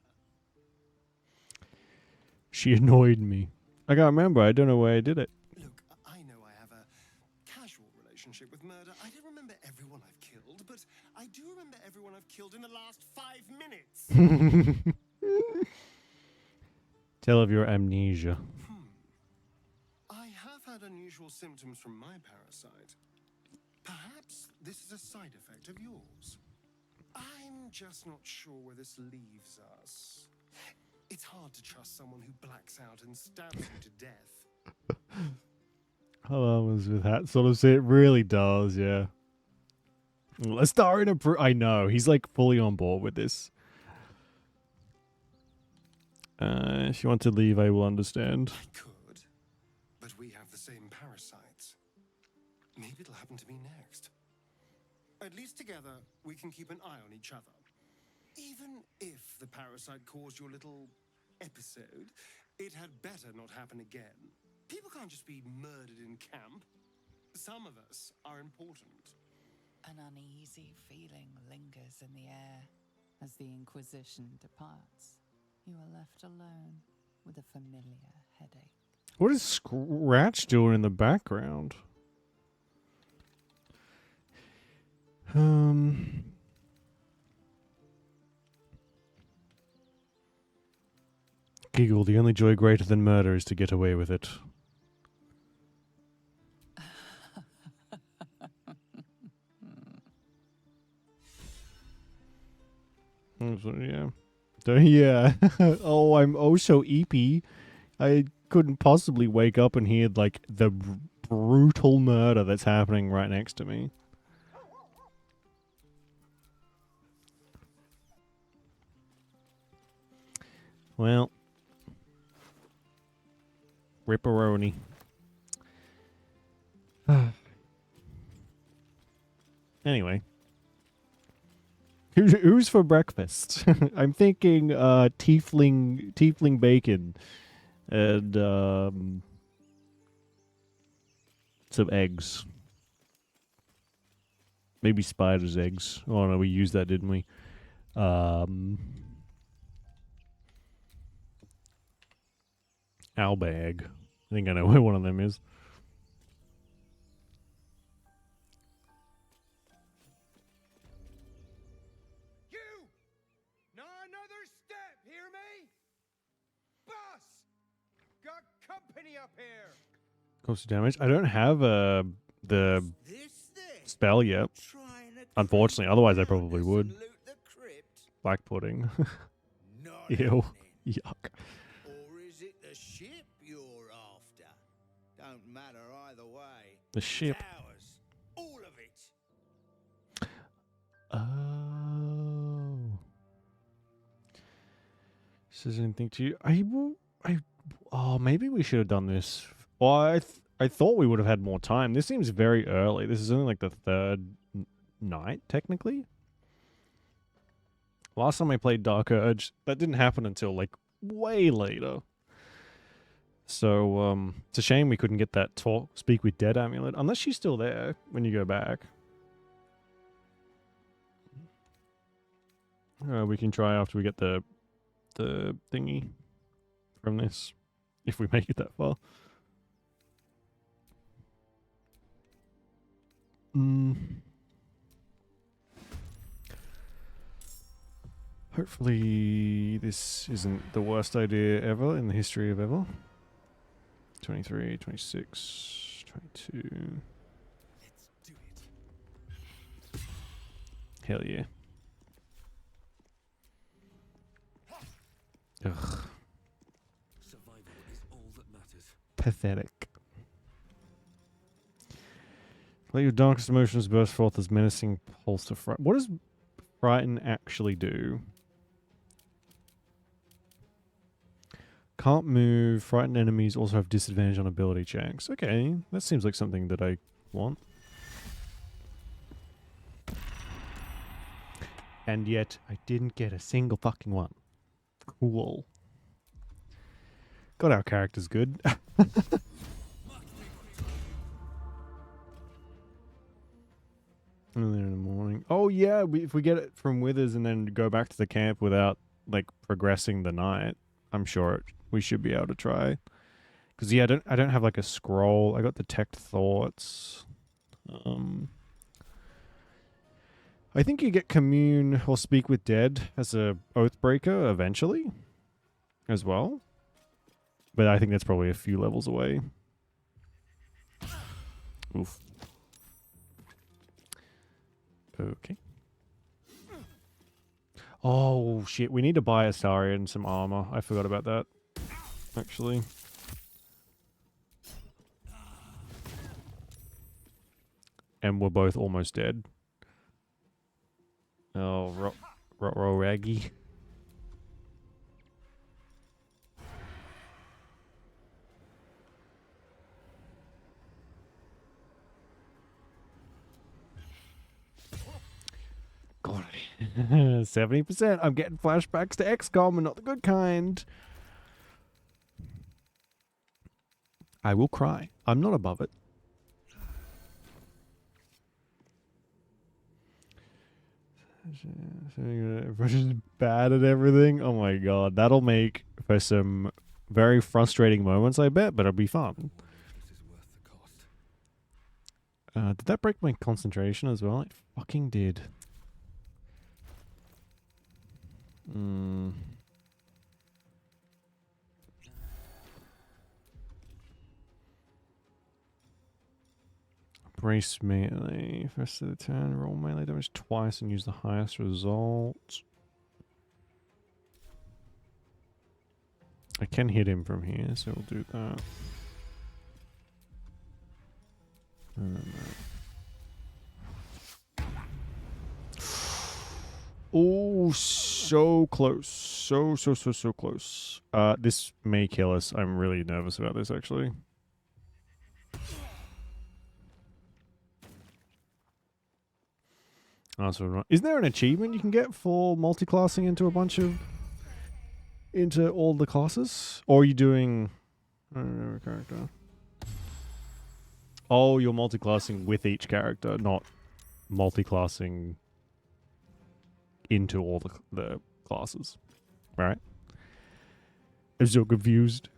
She annoyed me. I can't remember. I don't know why I did it. Look, I know I have a casual relationship with murder. I don't remember everyone I've killed, but I do remember everyone I've killed in the last 5 minutes. Tell of your amnesia. I have had unusual symptoms from my parasite. Perhaps this is a side effect of yours. I'm just not sure where this leaves us. It's hard to trust someone who blacks out and stabs you to death. Hello, was with that sort of shit. It really does, yeah. Let's star in a. I know he's like fully on board with this. If you want to leave, I will understand. I could, but we have the same parasites. Maybe it'll happen to me next. At least together, we can keep an eye on each other. Even if the parasite caused your little episode, it had better not happen again. People can't just be murdered in camp. Some of us are important. An uneasy feeling lingers in the air as the Inquisition departs. You are left alone with a familiar headache. What is Scratch doing in the background? Giggle, the only joy greater than murder is to get away with it. Yeah. Yeah. Oh, I'm oh so eepy. I couldn't possibly wake up and hear like the brutal murder that's happening right next to me. Well, ripperoni. Anyway. Who's for breakfast? I'm thinking tiefling bacon and some eggs. Maybe spider's eggs. Oh no, we used that, didn't we? Albag. I think I know where one of them is. Up here. Cost of damage. I don't have the spell yet. Unfortunately, otherwise I probably would. Black pudding. Ew. Yuck. Or is it the ship you're after? Don't matter either way. The ship. Ours. All of it. Oh. Says anything to you? Oh, maybe we should have done this. Well, I thought we would have had more time. This seems very early. This is only like the third night, technically. Last time I played Dark Urge, that didn't happen until like way later. So, it's a shame we couldn't get that speak with dead amulet, unless she's still there when you go back. We can try after we get the thingy from this. If we make it that far. Hopefully this isn't the worst idea ever in the history of ever. 23, 26, 22. Let's do it. Hell yeah. Ugh. Pathetic. Let your darkest emotions burst forth as menacing pulse to fright. What does frighten actually do? Can't move. Frightened enemies also have disadvantage on ability checks. Okay, that seems like something that I want. And yet, I didn't get a single fucking one. Cool. God, our character's good. Earlier in the morning. Oh yeah, if we get it from Withers and then go back to the camp without like progressing the night, I'm sure we should be able to try. Because yeah, I don't have like a scroll. I got detect thoughts. I think you get commune or speak with dead as a oathbreaker eventually, as well. But I think that's probably a few levels away. Oof. Okay. Oh, shit. We need to buy Astaria and some armor. I forgot about that, actually. And we're both almost dead. Oh, Raggy. God, 70%. I'm getting flashbacks to XCOM and not the good kind. I will cry. I'm not above it. Everyone's bad at everything. Oh my god, that'll make for some very frustrating moments, I bet, but it'll be fun. Did that break my concentration as well? It fucking did. Brace melee. First of the turn, roll melee damage twice and use the highest result. I can hit him from here, so we'll do that. And then that. Oh, so close. So close. This may kill us. I'm really nervous about this, actually. Oh, so isn't there an achievement you can get for multi-classing into all the classes? Or are you doing... I don't know, character. Oh, you're multi-classing with each character, not multi-classing into all the classes. Right? I'm so confused.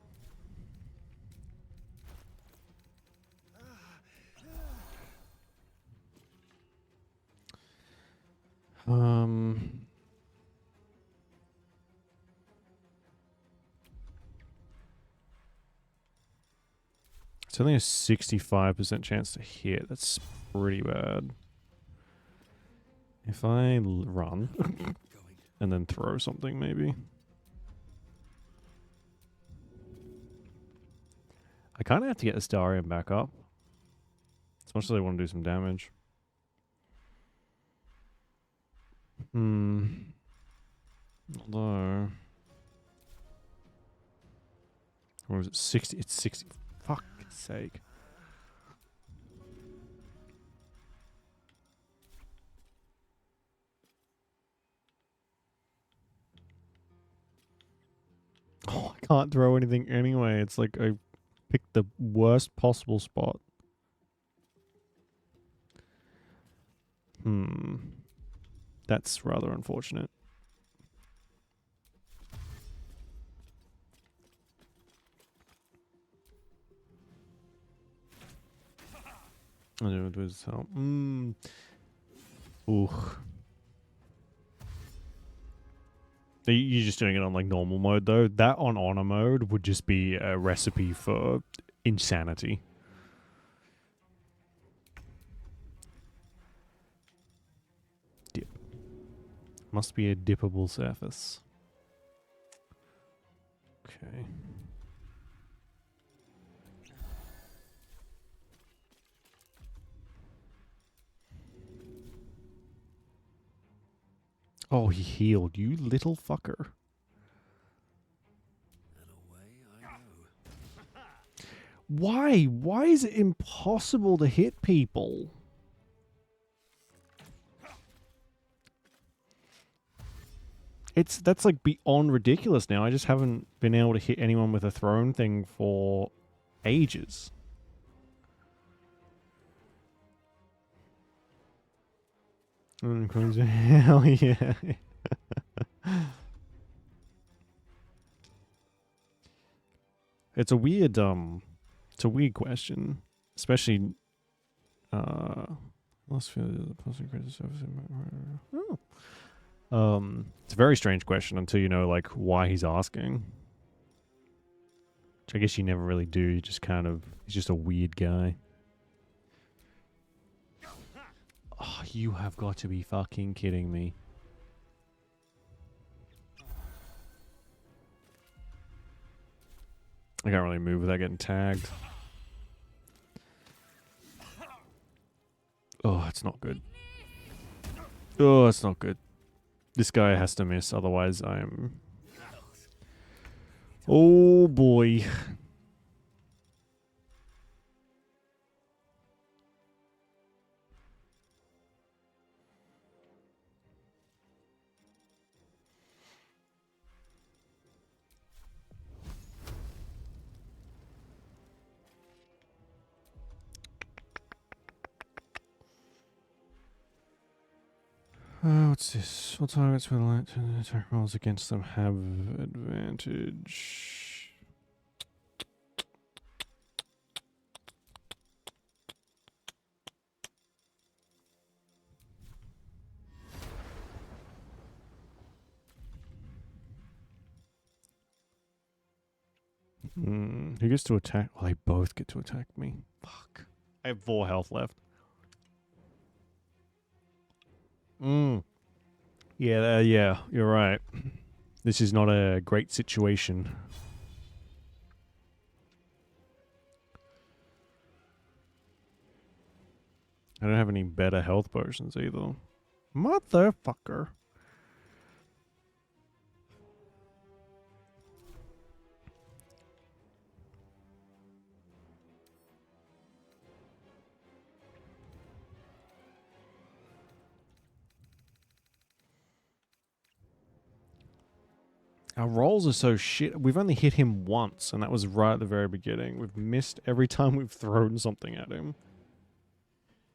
It's only a 65% chance to hit. That's pretty bad. If I run and then throw something, maybe. I kind of have to get the Starium back up. As much as I want to do some damage. Although... What was it? 60? It's 60. Fuck's sake. Oh, I can't throw anything anyway. It's like I picked the worst possible spot. That's rather unfortunate. I don't know what was help. You're just doing it on like normal mode though. That on honor mode would just be a recipe for insanity. Dip. Must be a dippable surface. Okay. Oh, he healed. You little fucker. Why? Why is it impossible to hit people? That's like beyond ridiculous now. I just haven't been able to hit anyone with a thrown thing for ages. Hell yeah. It's a weird question, especially it's a very strange question until you know like why he's asking. Which I guess you never really do. You just kind of, he's just a weird guy. Oh, you have got to be fucking kidding me. I can't really move without getting tagged. Oh, it's not good. Oh, it's not good. This guy has to miss, otherwise I am... Oh boy. What's this? What targets with light attack rolls against them have advantage? Who gets to attack? Well, they both get to attack me. Fuck. I have 4 health left. Yeah, yeah, you're right. This is not a great situation. I don't have any better health potions either. Motherfucker. Our rolls are so shit. We've only hit him once, and that was right at the very beginning. We've missed every time we've thrown something at him.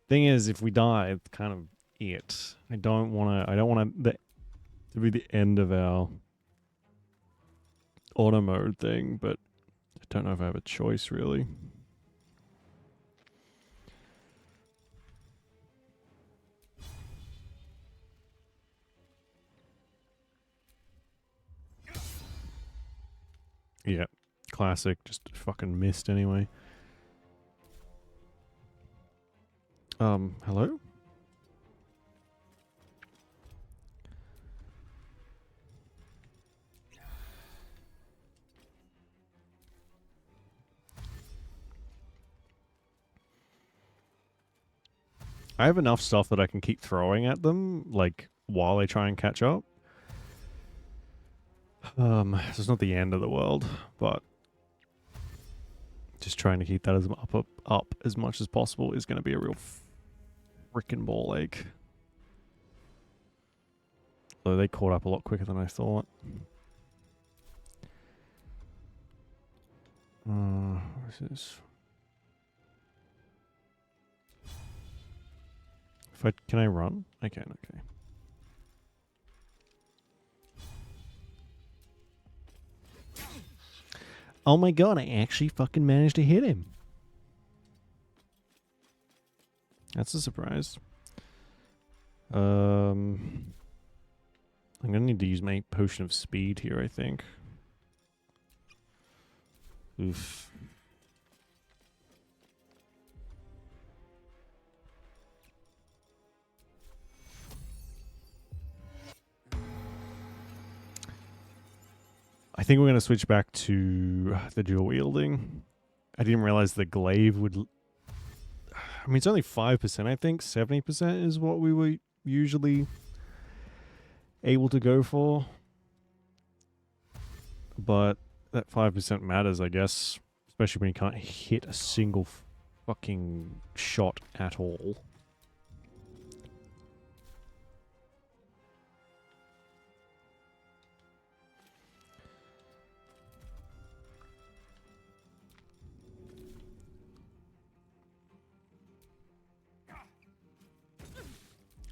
Thing is, if we die, it's kind of it. I don't want that to be the end of our auto mode thing, but I don't know if I have a choice, really. Yeah, classic. Just fucking missed anyway. Hello? I have enough stuff that I can keep throwing at them, like, while they try and catch up. So it's not the end of the world, but just trying to keep that as up as much as possible is going to be a real frickin' ball ache. Though they caught up a lot quicker than I thought. What is this? Can I run? I can, okay. Oh my god, I actually fucking managed to hit him. That's a surprise. I'm gonna need to use my potion of speed here, I think. Oof. I think we're going to switch back to the dual wielding. I didn't realize the glaive would... I mean, it's only 5%, I think. 70% is what we were usually able to go for. But that 5% matters, I guess. Especially when you can't hit a single fucking shot at all.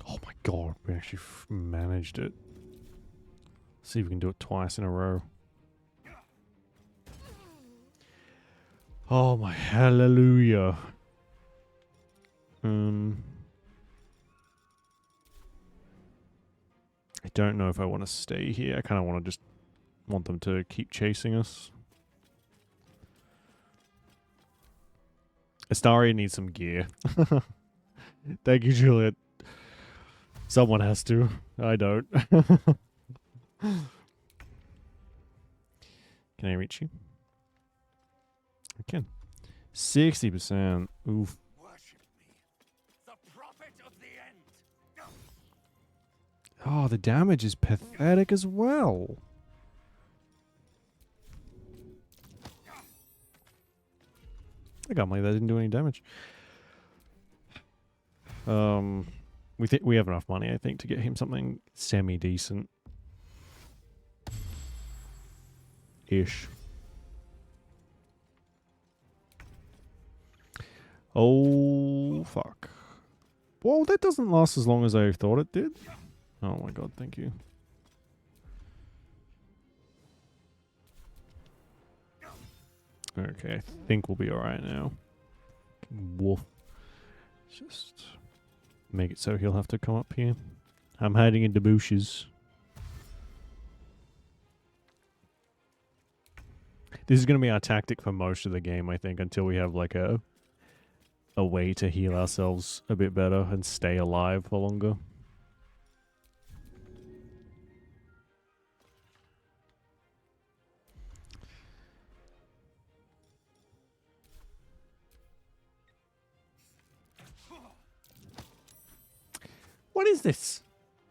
Oh my god, we actually managed it. Let's see if we can do it twice in a row. Oh my hallelujah. I don't know if I want to stay here. I kind of want to just want them to keep chasing us. Astaria needs some gear. Thank you, Juliet. Someone has to. I don't. Can I reach you? I can. 60%. Oof. Worship me, the prophet of the end. Oh, the damage is pathetic as well. I can't believe that didn't do any damage. We think we have enough money, I think, to get him something semi-decent. Ish. Oh, fuck. Well, that doesn't last as long as I thought it did. Oh my god, thank you. Okay, I think we'll be alright now. Wolf. Just make it so he'll have to come up here. I'm hiding in the bushes. This is going to be our tactic for most of the game, I think, until we have like a way to heal ourselves a bit better and stay alive for longer. What is this?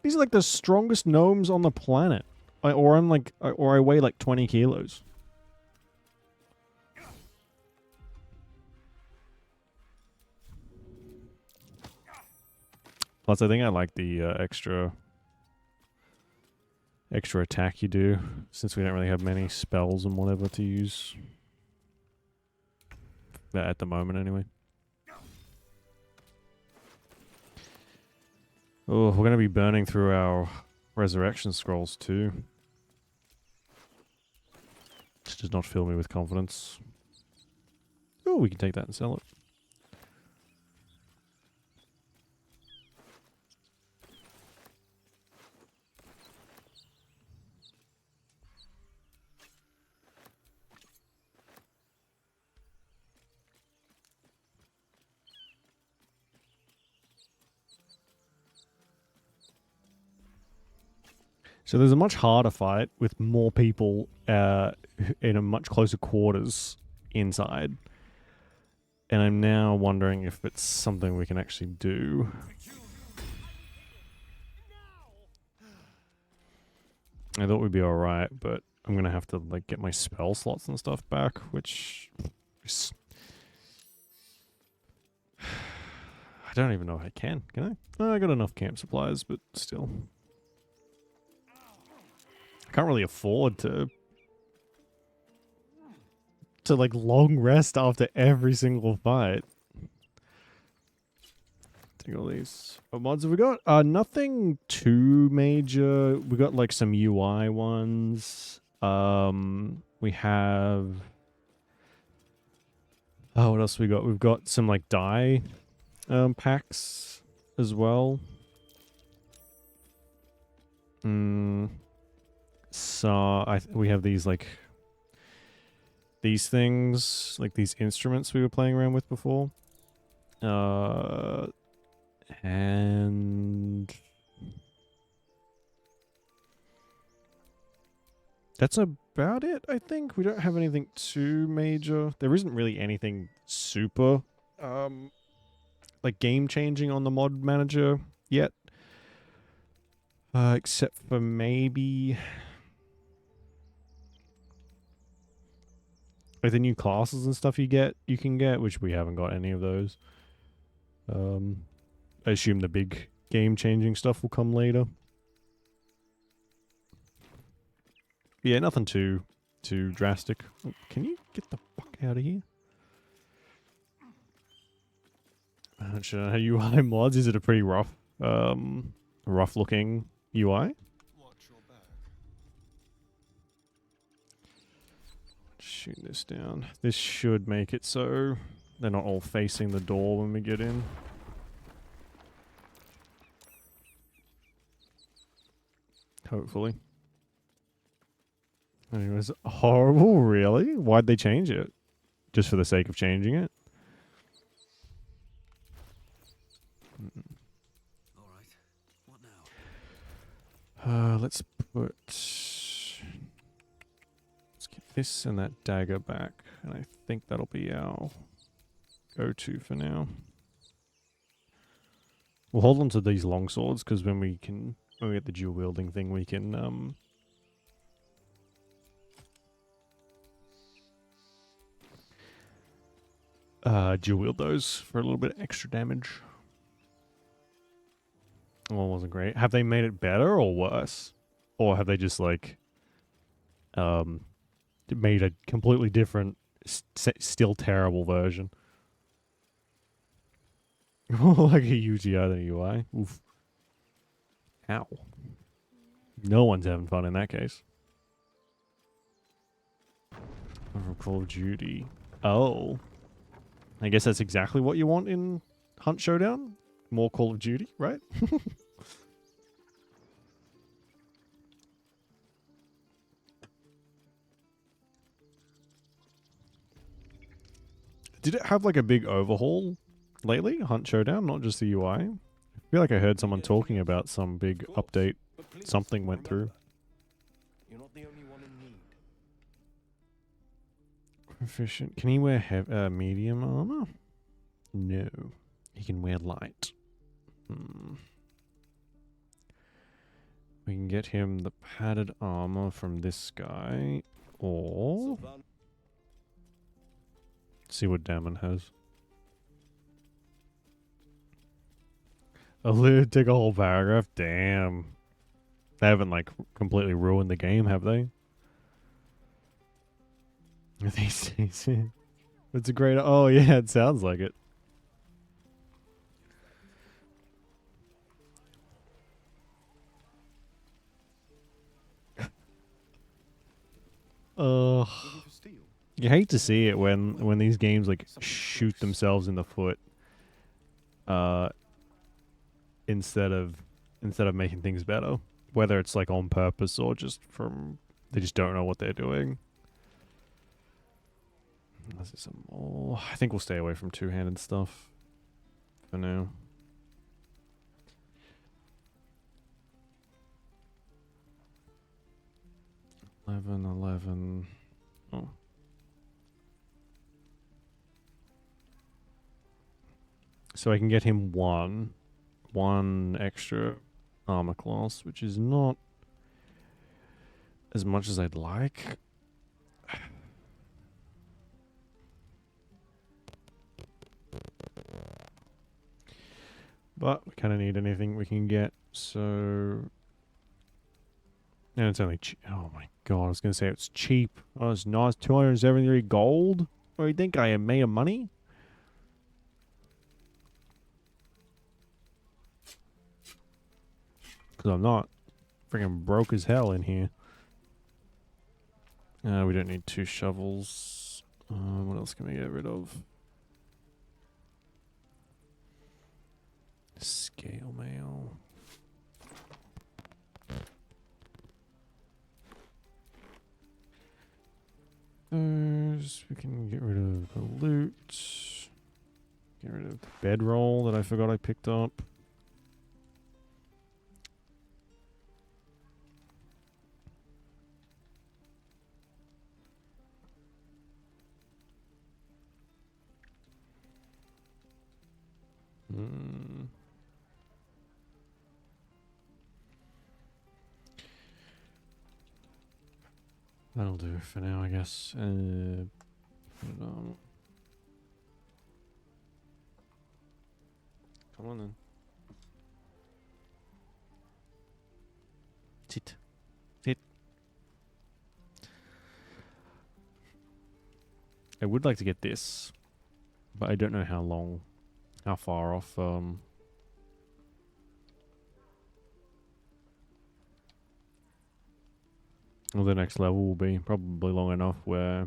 These are like the strongest gnomes on the planet. Or I weigh like 20 kilos. Plus, I think I like the extra attack you do, since we don't really have many spells and whatever to use. At the moment, anyway. Oh, we're going to be burning through our resurrection scrolls too. This does not fill me with confidence. Oh, we can take that and sell it. So there's a much harder fight with more people in a much closer quarters inside. And I'm now wondering if it's something we can actually do. I thought we'd be alright, but I'm going to have to like get my spell slots and stuff back, which is... I don't even know if I can I? Oh, I got enough camp supplies, but still. I can't really afford to like long rest after every single fight. Take all these. What mods have we got? Nothing too major. We got like some UI ones. We have... Oh, what else we got? We've got some like die packs as well. So we have these like these things, like these instruments we were playing around with before. And that's about it, I think. We don't have anything too major. There isn't really anything super like game changing on the mod manager yet. Except for maybe like the new classes and stuff you can get, which we haven't got any of those. I assume the big game-changing stuff will come later. Yeah, nothing too drastic. Oh, can you get the fuck out of here? I'm not sure how UI mods. Is it a pretty rough looking UI? Shoot this down. This should make it so they're not all facing the door when we get in. Hopefully. Anyways, horrible, really? Why'd they change it? Just for the sake of changing it? Alright. What now? Let's get this and that dagger back. And I think that'll be our go-to for now. We'll hold on to these long swords, because when we can when we get the dual wielding thing, we can dual wield those for a little bit extra damage. Well, it wasn't great. Have they made it better or worse? Or have they just like made a completely different, still terrible version? Like a UTI than a UI. Oof. Ow. No one's having fun in that case. From Call of Duty. Oh. I guess that's exactly what you want in Hunt Showdown? More Call of Duty, right? Did it have like a big overhaul lately? Hunt Showdown, not just the UI? I feel like I heard someone talking about some big update. Something went through. You're not the only one in need. Proficient. Can he wear medium armor? No. He can wear light. We can get him the padded armor from this guy. Or... see what Damon has. Take a whole paragraph? Damn. They haven't, like, completely ruined the game, have they? It's a great... oh, yeah, it sounds like it. You hate to see it when these games like shoot themselves in the foot, instead of making things better, whether it's like on purpose or just from they just don't know what they're doing. Let's see some more. I think we'll stay away from two-handed stuff for now. $11. Oh. So I can get him one extra armor class, which is not as much as I'd like. But we kind of need anything we can get, so... and it's only cheap. Oh my god, I was going to say it's cheap. Oh, it's nice. 273 gold? What do you think? I am made of money? Because I'm not. Freaking broke as hell in here. We don't need 2 shovels. What else can we get rid of? Scale mail. We can get rid of the loot. Get rid of the bedroll that I forgot I picked up. That'll do for now, I guess. Put it on. Come on then. Sit. Sit. I would like to get this, but I don't know how far off, well, the next level will be. Probably long enough where... I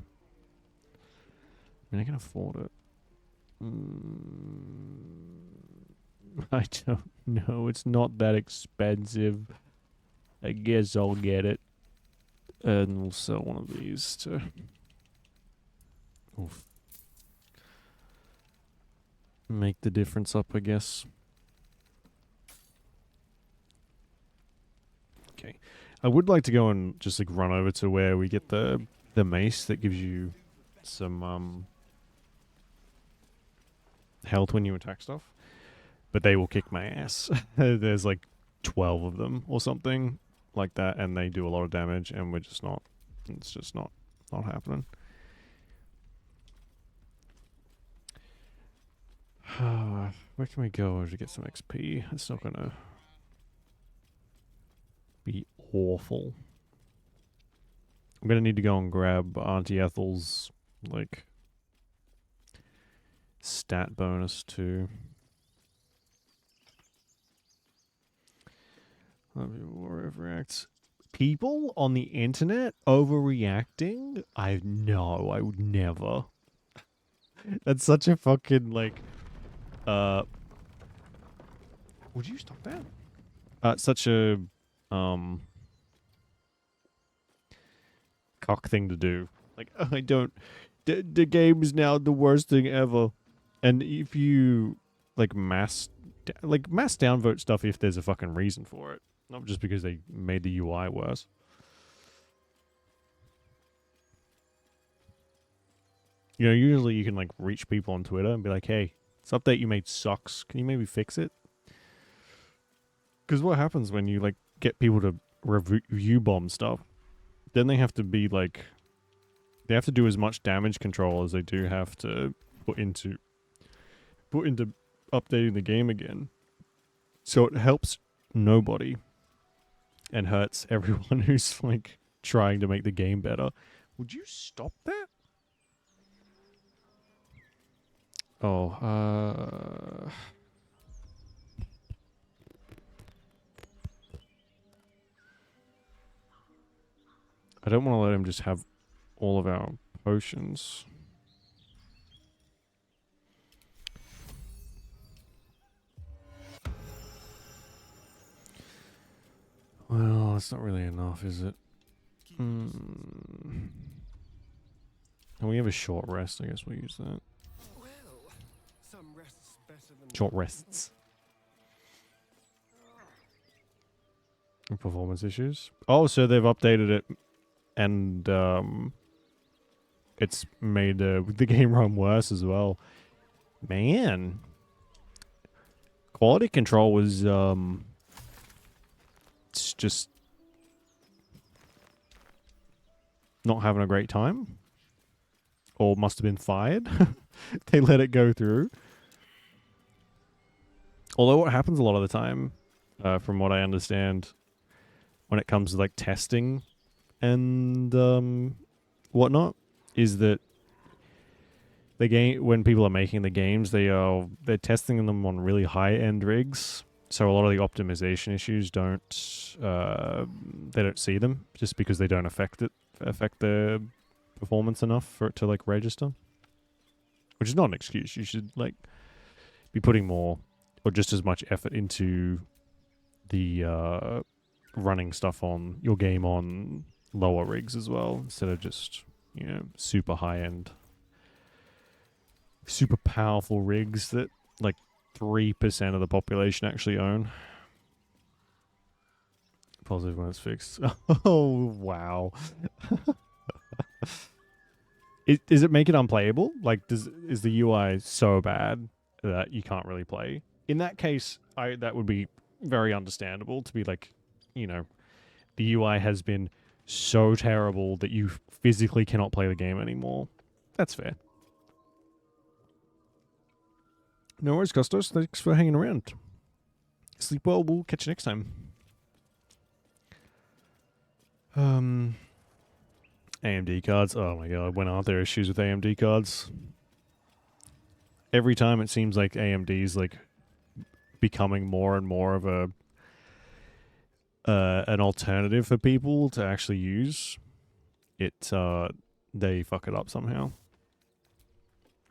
mean, I can afford it. I don't know. It's not that expensive. I guess I'll get it. And we'll sell one of these to... oof. Make the difference up, I guess. Okay. I would like to go and just like run over to where we get the mace that gives you some health when you attack stuff. But they will kick my ass. There's like 12 of them or something like that, and they do a lot of damage, and we're just not. It's just not happening. Where can we go to get some XP? It's not gonna be awful. I'm gonna need to go and grab Auntie Ethel's like stat bonus too. Overreacts. People on the internet overreacting? I would never. That's such a fucking like would you stop that? Such a cock thing to do. Like, I don't the game is now the worst thing ever. And if you like mass downvote stuff if there's a fucking reason for it. Not just because they made the UI worse. You know, usually you can like reach people on Twitter and be like, hey, this update you made sucks. Can you maybe fix it? Because what happens when you like get people to review bomb stuff? Then they have to be like, they have to do as much damage control as they do have to put into updating the game again. So it helps nobody and hurts everyone who's like trying to make the game better. Would you stop that? Oh, I don't want to let him just have all of our potions. Well, that's not really enough, is it? And we have a short rest. I guess we'll use that. Well, some rests better than Short rests. Performance issues. Oh, so they've updated it, and it's made the game run worse as well. Man, quality control was it's just not having a great time, or must have been fired. They let it go through. Although what happens a lot of the time, from what I understand, when it comes to like testing and whatnot, is that the game, when people are making the games, they're testing them on really high end rigs. So a lot of the optimization issues they don't see them just because they don't affect the performance enough for it to like register. Which is not an excuse. You should like be putting more or just as much effort into the running stuff on your game on lower rigs as well, instead of just, you know, super high end, super powerful rigs that like 3% of the population actually own. Positive when it's fixed. Oh, wow. Does it make it unplayable? Like, is the UI so bad that you can't really play? In that case, that would be very understandable to be like, you know, the UI has been so terrible that you physically cannot play the game anymore. That's fair. No worries, Costos. Thanks for hanging around. Sleep well. We'll catch you next time. AMD cards. Oh my god, when aren't there issues with AMD cards? Every time it seems like AMD's like becoming more and more of a an alternative for people to actually use. They fuck it up somehow.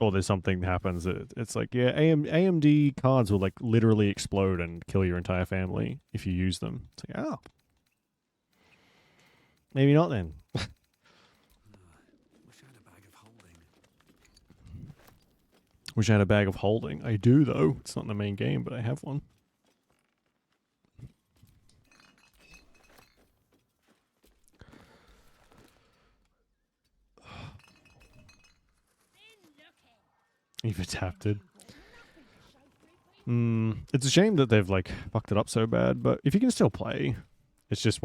Or there's something that happens that it's like, yeah, AMD cards will like literally explode and kill your entire family if you use them. It's like, oh. Maybe not then. Wish I had a bag of holding. Wish I had a bag of holding. I do, though. It's not in the main game, but I have one. You've adapted. It's a shame that they've like fucked it up so bad, but if you can still play, it's just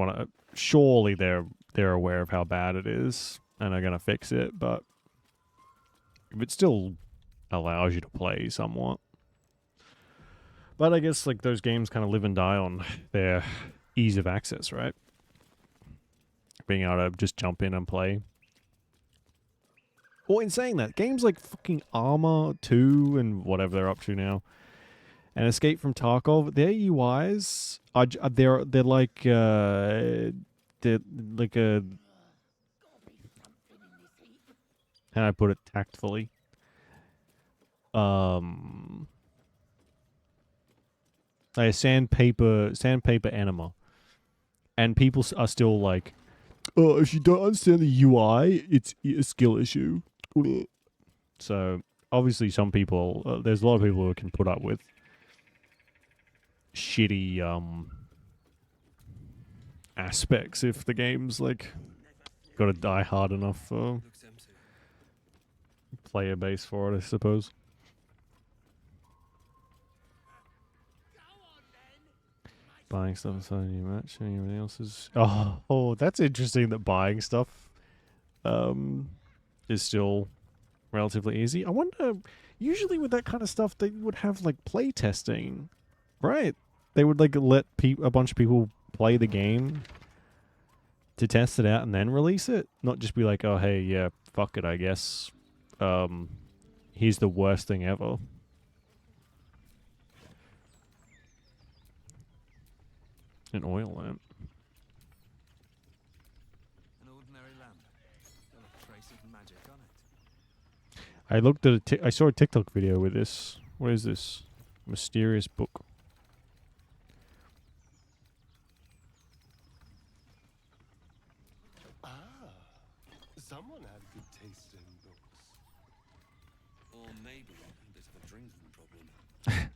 surely they're aware of how bad it is and are gonna fix it, but if it still allows you to play somewhat. But I guess like those games kind of live and die on their ease of access, right? Being able to just jump in and play. Well, in saying that, games like fucking Armor 2 and whatever they're up to now, and Escape from Tarkov, their UIs are they're like a, how do I put it tactfully? Like a sandpaper enema, and people are still like, oh, if you don't understand the UI, it's a skill issue. So obviously, some people, there's a lot of people who can put up with shitty aspects if the game's like got to die hard enough for player base for it, I suppose. Buying stuff inside a new match, and everything else is that's interesting that buying stuff is still relatively easy. I wonder, usually with that kind of stuff they would have like play testing, right? They would like let a bunch of people play the game to test it out and then release it, not just be like, oh hey, yeah, fuck it, I guess. Here's the worst thing ever. An oil lamp. An ordinary lamp. Got a trace of magic on it. I looked at I saw a TikTok video with this. What is this? Mysterious book. Someone had good taste in books. Or maybe a bit of a drinking problem.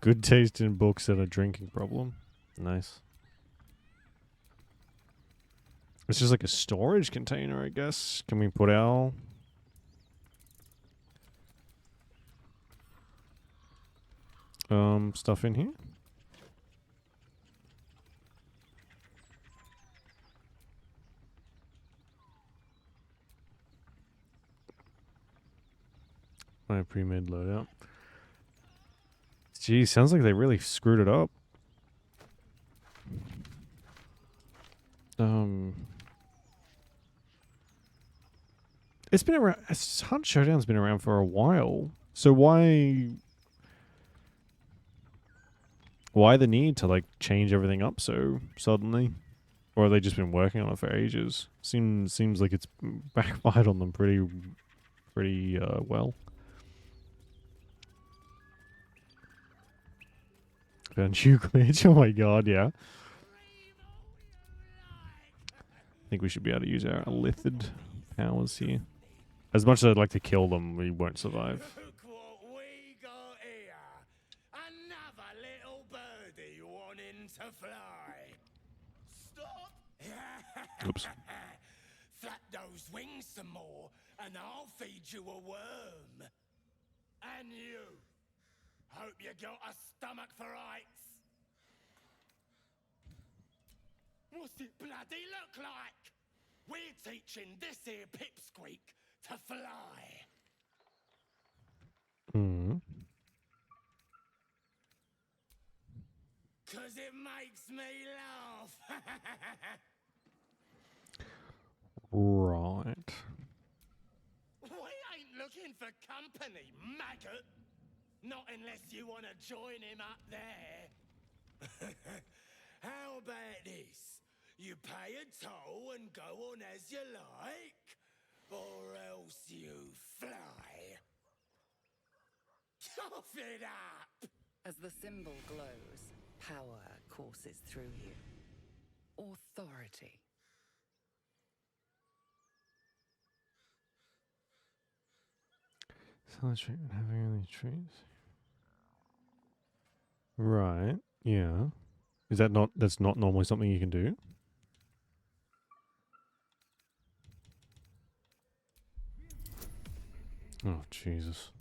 Good taste in books and a drinking problem. Nice. It's just like a storage container, I guess. Can we put our stuff in here? My pre-made loadout. Gee, sounds like they really screwed it up. It's been around. Hunt Showdown's been around for a while. So why the need to like change everything up so suddenly? Or have they just been working on it for ages? Seems like it's backfired on them pretty well. Found you glitch. Oh my god, yeah. I think we should be able to use our lithid powers here. As much as I'd like to kill them, we won't survive. Look what we got here. Another little birdie wanting to fly. Stop. Oops. Flap those wings some more, and I'll feed you a worm. And you. Hope you got a stomach for ice. What's it bloody look like? We're teaching this here pipsqueak to fly. Cause it makes me laugh. Right. We ain't looking for company, maggot. Not unless you want to join him up there. How about this? You pay a toll and go on as you like, or else you fly. Cough it up! As the symbol glows, power courses through you. Authority. Silent treatment, having early treats. Right. Yeah. Is that not? That's not normally something you can do. Oh, Jesus.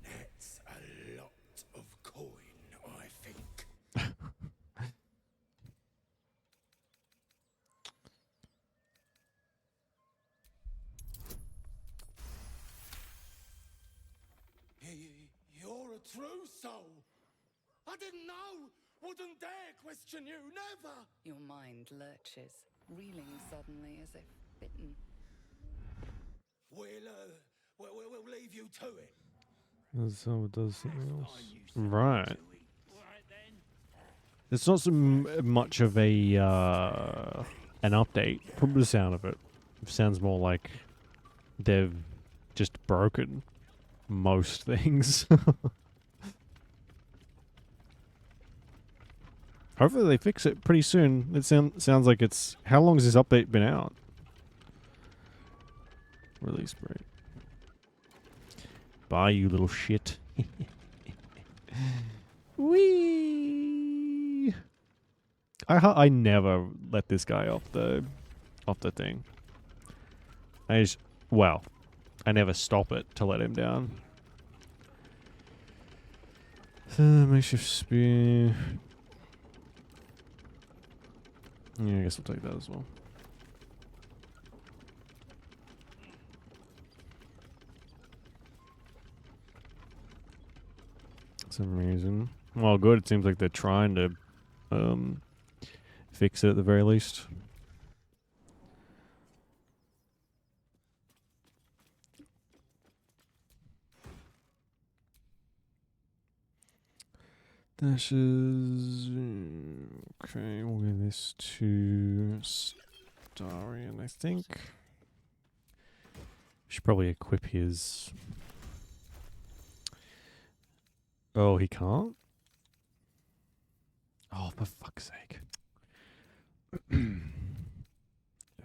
That's a lot of coin, I think. You're a true soul. I didn't know. Wouldn't dare question you, never. Your mind lurches, reeling suddenly as if bitten. We'll leave you to it. So it does something else. Right. It's not so much of a an update from the sound of it. It sounds more like they've just broken most things. Hopefully they fix it pretty soon. It sounds like it's... How long has this update been out? Release break. Bye, you little shit. Whee! I never let this guy off the thing. I never stop it to let him down. Makeshift spear. Yeah, I guess we'll take that as well. Some reason. Well, good. It seems like they're trying to fix it at the very least. Dashes. Okay, we'll give this to Starion, I think. Should probably equip his... Oh, he can't? Oh, for fuck's sake.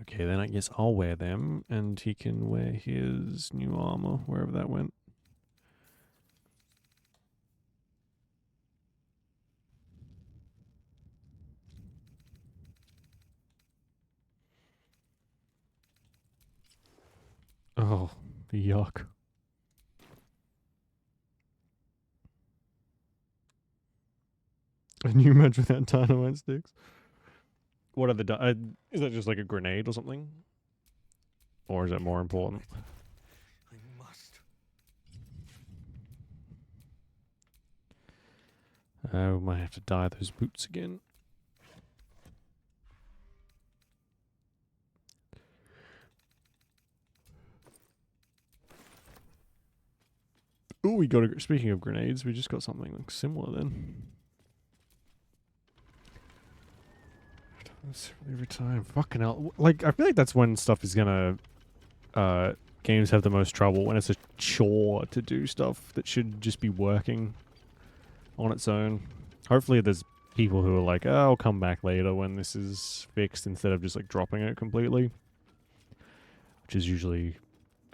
Okay, then I guess I'll wear them, and he can wear his new armor, wherever that went. Oh, yuck. A new match without dynamite sticks? What are the... is that just like a grenade or something? Or is it more important? I must. We might have to dye those boots again. Oh, we got a... Speaking of grenades, we just got something like similar then. Every time. Fucking hell. Like, I feel like that's when stuff is gonna... games have the most trouble, when it's a chore to do stuff that should just be working on its own. Hopefully there's people who are like, oh, I'll come back later when this is fixed, instead of just like dropping it completely. Which is usually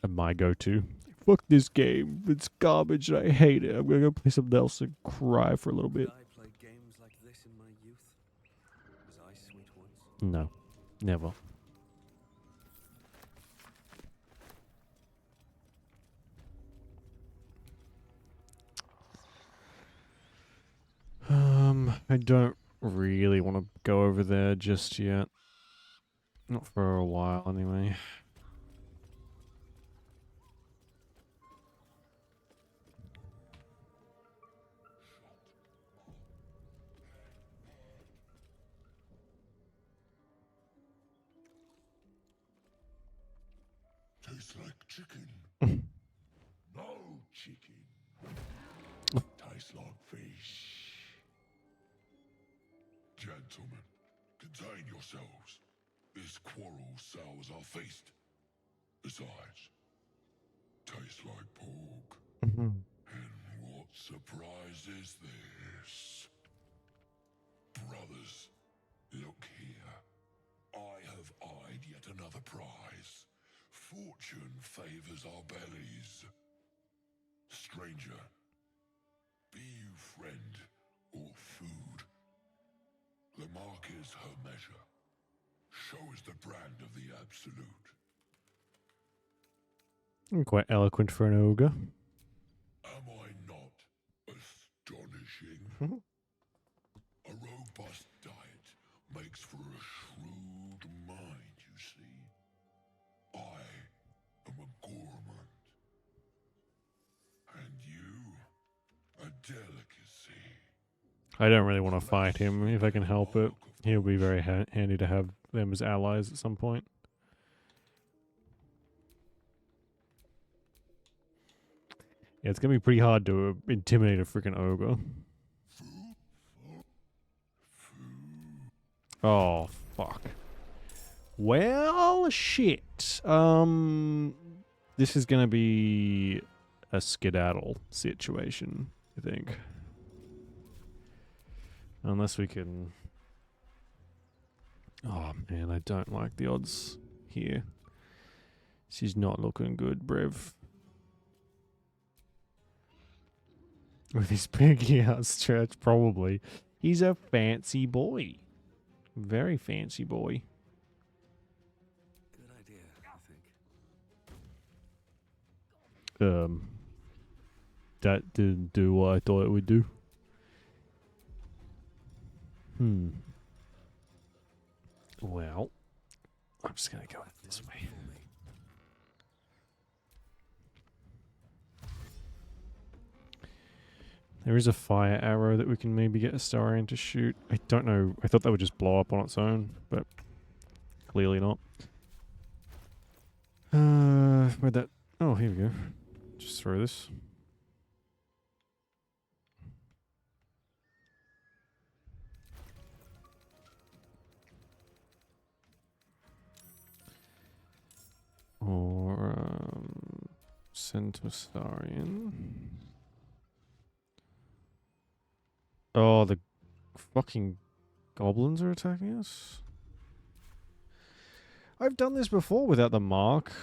my go-to. Fuck this game. It's garbage. I hate it. I'm gonna go play something else and cry for a little bit. Did I play games like this in my youth? Was I sweet once? No. Never. I don't really want to go over there just yet. Not for a while, anyway. Tastes like chicken. No chicken. Tastes like fish. Gentlemen, contain yourselves. This quarrel sours our feast. Besides, tastes like pork. And what surprise is this? Brothers, look here. I have eyed yet another prize. Fortune favors our bellies. Stranger, be you friend or food. The mark is her measure. Show is the brand of the absolute. Quite eloquent for an ogre. Am I not astonishing? A robust diet makes for a shrewd mind, you see. I am a gourmand. And you, a delicacy. I don't really want to fight him if I can help it. He'll be very handy to have them as allies at some point. Yeah, it's going to be pretty hard to intimidate a freaking ogre. Oh, fuck. Well, shit. This is going to be a skedaddle situation, I think. Unless we can... Oh, man, I don't like the odds here. She's not looking good, Brev. With his big outstretched, probably. He's a fancy boy. Very fancy boy. Good idea, I think. That didn't do what I thought it would do. Well, I'm just gonna go this way. There is a fire arrow that we can maybe get Astarion to shoot. I don't know. I thought that would just blow up on its own, but clearly not. Where'd that... Oh, here we go. Just throw this. Or, send to Astarion. Oh, the fucking goblins are attacking us? I've done this before without the mark.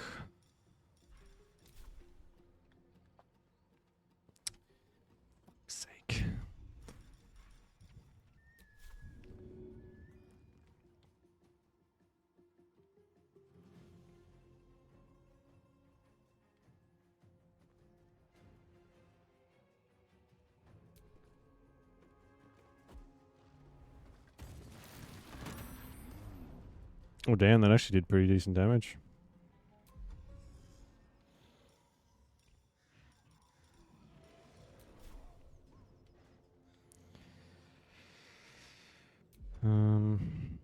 Fuck's sake. Oh damn, that actually did pretty decent damage. And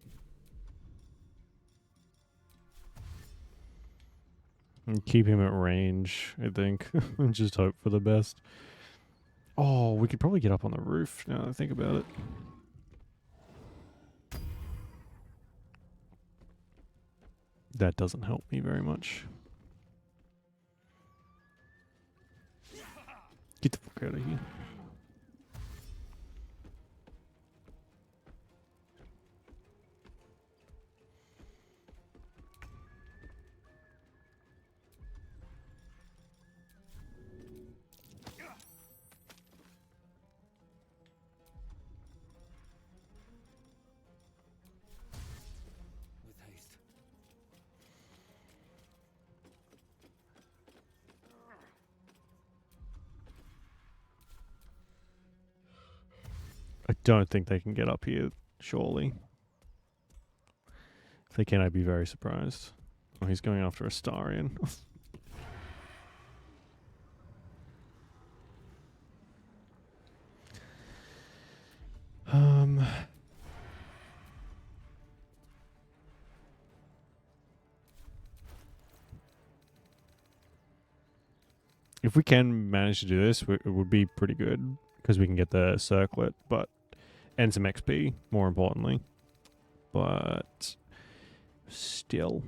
keep him at range, I think. And just hope for the best. Oh, we could probably get up on the roof now that I think about it. That doesn't help me very much. Get the fuck out of here. With haste. I don't think they can get up here, surely. If they can, I'd be very surprised. Oh, he's going after Astarion. If we can manage to do this, it would be pretty good. Because we can get the circlet, but... And some XP, more importantly. But... Still.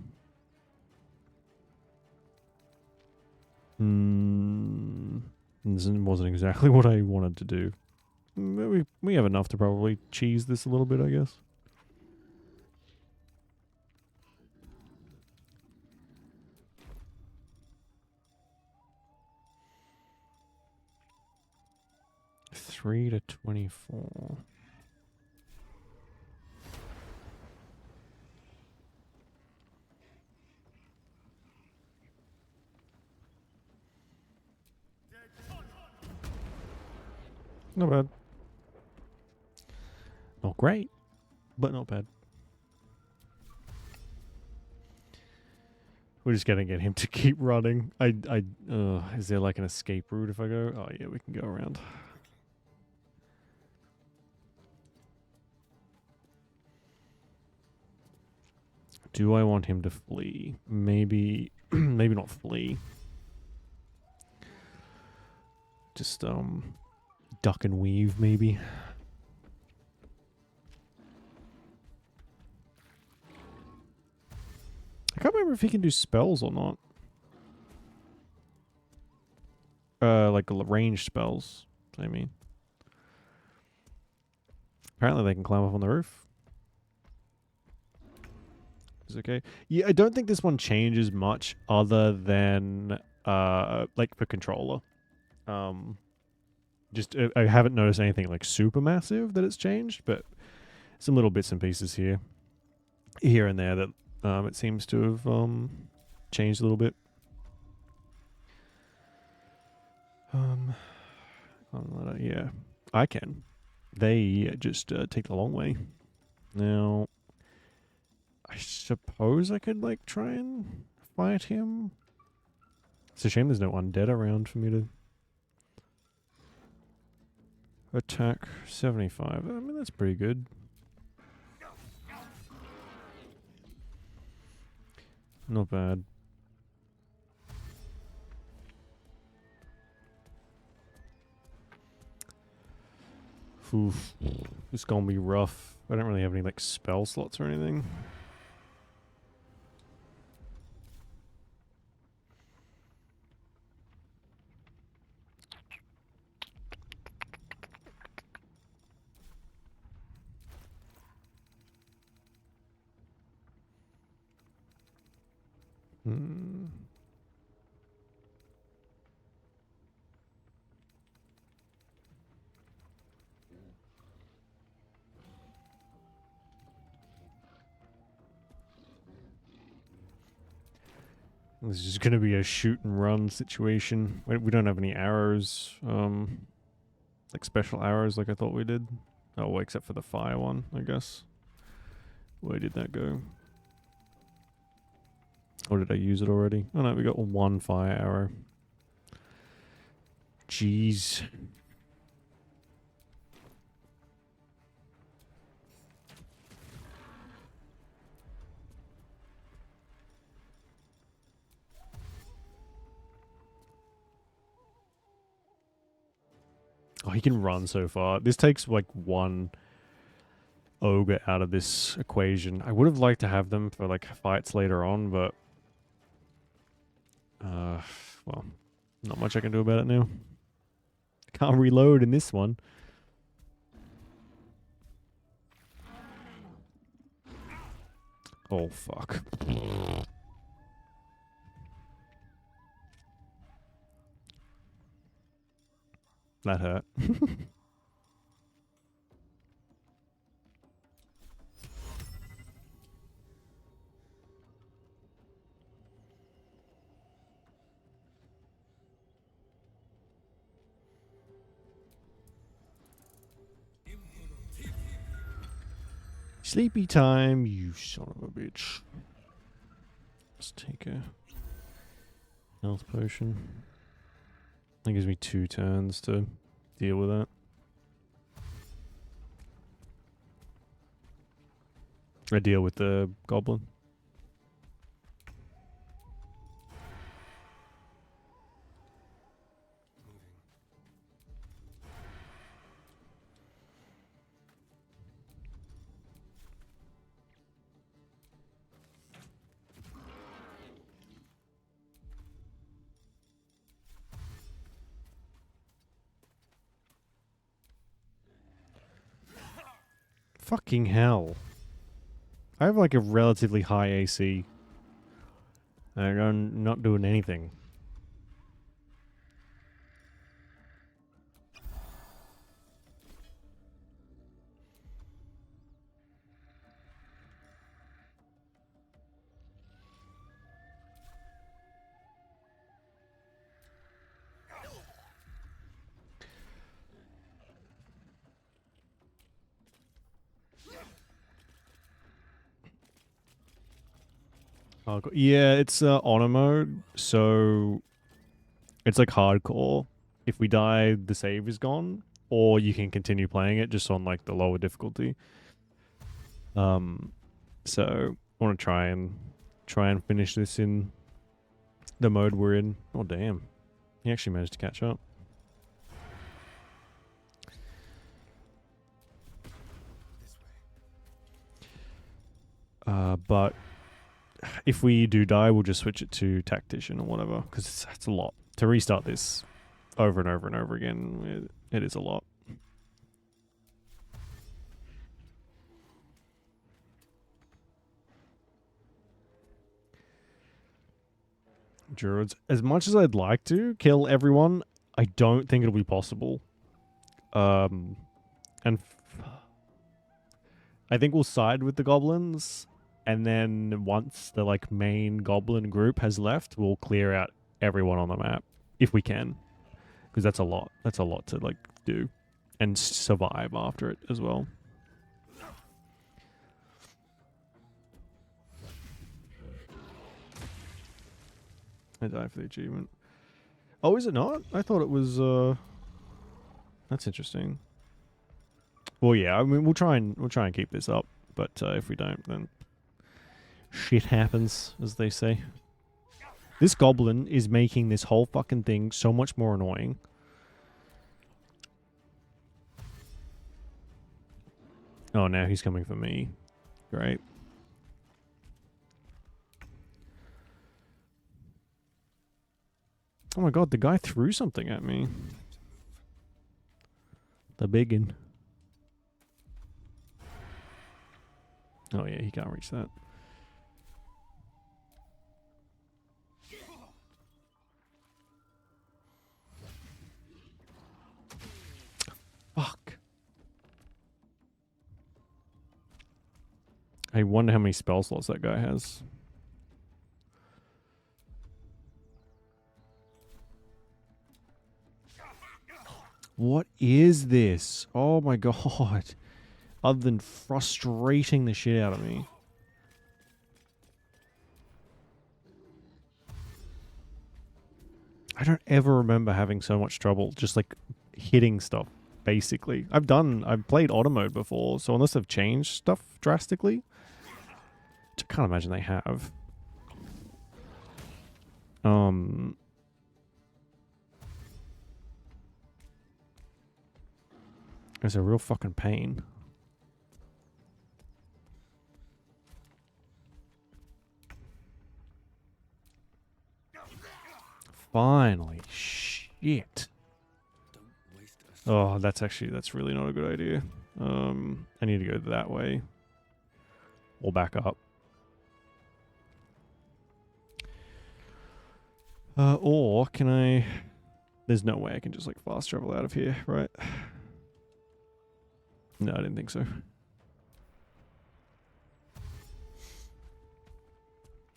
This wasn't exactly what I wanted to do. We have enough to probably cheese this a little bit, I guess. $3 to 24. Not bad. Not great, but not bad. We're just gonna get him to keep running. Is there like an escape route if I go? Oh yeah, we can go around. Do I want him to flee? Maybe, maybe not flee. Just duck and weave maybe. I can't remember if he can do spells or not. Like ranged spells, I mean. Apparently they can climb up on the roof. Is it okay? Yeah, I don't think this one changes much other than like for controller. Just I haven't noticed anything like super massive that it's changed, but some little bits and pieces here and there that it seems to have changed a little bit. Yeah, I can. They just take the long way. Now, I suppose I could like try and fight him. It's a shame there's no undead around for me to attack. 75. I mean, that's pretty good. Not bad. Oof. It's gonna be rough. I don't really have any like spell slots or anything. This is just going to be a shoot and run situation. We don't have any arrows, like special arrows like I thought we did. Oh, well, except for the fire one, I guess. Where did that go? Or did I use it already? Oh no, we got one fire arrow. Jeez. Oh, he can run so far. This takes like one ogre out of this equation. I would have liked to have them for like fights later on, but well, not much I can do about it now. Can't reload in this one. Oh fuck. That hurt. Sleepy time, you son of a bitch. Let's take a health potion. That gives me 2 turns to deal with that. I deal with the goblin. Fucking hell. I have like a relatively high AC. And I'm not doing anything. Hardcore. Yeah, it's honor mode, so it's like hardcore. If we die, the save is gone, or you can continue playing it just on like the lower difficulty. So I want to try and finish this in the mode we're in. Oh damn, he actually managed to catch up. But if we do die, we'll just switch it to tactician or whatever, because it's a lot to restart this over and over and over again. It is a lot. Druids. As much as I'd like to kill everyone, I don't think it'll be possible. And I think we'll side with the goblins, and then once the like main goblin group has left, we'll clear out everyone on the map if we can, because that's a lot. That's a lot to like do, and survive after it as well. I died for the achievement. Oh, is it not? I thought it was. That's interesting. Well, yeah. I mean, we'll try and keep this up, but if we don't, then shit happens, as they say. This goblin is making this whole fucking thing so much more annoying. Oh, now he's coming for me. Great. Oh my god, the guy threw something at me. The biggin. Oh yeah, he can't reach that. Fuck. I wonder how many spell slots that guy has. What is this? Oh my god. Other than frustrating the shit out of me. I don't ever remember having so much trouble just like hitting stuff, basically. I've played auto mode before, so unless they've changed stuff drastically, which I can't imagine they have. It's a real fucking pain. Finally. Shit. Oh, that's really not a good idea. I need to go that way. Or back up. Or can I... There's no way I can just like fast travel out of here, right? No, I didn't think so.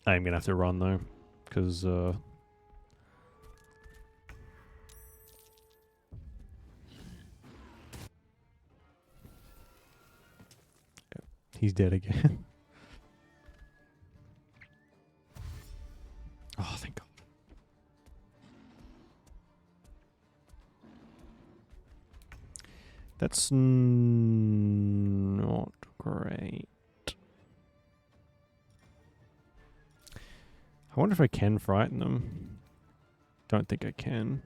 I'm gonna have to run though, because he's dead again. Oh, thank God. That's not great. I wonder if I can frighten them. Don't think I can.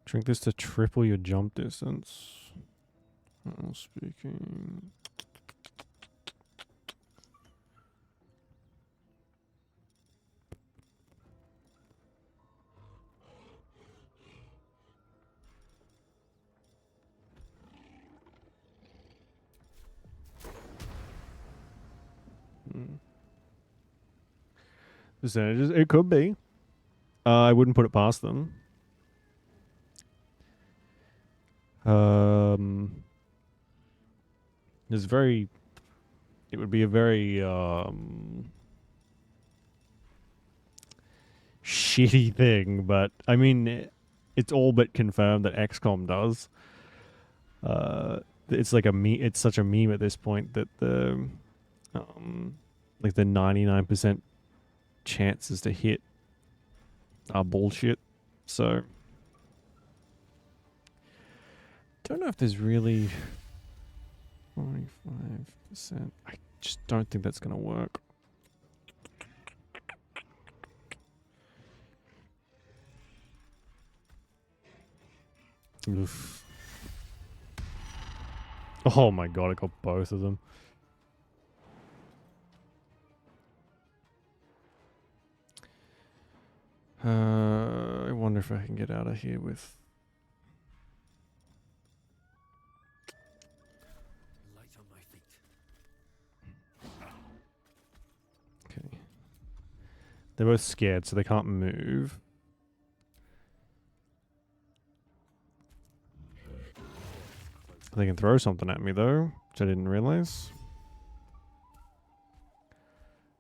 Drink this to triple your jump distance. Speaking. Percentages? It could be. I wouldn't put it past them. It would be a very shitty thing, but I mean, it's all but confirmed that XCOM does. It's like it's such a meme at this point that the like the 99% chances to hit are bullshit. So don't know if there's really 45%. I just don't think that's gonna work. Oof. Oh my god, I got both of them. I wonder if I can get out of here with... Light on my feet. Okay. They're both scared, so they can't move. They can throw something at me, though, which I didn't realize.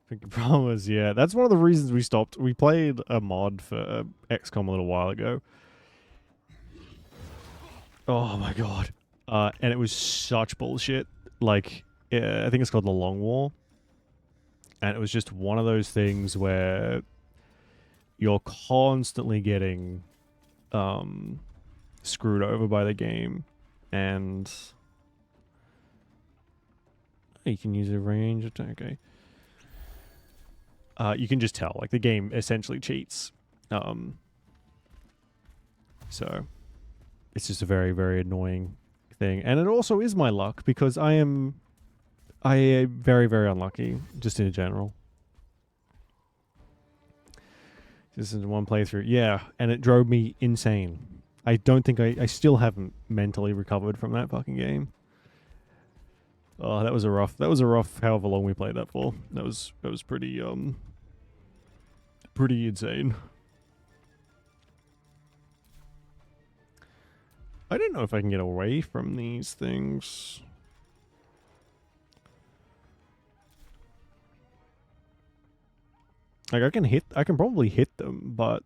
I think the problem was, yeah, that's one of the reasons we stopped. We played a mod for XCOM a little while ago. Oh my god. And it was such bullshit. Like, I think it's called The Long War. And it was just one of those things where you're constantly getting screwed over by the game. And you can use a range attack. Okay. You can just tell, like, the game essentially cheats. So it's just a very, very annoying thing. And it also is my luck because I am very, very unlucky just in general. This is one playthrough. Yeah, and it drove me insane. I don't think I still haven't mentally recovered from that fucking game. Oh, that was a rough however long we played that for. That was pretty pretty insane. I don't know if I can get away from these things. Like I can probably hit them, but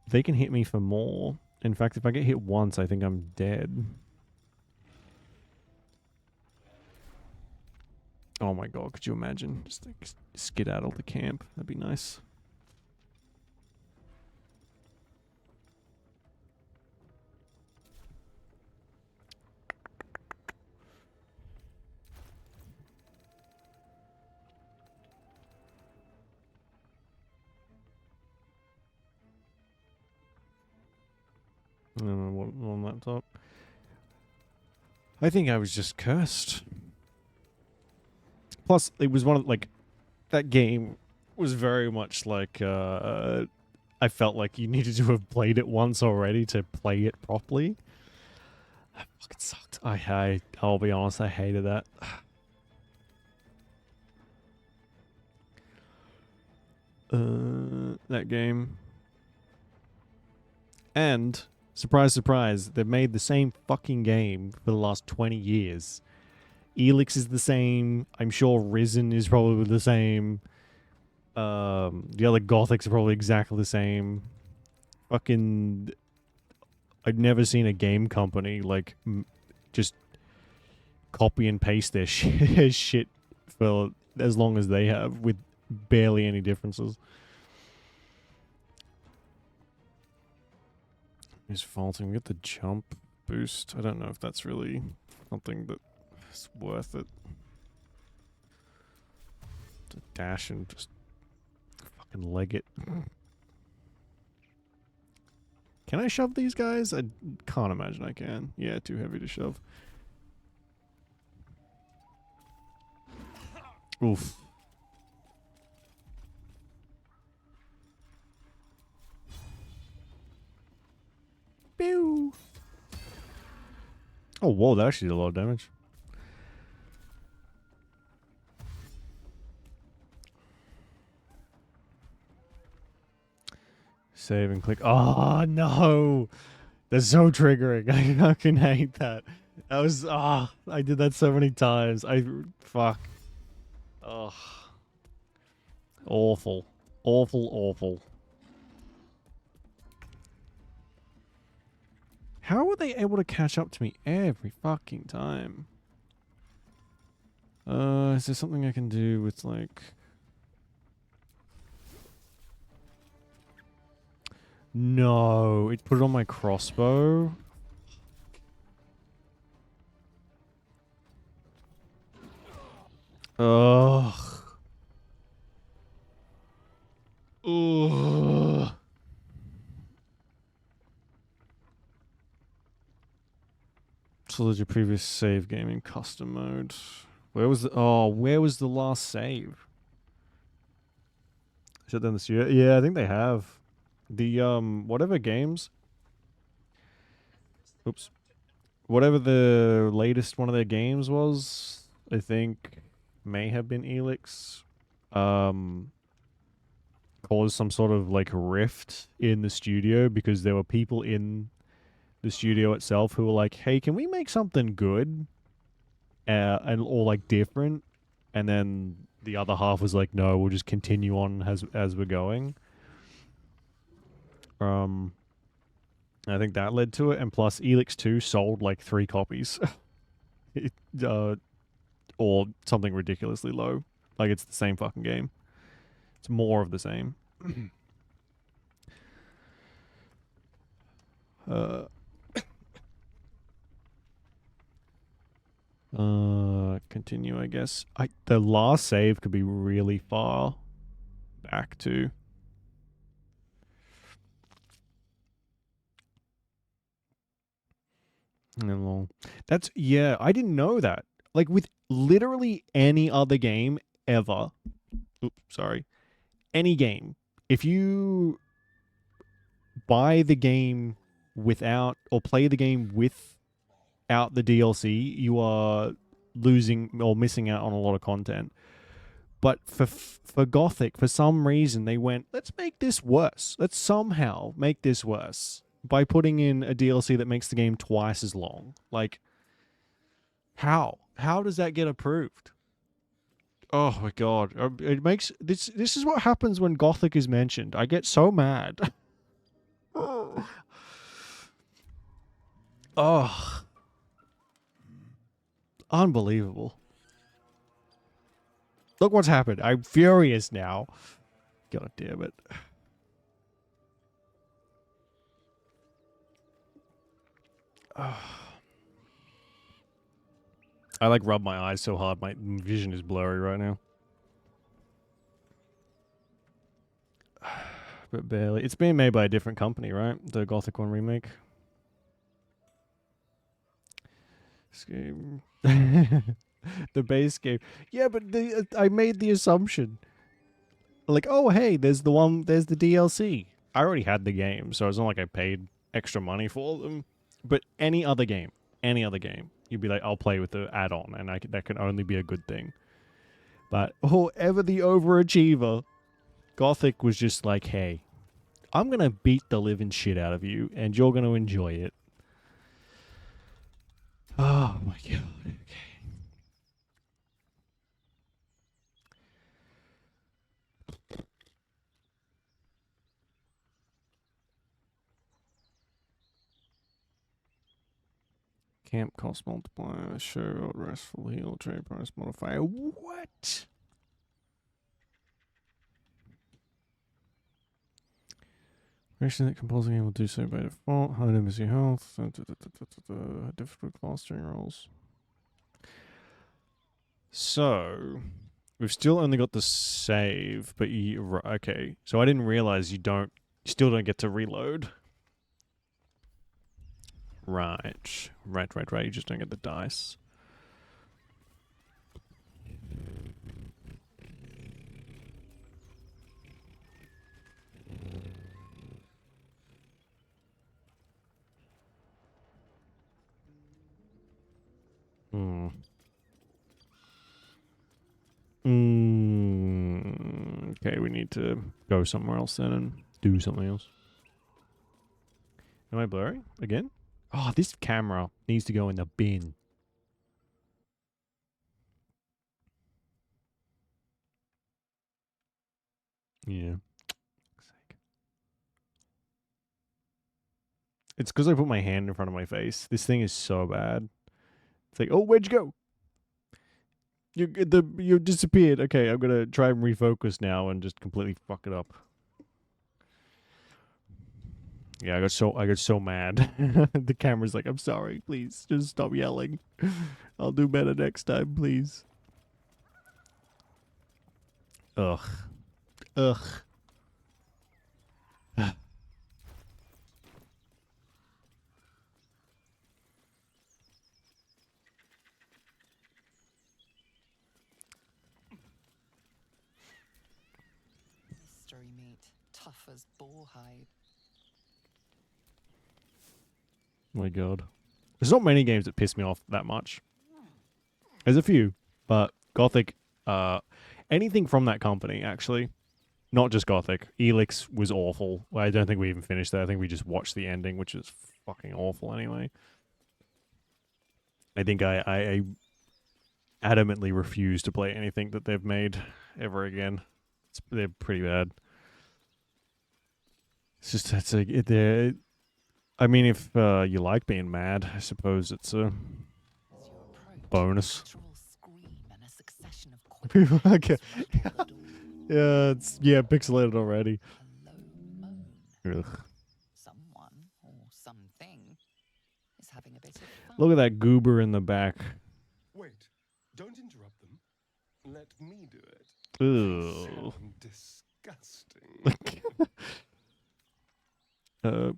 they can hit me for more. In fact, if I get hit once, I think I'm dead. Oh my god, could you imagine? Just like skedaddle the camp. That'd be nice. On laptop. I think I was just cursed. Plus, it was one of, like, that game was very much like, I felt like you needed to have played it once already to play it properly. That fucking sucked. I'll be honest, I hated that. That game. And, surprise, surprise, they've made the same fucking game for the last 20 years. Elix is the same. I'm sure Risen is probably the same. The other Gothics are probably exactly the same. Fucking... I've never seen a game company, like, just copy and paste their shit for as long as they have, with barely any differences. Is faulting. We get the jump boost. I don't know if that's really something that's worth it. To dash and just fucking leg it. Can I shove these guys? I can't imagine I can. Yeah, too heavy to shove. Oof. Pew. Oh, whoa, that actually did a lot of damage. Save and click. Oh, no. That's so triggering. I fucking hate that. That was... I did that so many times. Fuck. Oh. Awful. Awful, awful. How were they able to catch up to me every fucking time? Is there something I can do with, like... No, it put it on my crossbow. Ugh. Ugh. So there's your previous save game in custom mode. Where was the last save? Shut down the studio. Yeah, I think they have. The whatever games. Oops. Whatever the latest one of their games was, I think may have been Elix. Caused some sort of like rift in the studio because there were people in the studio itself who were like, "Hey, can we make something good?" And or like different, and then the other half was like, "No, we'll just continue on as we're going." I think that led to it, and plus Elix 2 sold like 3 copies. Or something ridiculously low. Like it's the same fucking game. It's more of the same. Continue, I guess. The last save could be really far back to. That's, yeah, I didn't know that. Like with literally any other game ever. Oops, sorry. Any game. If you buy the game without, or play the game without the DLC, you are losing or missing out on a lot of content. But for Gothic, for some reason, they went, let's make this worse. Let's somehow make this worse by putting in a DLC that makes the game twice as long. Like, how? How does that get approved? Oh my god. It makes... This is what happens when Gothic is mentioned. I get so mad. Oh. Unbelievable. Look what's happened. I'm furious now. God damn it. I like rub my eyes so hard my vision is blurry right now. But barely. It's being made by a different company, right? The Gothic 1 remake. This game. The base game. Yeah, but I made the assumption. Like, oh, hey, there's the DLC. I already had the game, so it's not like I paid extra money for them. But any other game, you'd be like, I'll play with the add-on, and that can only be a good thing. But whoever the overachiever, Gothic was just like, hey, I'm going to beat the living shit out of you, and you're going to enjoy it. Oh, my God. Okay. Camp cost multiplier, show, restful heal, trade price modifier. What? Reaction that compulsing game will do so by default. High numbers your health. Difficult clustering rolls. So, we've still only got the save, but okay. So I didn't realize you still don't get to reload. Right. You just don't get the dice. Okay, we need to go somewhere else then and do something else. Am I blurry again? Oh, this camera needs to go in the bin. Yeah. It's because I put my hand in front of my face. This thing is so bad. It's like, oh, where'd you go? You disappeared. Okay, I'm gonna try and refocus now and just completely fuck it up. Yeah, I got so mad. The camera's like, I'm sorry, please, just stop yelling. I'll do better next time, please. Ugh. Ugh. Mystery meat, tough as boar hide. My God. There's not many games that piss me off that much. There's a few, but Gothic, anything from that company, actually. Not just Gothic. Elix was awful. I don't think we even finished that. I think we just watched the ending, which is fucking awful anyway. I think I adamantly refuse to play anything that they've made ever again. They're pretty bad. It's just, it's like, I mean, if you like being mad, I suppose it's a bonus. Okay. Yeah, it's pixelated already. Ugh. Someone or something is having a bit of fun. Look at that goober in the back. Wait, don't interrupt them. Let me do it. Ugh. Sound disgusting.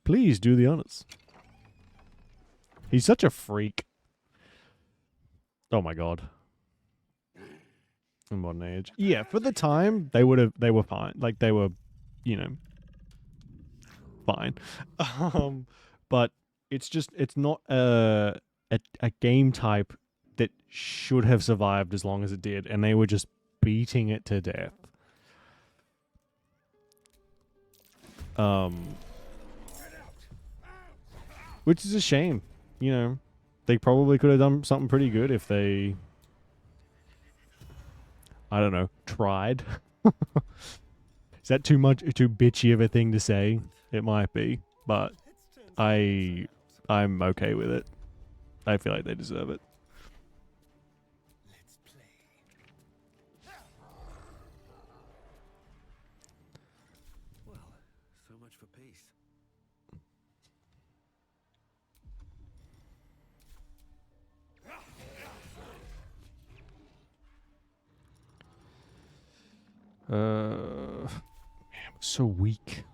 Please do the honors. He's such a freak. Oh my God. In modern age. Yeah, for the time, they were fine. Like, they were, you know, fine. But it's not a game type that should have survived as long as it did, and they were just beating it to death. Which is a shame, you know. They probably could have done something pretty good if they, I don't know, tried. Is that too bitchy of a thing to say? It might be, but I'm okay with it. I feel like they deserve it. Well, so much for peace. Man, I'm so weak.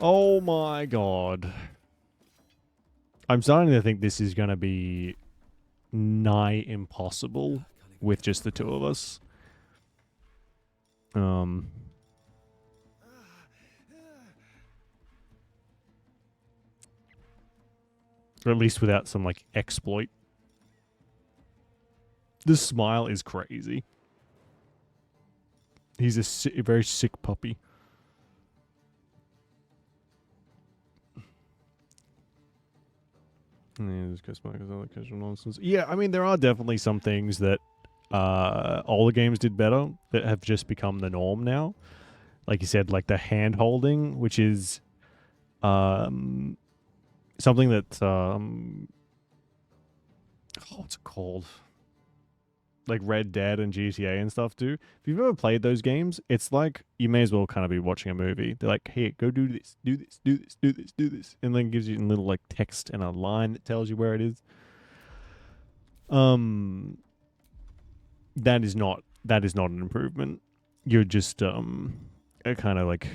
Oh my God. I'm starting to think this is going to be nigh impossible with just the two of us. Or at least without some, like, exploit. This smile is crazy. He's a very sick puppy. Yeah, this guy's smart because I like casual nonsense. Yeah, I mean, there are definitely some things that older games did better that have just become the norm now. Like you said, like the hand holding, which is something that what's it called? Like Red Dead and GTA and stuff do. If you've ever played those games, it's like you may as well kind of be watching a movie. They're like, hey, go do this, do this, do this, do this, do this. And then gives you a little like text and a line that tells you where it is. That is not an improvement. You're just a kind of like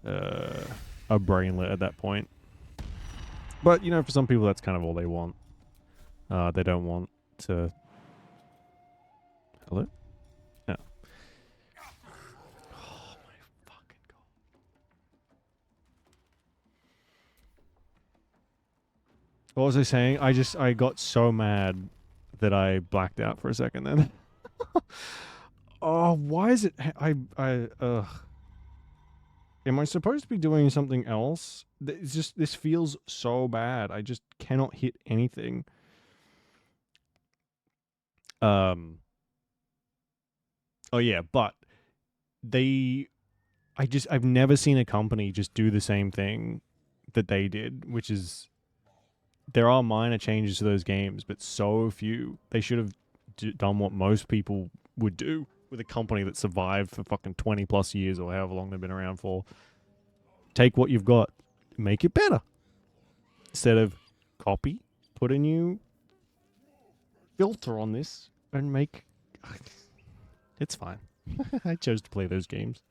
a brainlet at that point. But you know, for some people that's kind of all they want. They don't want to. Hello? No. Oh my fucking God. What was I saying? I got so mad that I blacked out for a second then. Oh, why is it am I supposed to be doing something else? It's just, this feels so bad. I just cannot hit anything. Oh yeah, but I've never seen a company just do the same thing that they did, which is there are minor changes to those games, but so few. They should have done what most people would do with a company that survived for fucking 20 plus years or however long they've been around for. Take what you've got, make it better. Instead of copy, put a new filter on this and make... It's fine. I chose to play those games.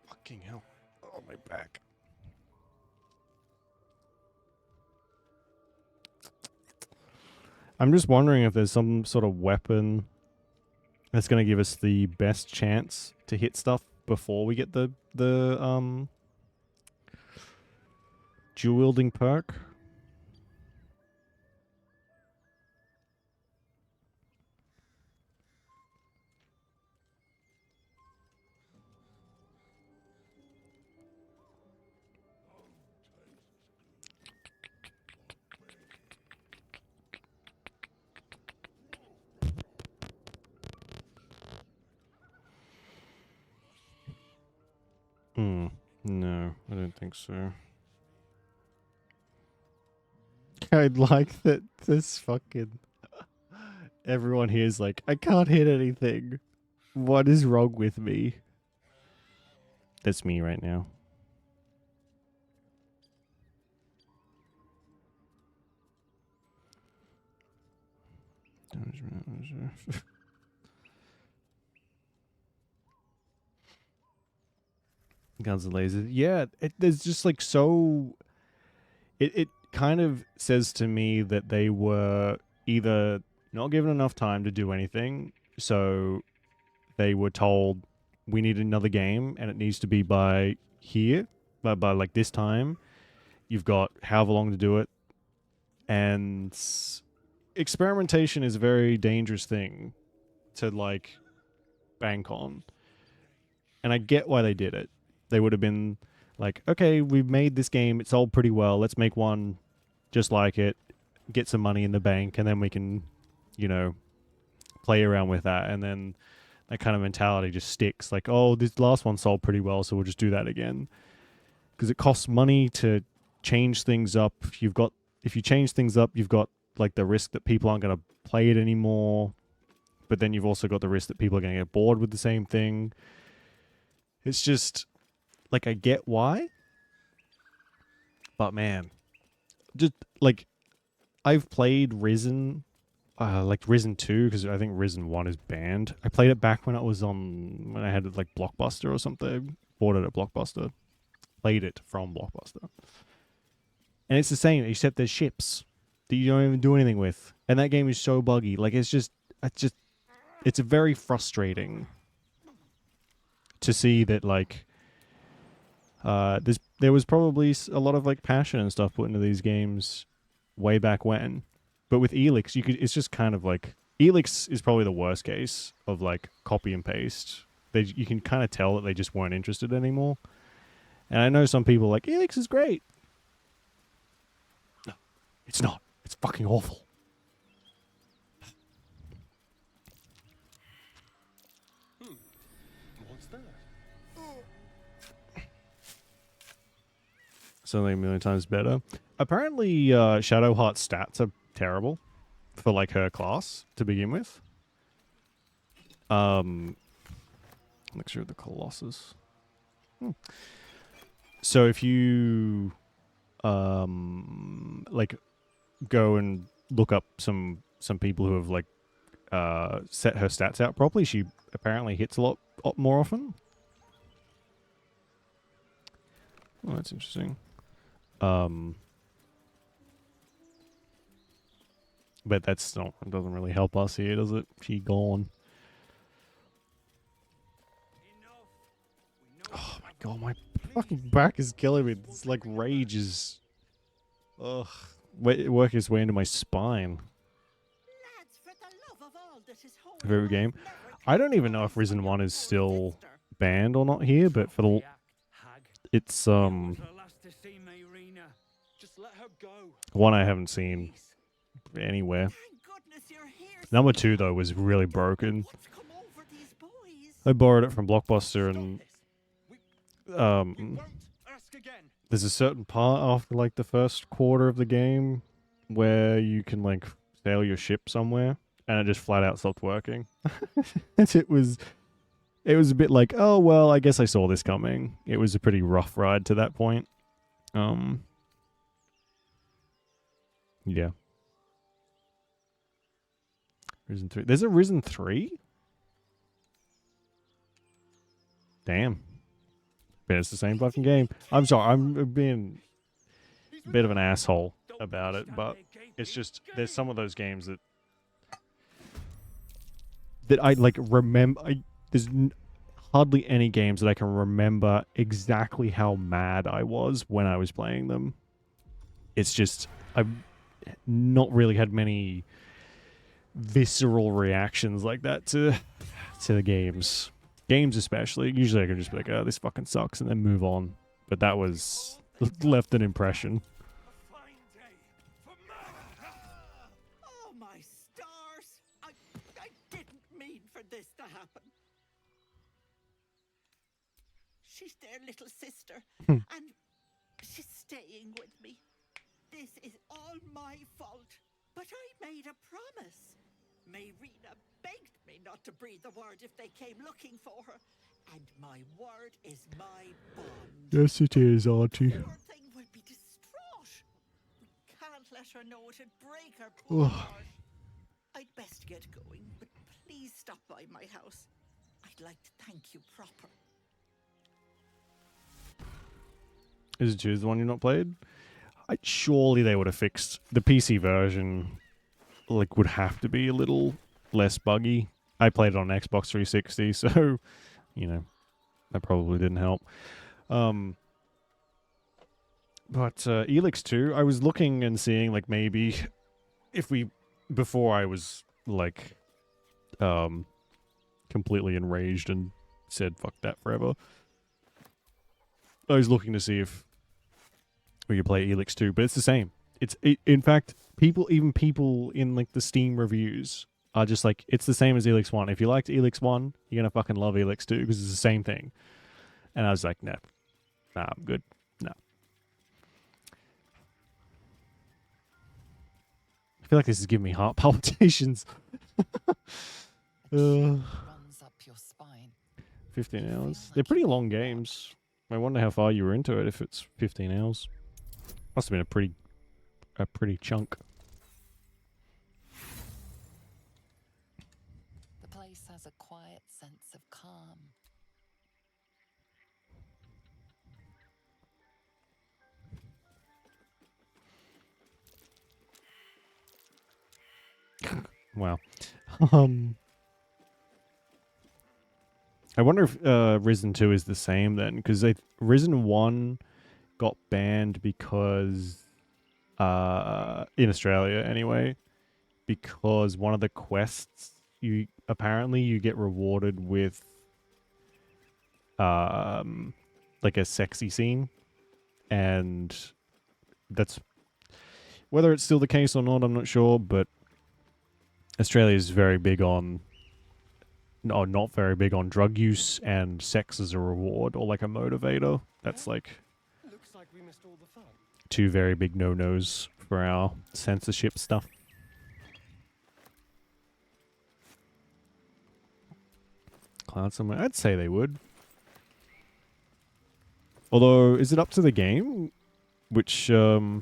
Fucking hell. Oh, my back. I'm just wondering if there's some sort of weapon that's going to give us the best chance to hit stuff before we get the dual wielding perk. No, I don't think so. I'd like that this fucking... Everyone here is like, I can't hit anything. What is wrong with me? That's me right now. Guns and lasers. Yeah, there's just like so... It kind of says to me that they were either not given enough time to do anything, so they were told, we need another game, and it needs to be by here, by like this time. You've got however long to do it. And experimentation is a very dangerous thing to like bank on. And I get why they did it. They would have been like, okay, we've made this game, it sold pretty well, let's make one just like it, get some money in the bank, and then we can, you know, play around with that. And then that kind of mentality just sticks. Like, oh, this last one sold pretty well, so we'll just do that again. Because it costs money to change things up. If you change things up, you've got like the risk that people aren't going to play it anymore. But then you've also got the risk that people are going to get bored with the same thing. It's just like, I get why. But man, just like, I've played Risen, like Risen 2, because I think Risen 1 is banned. I played it back when I had it like Blockbuster or something. Bought it at Blockbuster. Played it from Blockbuster. And it's the same, except there's ships that you don't even do anything with. And that game is so buggy. Like, it's very frustrating to see that, like, there was probably a lot of like passion and stuff put into these games way back when. But with Elix, it's just kind of like, Elix is probably the worst case of like copy and paste. You can kind of tell that they just weren't interested anymore. And I know some people are like, Elix is great. No, it's not. It's fucking awful. What's that? Something a million times better. Apparently, Shadowheart's stats are terrible for like her class to begin with. Elixir of the Colossus. So if you like go and look up some people who have like set her stats out properly, she apparently hits a lot more often. Oh, that's interesting. But it doesn't really help us here, does it? She gone. Oh my god, my fucking back is killing me. It's like rage is... Ugh. Work its way into my spine. Favorite game? I don't even know if Risen 1 is still banned or not here, but for the it's one I haven't seen anywhere. Number 2 though was really broken. I borrowed it from Blockbuster, and there's a certain part after like the first quarter of the game where you can like sail your ship somewhere, and it just flat out stopped working. it was a bit like, oh well, I guess I saw this coming. It was a pretty rough ride to that point. Yeah. Risen 3. There's a Risen 3? Damn. But it's the same fucking game. I'm sorry, I'm being a bit of an asshole about it, but it's just, there's some of those games that I like remember. There's hardly any games that I can remember exactly how mad I was when I was playing them. It's just, I've not really had many visceral reactions like that to the games. Games especially. Usually I can just be like, oh, this fucking sucks, and then move on. But that was left an impression. Oh my stars! I didn't mean for this to happen. She's their little sister, and she's staying with me. This is all my fault. But I made a promise. Mayrina begged me not to breathe a word if they came looking for her. And my word is my bond. Yes, it is, Auntie. The poor thing will be distraught. We can't let her know it'd break her poor heart. I'd best get going, but please stop by my house. I'd like to thank you proper. Is it 2 the one you've not played? Surely they would have fixed the PC version. Like, would have to be a little less buggy. I played it on Xbox 360, so you know that probably didn't help. But Elix 2, I was looking and seeing like maybe if we, before I was like completely enraged and said fuck that forever, I was looking to see if we could play Elix 2, but it's the same. In fact, people in like the Steam reviews are just like, it's the same as Elix 1. If you liked Elix 1, you're gonna fucking love Elix 2 because it's the same thing. And I was like, nah, I'm good. No. I feel like this is giving me heart palpitations. 15 hours. They're pretty long games. I wonder how far you were into it if it's 15 hours. Must have been a pretty chunk. The place has a quiet sense of calm. Wow. I wonder if Risen 2 is the same then, because Risen 1 got banned because in Australia anyway, because one of the quests you get rewarded with like a sexy scene, and that's whether it's still the case or not, I'm not sure, but Australia is very big on not very big on drug use and sex as a reward or like a motivator. That's like Looks like we missed all the fun. 2 very big no-nos for our censorship stuff. Cloud somewhere. I'd say they would. Although, is it up to the game? Which, up to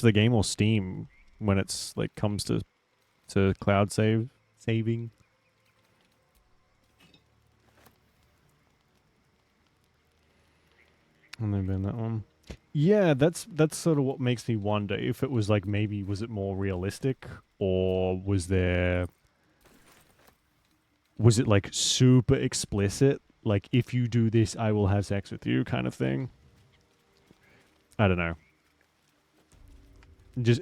the game or Steam when it's like comes to cloud saving? And then ban that one. Yeah, that's sort of what makes me wonder if it was like, maybe was it more realistic, or was it like super explicit, like if you do this I will have sex with you kind of thing. I don't know. just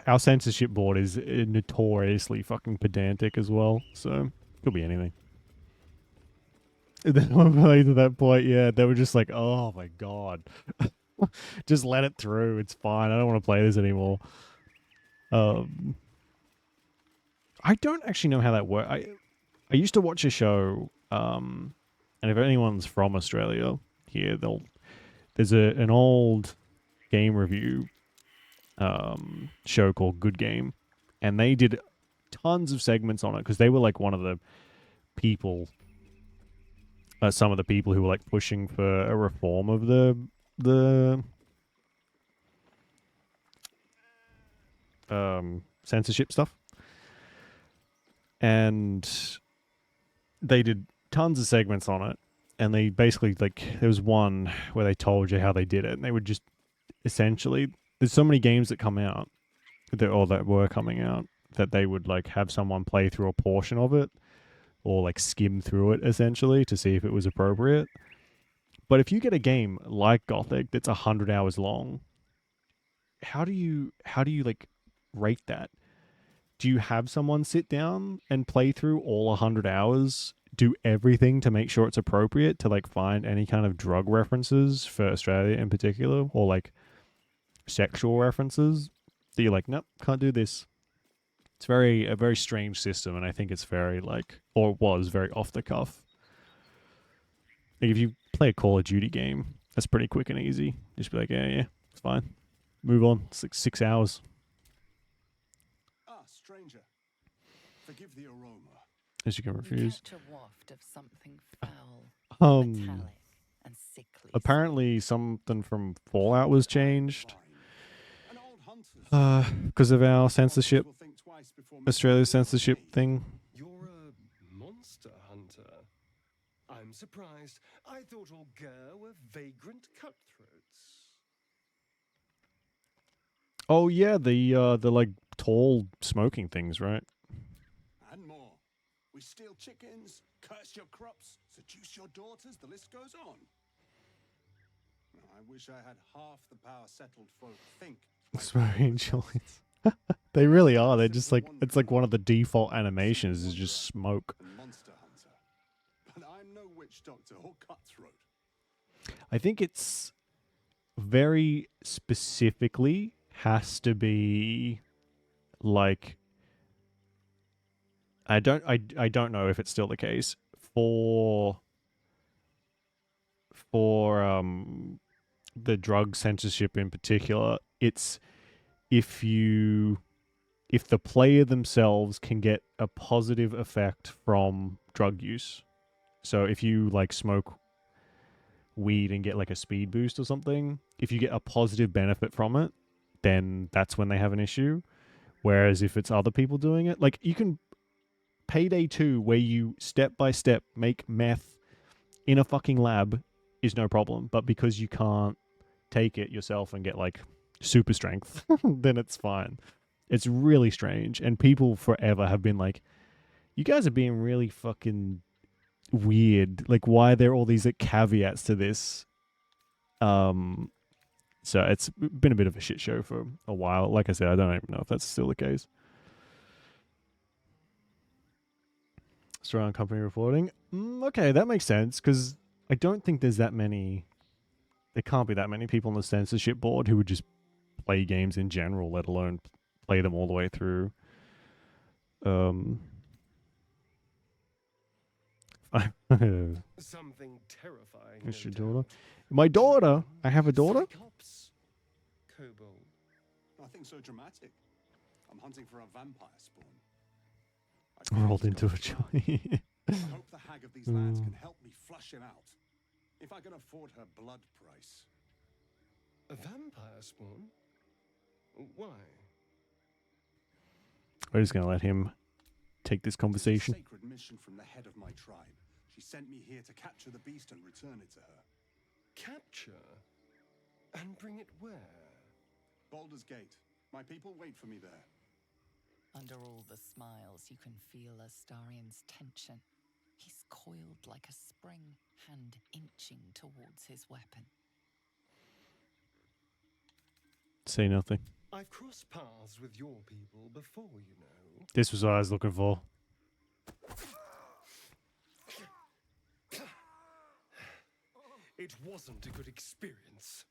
our censorship board is notoriously fucking pedantic as well. So could be anything. And then when we played to that point, yeah, they were just like, "Oh my god, just let it through. It's fine. I don't want to play this anymore." I don't actually know how that works. I used to watch a show, and if anyone's from Australia here, there's an old game review show called Good Game, and they did tons of segments on it because they were like one of the people, some of the people who were like pushing for a reform of the censorship stuff, and they did tons of segments on it. And they basically, like, there was one where they told you how they did it, and they would just essentially, there's so many games that come out that were coming out that they would like have someone play through a portion of it or like skim through it essentially to see if it was appropriate. But if you get a game like Gothic that's 100 hours long, how do you like rate that? Do you have someone sit down and play through all 100 hours, do everything to make sure it's appropriate to like find any kind of drug references for Australia in particular, or like sexual references that you're like, nope, can't do this? It's a very strange system, and I think it's very like, or was very off the cuff. Like if you play a Call of Duty game, that's pretty quick and easy. Just be like, yeah, it's fine. Move on. It's like 6 hours. Ah, stranger. Forgive the aroma. As you can refuse. You catch a waft of something foul, metallic, and sickly. Apparently something from Fallout was changed. Because of our censorship, Australia's censorship thing. You're a monster hunter. I'm surprised. I thought all Ger were vagrant cutthroats. Oh yeah, the like tall smoking things, right? And more. We steal chickens, curse your crops, seduce your daughters, the list goes on. I wish I had half the power settled folk think. Smoking joints. They really are. They're just like, it's like one of the default animations is just smoke. Monster hunter. But I'm no witch doctor or cutthroat. I think it's very specifically has to be like, I don't know if it's still the case for the drug censorship in particular. It's if the player themselves can get a positive effect from drug use. So if you like smoke weed and get like a speed boost or something, if you get a positive benefit from it, then that's when they have an issue. Whereas if it's other people doing it, like you can Payday 2 where you step by step make meth in a fucking lab is no problem. But because you can't take it yourself and get like super strength, then it's fine. It's really strange. And people forever have been like, you guys are being really fucking weird. Like, why are there all these like caveats to this? So it's been a bit of a shit show for a while. Like I said, I don't even know if that's still the case. Australian company reporting. Okay, that makes sense, because I don't think there's that many. There can't be that many people on the censorship board who would just play games in general, let alone play them all the way through. Something terrifying. Is your daughter? My daughter? I have a daughter? Kobold. Nothing so dramatic. I'm hunting for a vampire spawn. Rolled into a joint. I hope the hag of these lands can help me flush him out. If I can afford her blood price. A vampire spawn? Why? We're just going to let him take this conversation. It's a sacred mission from the head of my tribe. She sent me here to capture the beast and return it to her. Capture? And bring it where? Baldur's Gate. My people wait for me there. Under all the smiles, you can feel Astarion's tension. He's coiled like a spring, hand inching towards his weapon. Say nothing. I've crossed paths with your people before, you know. This was what I was looking for. It wasn't a good experience.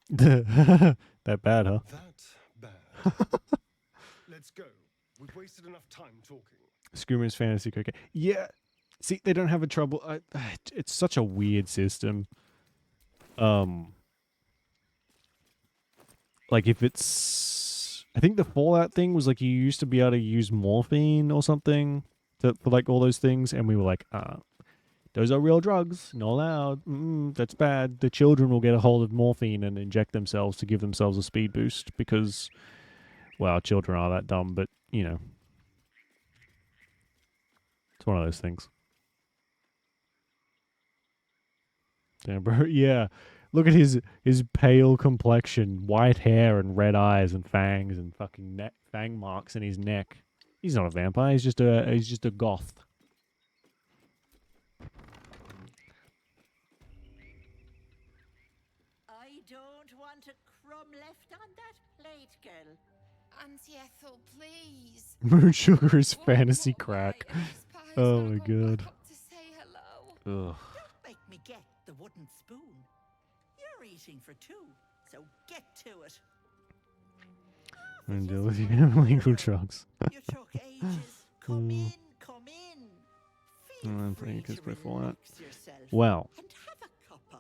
That bad, huh? That bad. Let's go. We've wasted enough time talking. Screamer's Fantasy Cricket. Yeah. See, they don't have a trouble. It's such a weird system. Like if it's, I think the Fallout thing was like you used to be able to use morphine or something for like all those things, and we were like, those are real drugs, not allowed. That's bad. The children will get a hold of morphine and inject themselves to give themselves a speed boost because, well, children are that dumb, but you know, it's one of those things. Damn, bro. Yeah. Look at his pale complexion, white hair and red eyes and fangs and fucking fang marks in his neck. He's not a vampire. He's just a goth. I don't want a crumb left on that plate, girl. Auntie Ethel, please. Moon sugar is fantasy crack. Oh my god. To say hello. Ugh. Don't make me get the wooden spoon. You're eating for two, so get to it. And deal with your illegal drugs. You took ages. Come in, come in. I'm pretty good for Fallout. Yourself Well, and have a cuppa.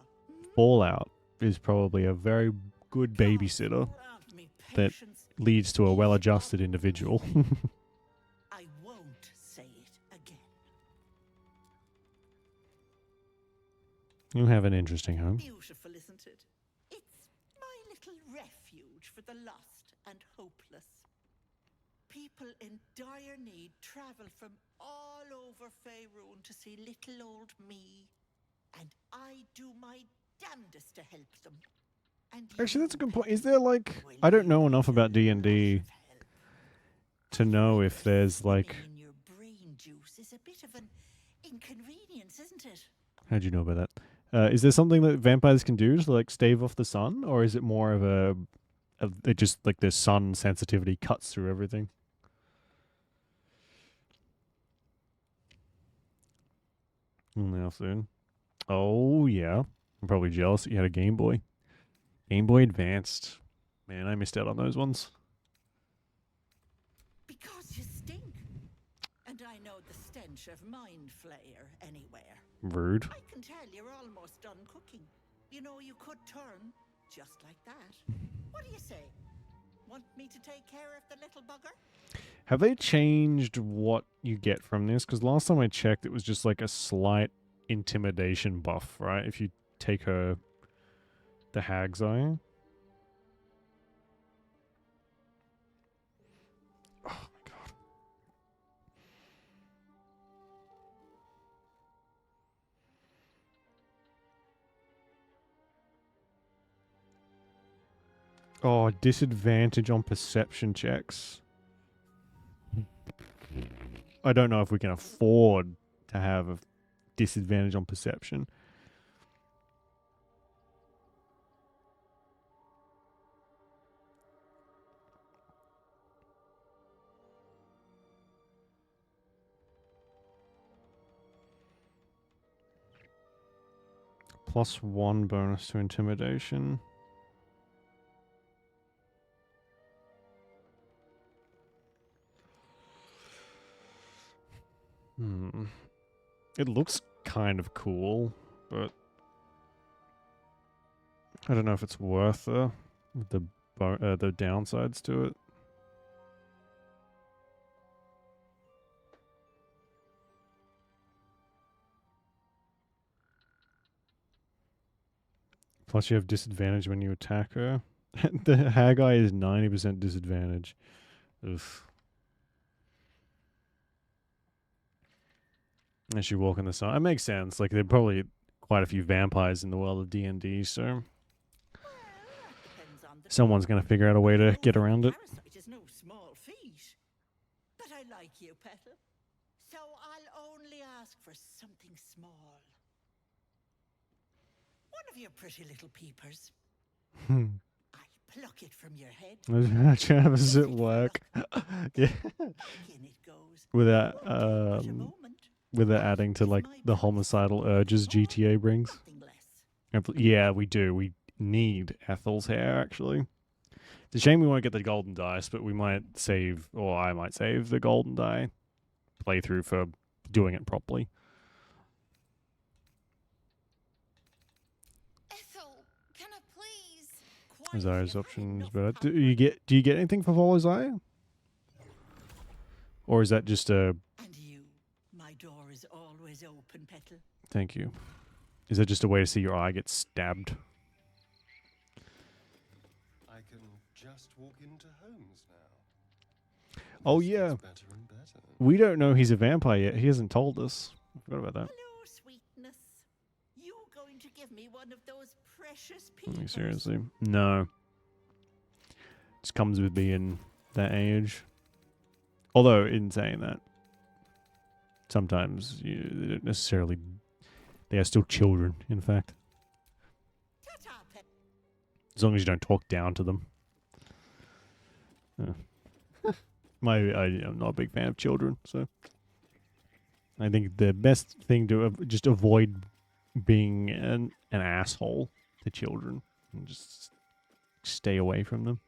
Fallout is probably a very good babysitter that leads to a well-adjusted individual. I won't say it again. You have an interesting home. Beautiful, isn't it? It's my little refuge for the lost and hopeless. People in dire need travel from all over Faerun to see little old me, and I do my damnedest to help them. And Actually, that's a good point. Is there like, I don't know enough about D&D to know if there's like, your brain juice is a bit of an inconvenience, isn't it? how'd you know about that? Is there something that vampires can do to like stave off the sun, or is it more of it just like the sun sensitivity cuts through everything? Now soon. Oh yeah, I'm probably jealous that you had a Game Boy. Game Boy Advanced. Man, I missed out on those ones. Because you stink. And I know the stench of mind flayer anywhere. Rude. I can tell you're almost done cooking. You know, you could turn just like that. What do you say? Want me to take care of the little bugger? Have they changed what you get from this? Because last time I checked, it was just like a slight intimidation buff, right? If you take her, the Hag's Eye. Oh my god. Oh, disadvantage on perception checks. I don't know if we can afford to have a disadvantage on perception. +1 bonus to intimidation. It looks kind of cool, but I don't know if it's worth the downsides to it. Plus, you have disadvantage when you attack her. The Haggai is 90% disadvantage. Oof. As you walk in the sun. It makes sense. Like, there are probably quite a few vampires in the world of D&D, so someone's going to figure out a way to get around it. Parasite is no small feat. But I like you, Petal. So I'll only ask for something small. One of your pretty little peepers. Pluck it from your head. How does it work? Yeah. In it goes. Without But a moment. without adding to like the homicidal urges GTA brings. Yeah, we do. We need Ethel's hair actually. It's a shame we won't get the golden dice, but we might save, or I might save the golden die playthrough for doing it properly. Ethel, can I please? Isaiah's options, but do you get anything for follow Isaiah? Or is that just a? And you, my door is always open, Petal. Thank you. Is that just a way to see your eye get stabbed? I can just walk into homes now. Oh This yeah. gets better and better. We don't know he's a vampire yet. He hasn't told us. I forgot about that. Hello, sweetness. You going to give me one of those precious Like, peepers? seriously, no. Just comes with being that age. Although, in saying that, sometimes they don't necessarily. They are still children, in fact. Ta-ta, Pet. As long as you don't talk down to them. I'm not a big fan of children, so I think the best thing to just avoid being an asshole to children and just stay away from them.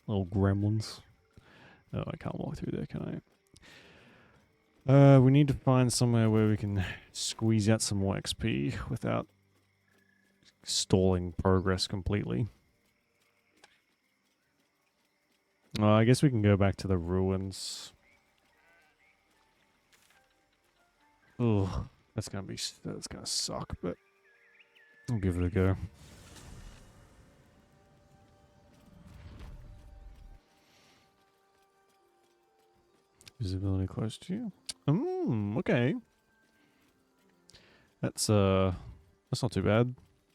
Little gremlins. Oh, I can't walk through there, can I? We need to find somewhere where we can squeeze out some more XP without stalling progress completely. I guess we can go back to the ruins. Ugh, that's gonna suck, but I'll give it a go. Visibility close to you. Okay. That's not too bad.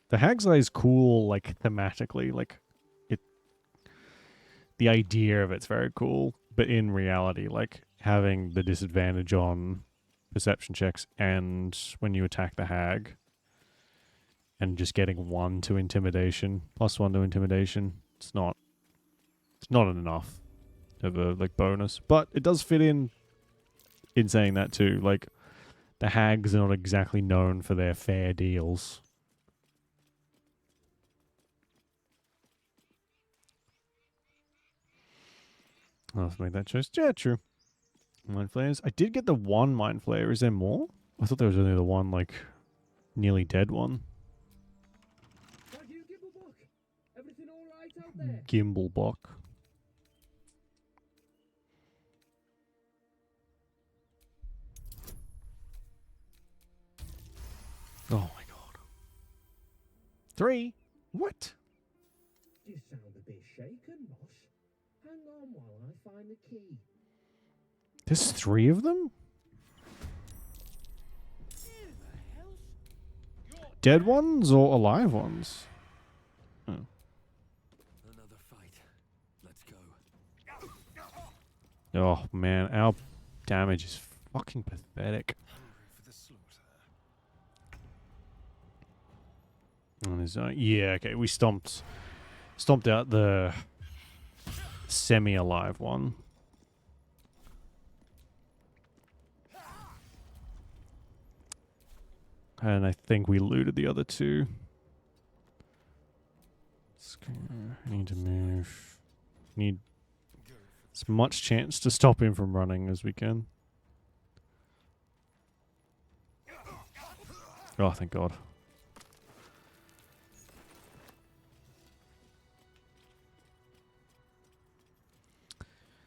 The Hag's Eye is cool, like thematically, like it. The idea of it's very cool, but in reality, like having the disadvantage on perception checks and when you attack the hag, and just getting +1 to intimidation, it's not enough of a like bonus, but it does fit in saying that too. Like the hags are not exactly known for their fair deals. I'll have to make that choice. Yeah, true. Mind flayers. I did get the one mind flayer. Is there more? I thought there was only the one, like, nearly dead one. Everything all right out there? Gimblebock. Oh my god. 3? What? You sound a bit shaken, boss. Hang on while I find the key. There's 3 of them? Dead ones or alive ones? Oh. Another fight. Let's go. Oh man, our damage is fucking pathetic. Yeah, okay, we stomped out the semi-alive one. And I think we looted the other 2. I need to move. Need as much chance to stop him from running as we can. Oh, thank God.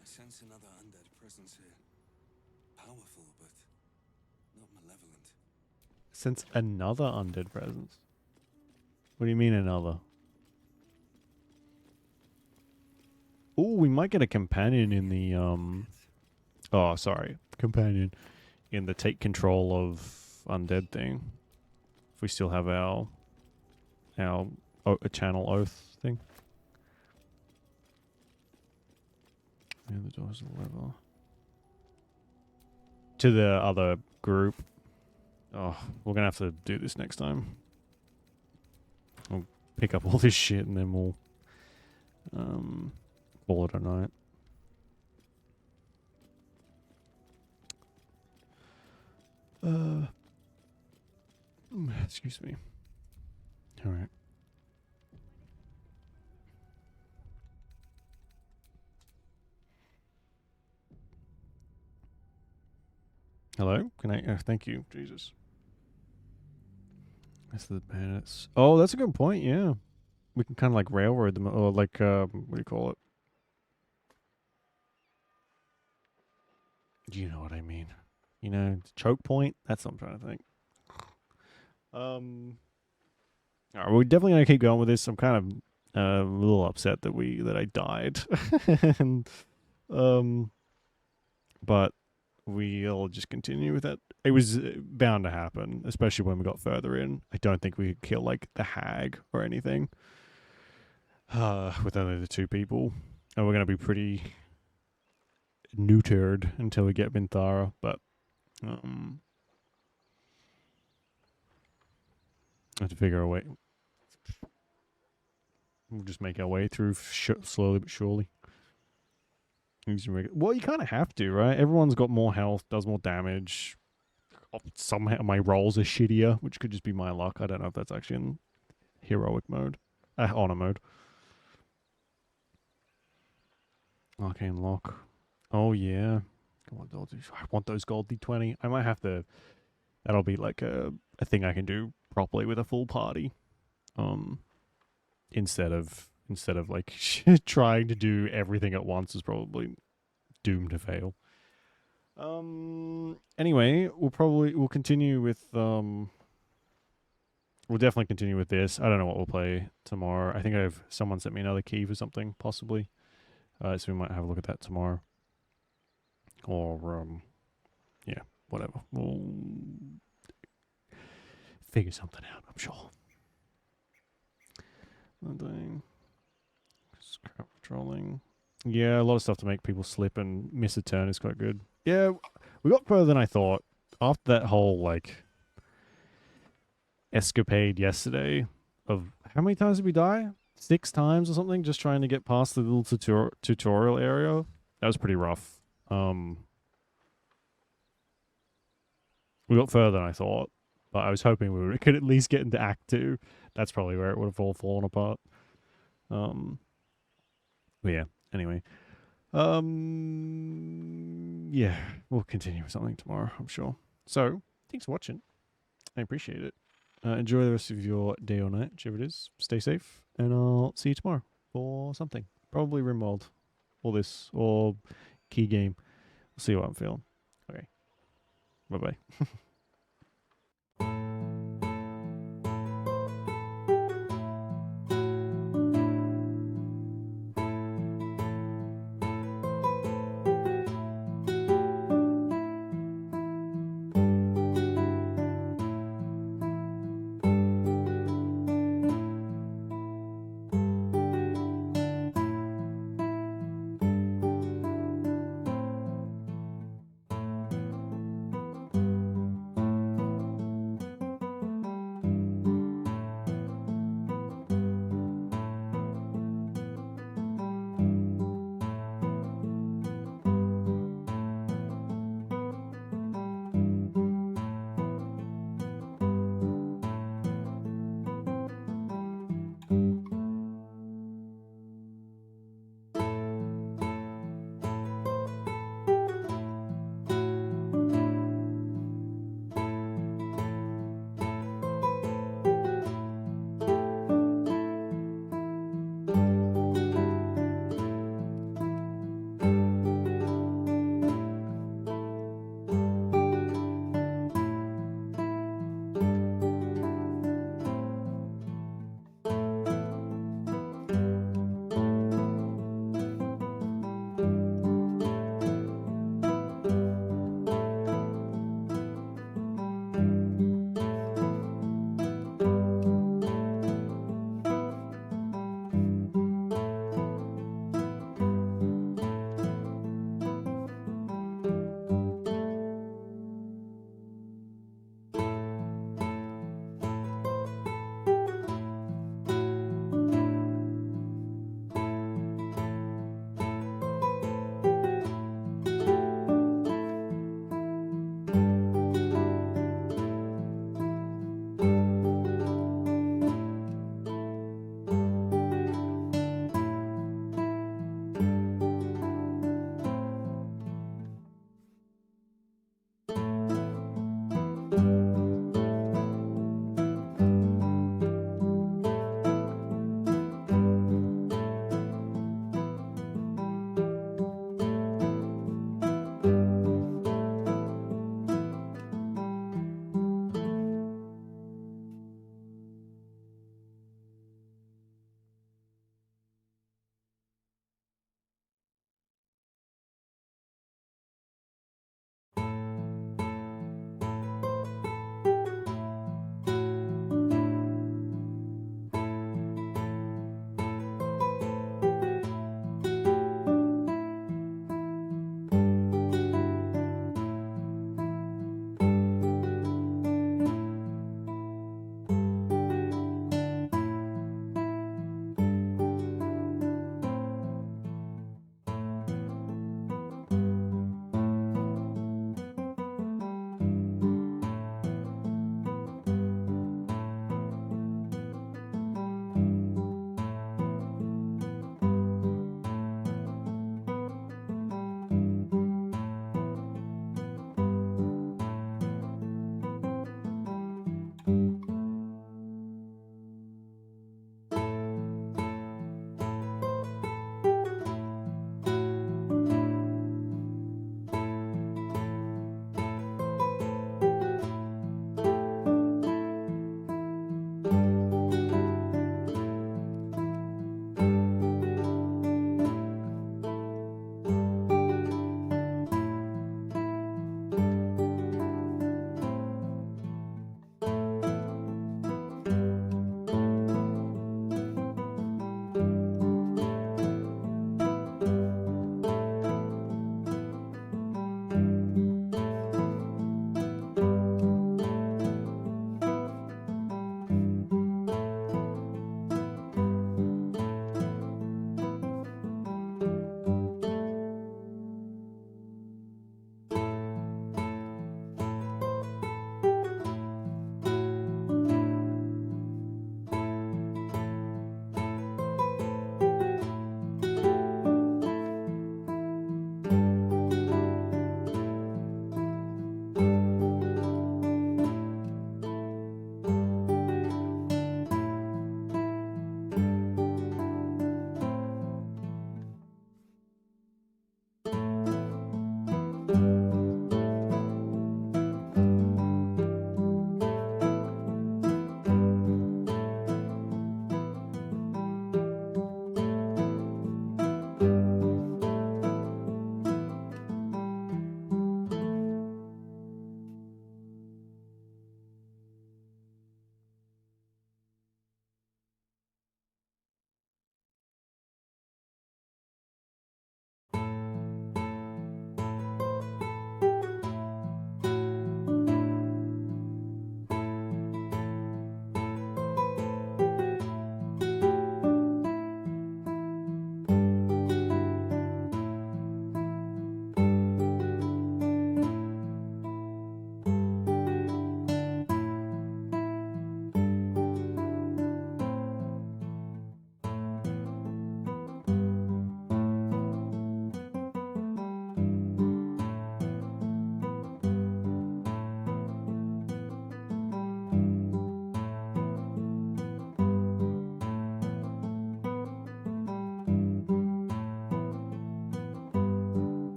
I sense another undead presence here. Powerful, but not malevolent. Since another undead presence? What do you mean another? Oh, we might get a companion in the oh, sorry, companion in the take control of undead thing. If we still have our channel oath thing. Yeah, the door's a lever. To the other group. Oh, we're gonna have to do this next time. We'll pick up all this shit and then we'll call it a night. Excuse me. All right. Hello? Can I? Thank you, Jesus. That's the bandits. Oh, that's a good point. Yeah, we can kind of like railroad them, or like what do you call it? You know what I mean? You know, choke point. That's what I'm trying to think. All right, we're definitely gonna keep going with this. I'm kind of a little upset that I died, and but we'll just continue with that. It was bound to happen, especially when we got further in. I don't think we could kill like the hag or anything with only the two people, and we're gonna be pretty neutered until we get Binthara. But I have to figure a way. We'll just make our way through slowly but surely. Well, you kind of have to, right? Everyone's got more health, does more damage. Somehow my rolls are shittier, which could just be my luck. I don't know if that's actually in heroic mode. Honor mode. Arcane lock. Oh, yeah. I want those gold D20. I might have to... That'll be like a thing I can do properly with a full party. Instead of like trying to do everything at once is probably doomed to fail. Anyway, we'll continue with we'll definitely continue with this. I don't know what we'll play tomorrow. I think someone sent me another key for something possibly. So we might have a look at that tomorrow. Or yeah, whatever. We'll figure something out, I'm sure. Nothing. Scrap patrolling. Yeah, a lot of stuff to make people slip and miss a turn is quite good. Yeah, we got further than I thought. After that whole, like, escapade yesterday of... How many times did we die? 6 times or something? Just trying to get past the little tutorial area. That was pretty rough. We got further than I thought. But I was hoping we could at least get into Act 2. That's probably where it would have all fallen apart. But yeah, anyway. Yeah, we'll continue with something tomorrow, I'm sure. So, thanks for watching. I appreciate it. Enjoy the rest of your day or night, whichever it is. Stay safe, and I'll see you tomorrow for something. Probably Rimworld, or this, or Key Game. We'll see what I'm feeling. Okay. Bye-bye.